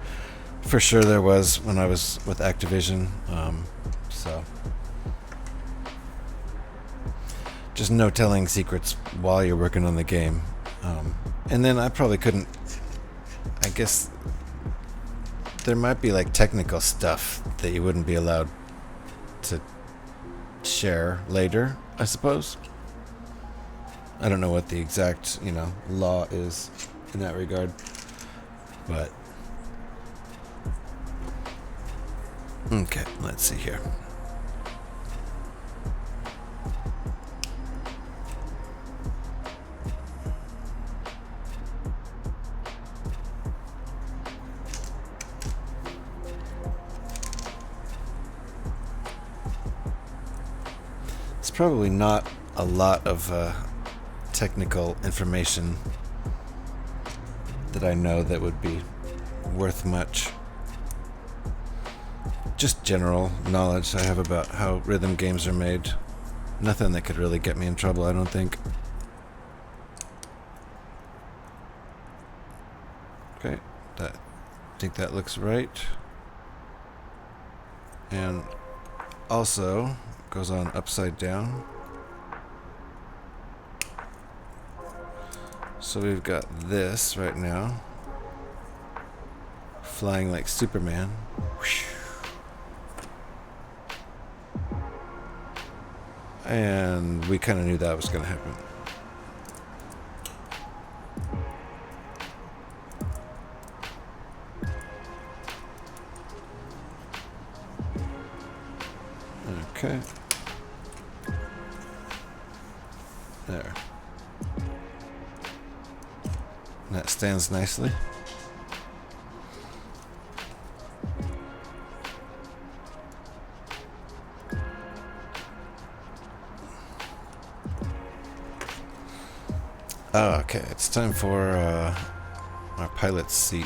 For sure there was when I was with Activision. So just no telling secrets while you're working on the game. And then I probably couldn't. I guess there might be like technical stuff that you wouldn't be allowed to share later, I suppose. I don't know what the exact, law is in that regard. But okay, let's see here. It's probably not a lot of technical information that I know that would be worth much. Just general knowledge I have about how rhythm games are made. Nothing that could really get me in trouble, I don't think. Okay, I think that looks right. And also goes on upside down. So we've got this right now, flying like Superman. And we kind of knew that was going to happen. Okay. There. That stands nicely. Oh, okay, it's time for our pilot's seat.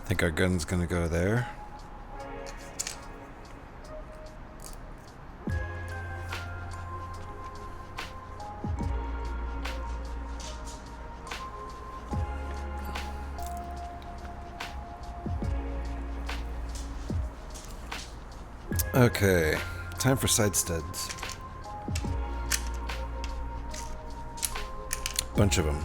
think our gun's gonna go there. Okay, time for side studs. Bunch of them.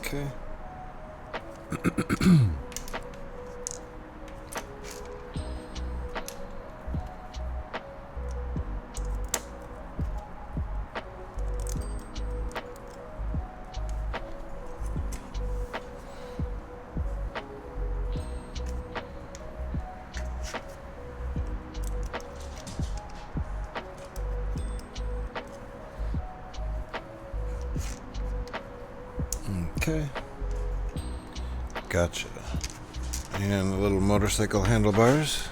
Okay. Okay. Gotcha. And the little motorcycle handlebars.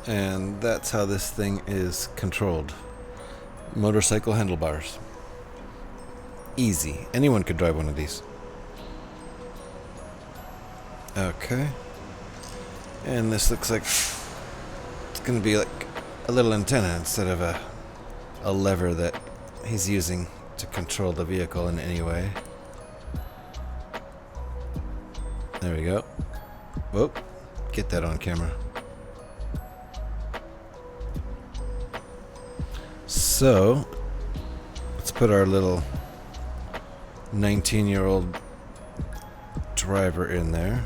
And that's how this thing is controlled. Motorcycle handlebars. Easy. Anyone could drive one of these. Okay. And this looks like it's going to be like a little antenna instead of a lever that he's using to control the vehicle in any way. There we go. Whoop. Get that on camera. So, let's put our little 19-year-old driver in there.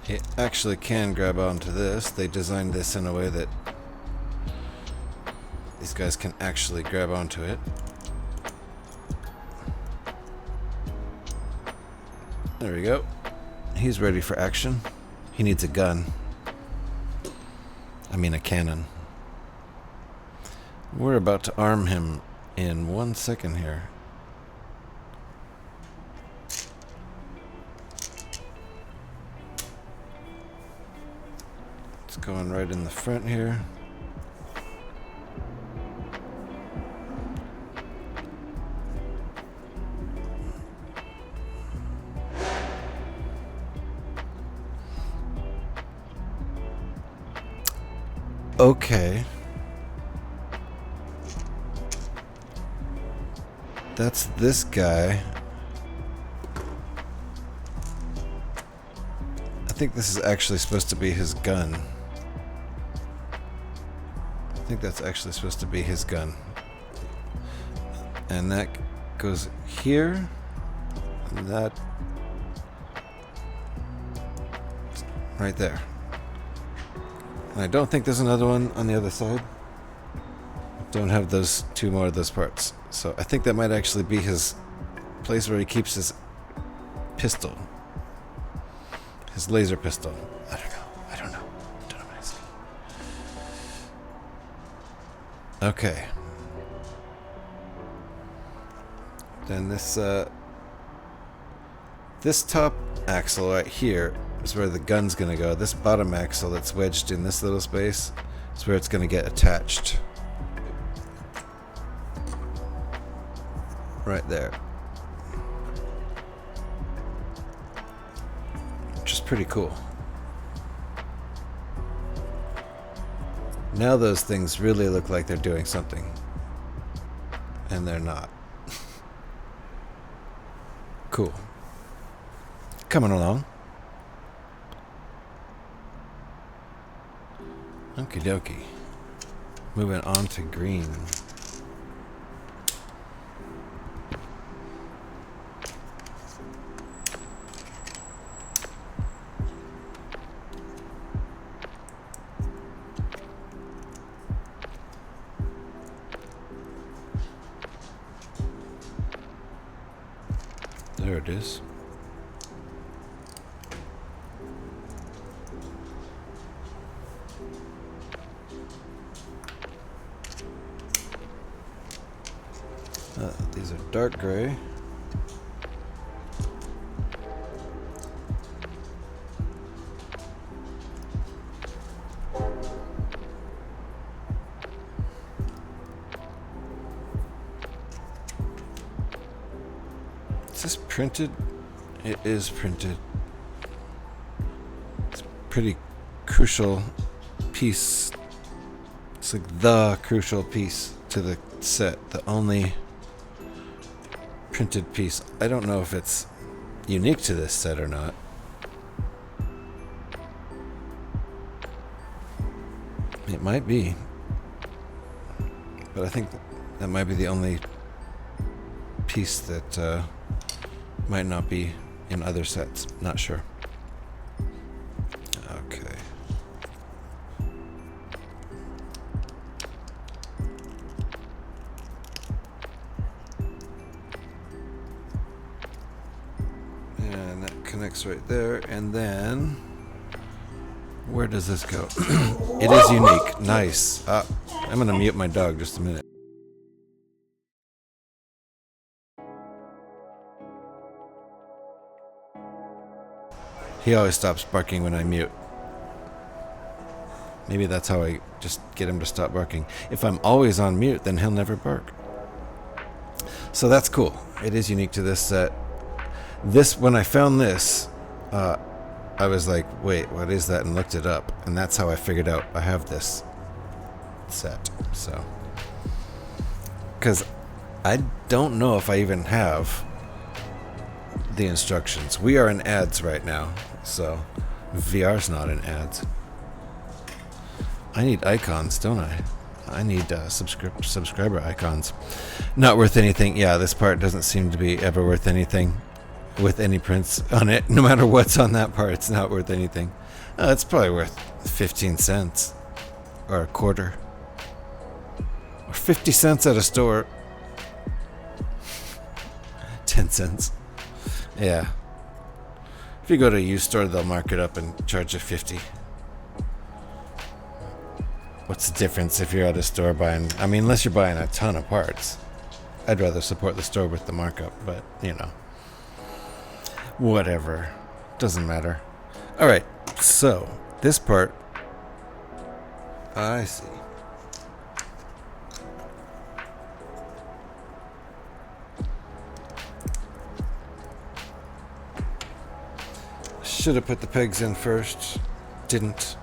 He actually can grab onto this. They designed this in a way that these guys can actually grab onto it. There we go. He's ready for action. He needs a gun. I mean a cannon. We're about to arm him in 1 second here. It's going right in the front here. Okay. That's this guy. I think this is actually supposed to be his gun. I think that's actually supposed to be his gun. And that goes here. And that right there. And I don't think there's another one on the other side. Don't have those two more of those parts. So I think that might actually be his place where he keeps his pistol. His laser pistol. I don't know what it is. Okay. Then this top axle right here is where the gun's gonna go. This bottom axle that's wedged in this little space is where it's gonna get attached. Right there. Which is pretty cool. Now those things really look like they're doing something. And they're not. Cool. Coming along. Okie dokie. Moving on to green. There it is. These are dark gray. Is this printed? It is printed. It's a pretty crucial piece. It's like the crucial piece to the set. The only printed piece. I don't know if it's unique to this set or not. It might be. But I think that might be the only piece that might not be in other sets. Not sure. Okay. And that connects right there. And then where does this go? It is unique. Nice. I'm going to mute my dog just a minute. He always stops barking when I mute. Maybe that's how I just get him to stop barking. If I'm always on mute, then he'll never bark. So that's cool. It is unique to this set. When I found this, I was like, wait, what is that? And looked it up. And that's how I figured out I have this set. So, because I don't know if I even have the instructions. We are in ads right now, so VR's not in ads. I need icons, don't I? I need subscriber icons. Not worth anything. Yeah, this part doesn't seem to be ever worth anything with any prints on it. No matter what's on that part, it's not worth anything. It's probably worth 15 cents or a quarter or 50 cents at a store. 10 cents. Yeah. If you go to a used store, they'll mark it up and charge you 50. What's the difference if you're at a store buying... I mean, unless you're buying a ton of parts. I'd rather support the store with the markup, but, you know. Whatever. Doesn't matter. Alright, so, this part... I see. Should have put the pegs in first. Didn't.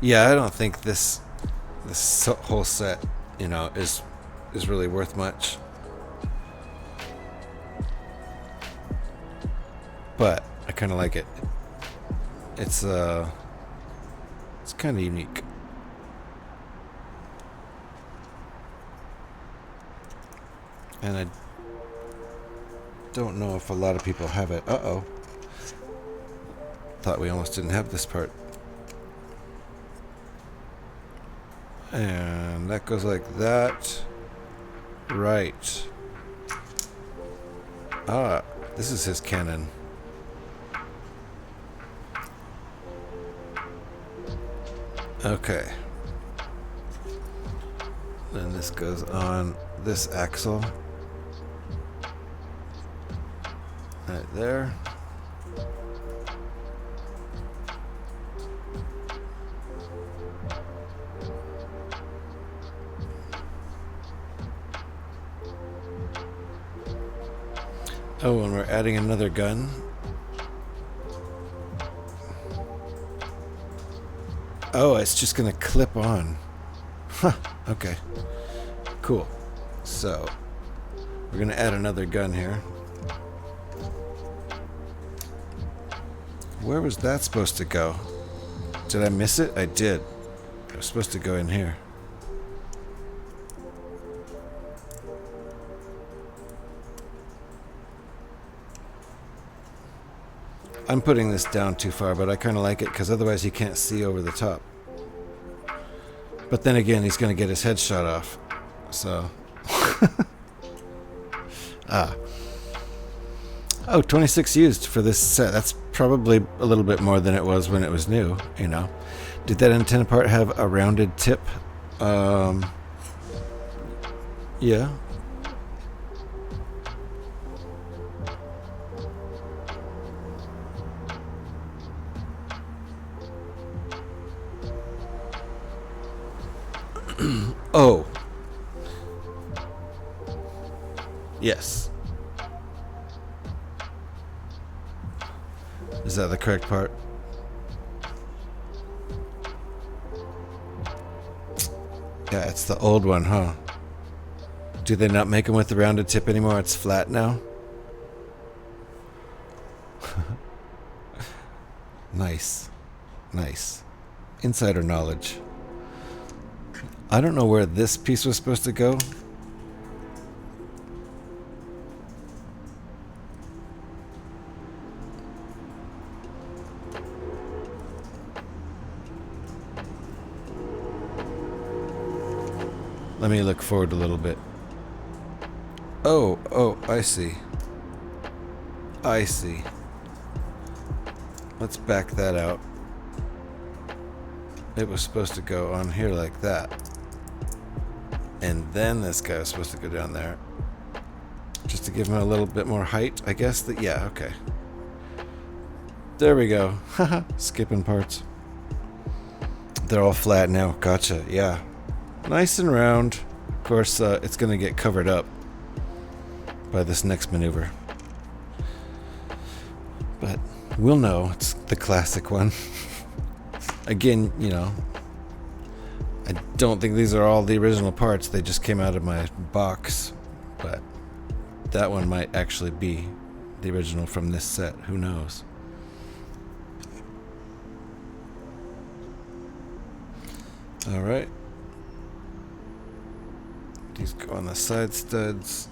Yeah, I don't think this whole set, you know, is really worth much. But I kind of like it. It's kind of unique. And I don't know if a lot of people have it. Uh-oh. Thought we almost didn't have this part. And that goes like that. Right. Ah, this is his cannon. Okay. Then this goes on this axle. Right there. Oh, and we're adding another gun. Oh, it's just gonna clip on. Huh, okay. Cool. So, we're gonna add another gun here. Where was that supposed to go? Did I miss it? I did. It was supposed to go in here. I'm putting this down too far, but I kind of like it because otherwise he can't see over the top. But then again, he's going to get his head shot off. So. Oh, 26 used for this set. That's probably a little bit more than it was when it was new, you know. Did that antenna part have a rounded tip? Yeah. Oh. Yes. Is that the correct part? Yeah, it's the old one, huh? Do they not make them with the rounded tip anymore? It's flat now? Nice. Nice. Insider knowledge. I don't know where this piece was supposed to go. Let me look forward a little bit. Oh, I see. I see. Let's back that out. It was supposed to go on here like that. And then this guy was supposed to go down there. Just to give him a little bit more height, I guess. That, yeah, okay. There we go. Haha, skipping parts. They're all flat now. Gotcha, yeah. Nice and round. Of course, it's going to get covered up by this next maneuver. But we'll know. It's the classic one. Again, you know, I don't think these are all the original parts. They just came out of my box. But that one might actually be the original from this set. Who knows? All right. These go on the side studs.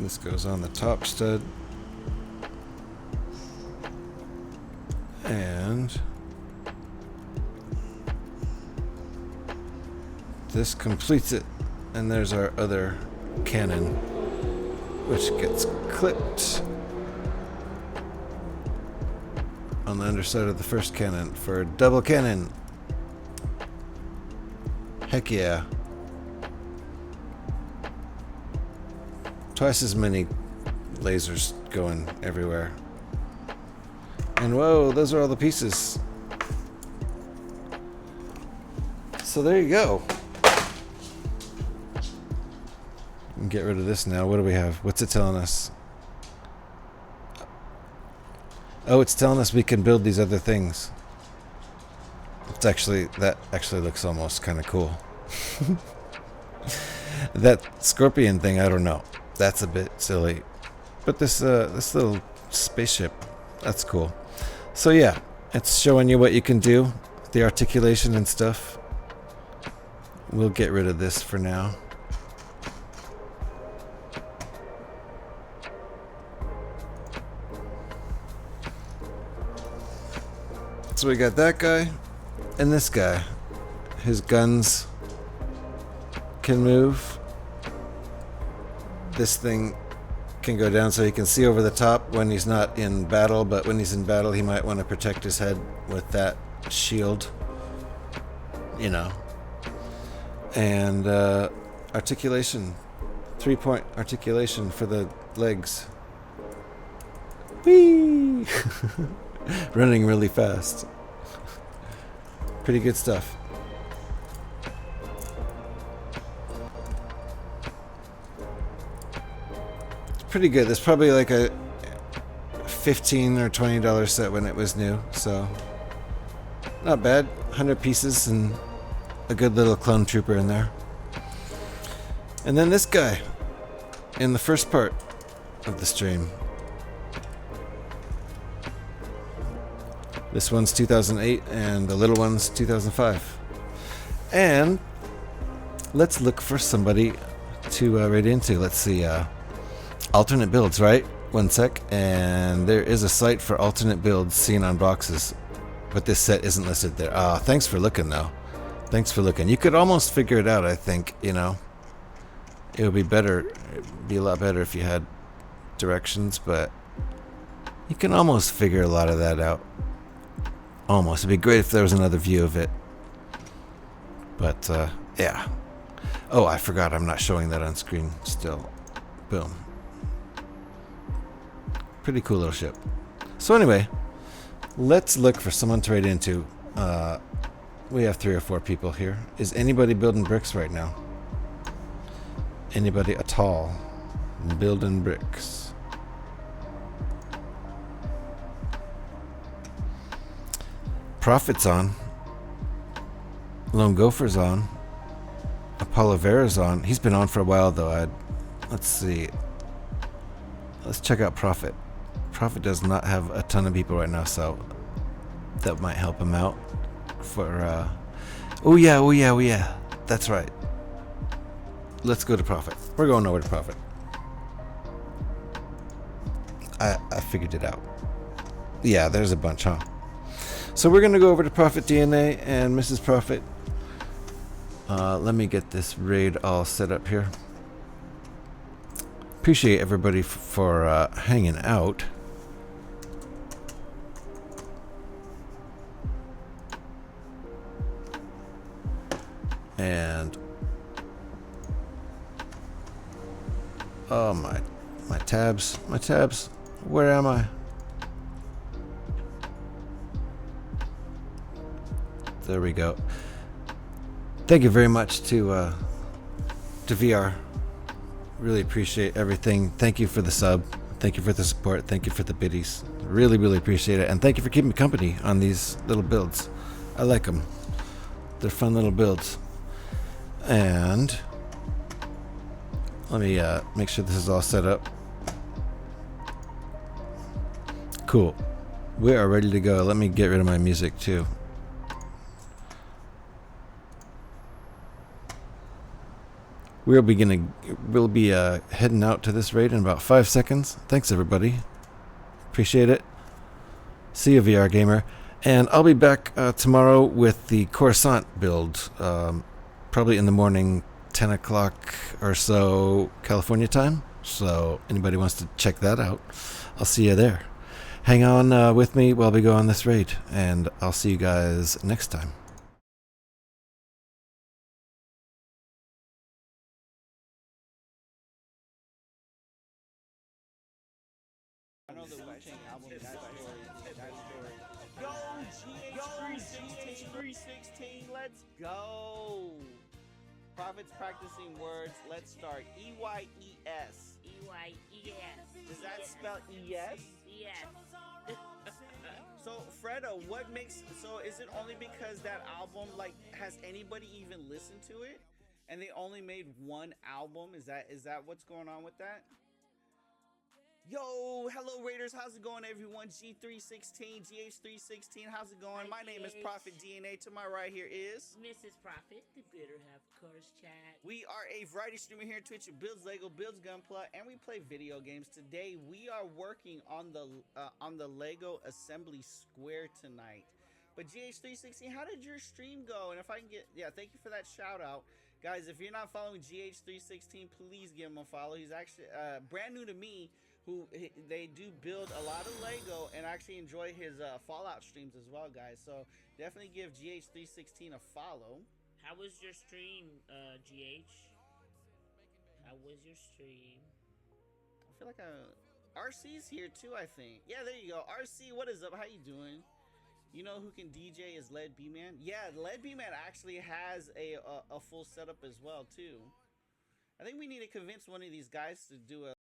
This goes on the top stud. And this completes it. And there's our other cannon, which gets clipped on the underside of the first cannon for a double cannon. Heck yeah. Twice as many lasers going everywhere. And whoa, those are all the pieces. So there you go. Get rid of this now. What do we have? What's it telling us? Oh, it's telling us we can build these other things. That actually looks almost kind of cool. That scorpion thing, I don't know. That's a bit silly. But this little spaceship, that's cool. So yeah, it's showing you what you can do, the articulation and stuff. We'll get rid of this for now. So we got that guy and this guy. His guns can move. This thing can go down so he can see over the top when he's not in battle, but when he's in battle he might want to protect his head with that shield, you know. And articulation, 3-point articulation for the legs. Whee! Running really fast. Pretty good stuff. Pretty good. It's probably like a $15 or $20 set when it was new, so Not bad. 100 pieces and a good little clone trooper in there. And then this guy in the first part of the stream. This one's 2008 and the little one's 2005. And let's look for somebody to raid into. Let's see. Alternate builds, right? One sec. And there is a site for alternate builds seen on boxes. But this set isn't listed there. Thanks for looking, though. Thanks for looking. You could almost figure it out, I think, you know. It would be better. It'd be a lot better if you had directions, but you can almost figure a lot of that out. Almost. It'd be great if there was another view of it. But, yeah. Oh, I forgot I'm not showing that on screen still. Boom. Pretty cool little ship. So anyway, let's look for someone to raid into. We have 3 or 4 people here. Is anybody building bricks right now? Anybody at all building bricks? Prophet's on. Lone Gopher's on. Apollo Vera's on. He's been on for a while though. Let's see. Let's check out Prophet. Prophet does not have a ton of people right now, so that might help him out. For oh yeah. That's right. Let's go to Prophet. We're going over to Prophet. I figured it out. Yeah, there's a bunch, huh? So we're gonna go over to Prophet DNA and Mrs. Prophet. Let me get this raid all set up here. Appreciate everybody for hanging out. And oh my tabs, where am I? There we go. Thank you very much to VR. Really appreciate everything. Thank you for the sub. Thank you for the support. Thank you for the biddies. Really appreciate it. And thank you for keeping me company on these little builds. I like them. They're fun little builds. And let me make sure this is all set up. Cool. We are ready to go. Let me get rid of my music too. We'll be heading out to this raid in about 5 seconds. Thanks everybody. Appreciate it. See you, VR gamer. And I'll be back tomorrow with the Coruscant build. Probably in the morning, 10 o'clock or so California time. So anybody wants to check that out, I'll see you there. Hang on with me while we go on this raid, and I'll see you guys next time. Let's go. Prophet's practicing words. Let's start. E-Y-E-S. E-Y-E-S. Does that spell E-S? Yes. So, Fredo, what makes... So, is it only because that album, like, has anybody even listened to it? And they only made one album? Is that what's going on with that? Yo, hello Raiders, how's it going everyone? G316, GH316, how's it going? My name is Prophet DNA. To my right here is Mrs. Prophet, the Bitter Half Course Chat. We are a variety streamer here at Twitch. It builds Lego, builds Gunpla, and we play video games. Today we are working on the Lego Assembly Square tonight. But GH316, how did your stream go? And if I can get, yeah, thank you for that shout out. Guys, if you're not following GH316, please give him a follow. He's actually brand new to me. They do build a lot of Lego and actually enjoy his Fallout streams as well, guys. So definitely give GH316 a follow. How was your stream, GH? How was your stream? I feel like RC's here too, I think. Yeah, there you go. RC, what is up? How you doing? You know who can DJ is Led B-Man? Yeah, Led B-Man actually has a full setup as well too. I think we need to convince one of these guys to do a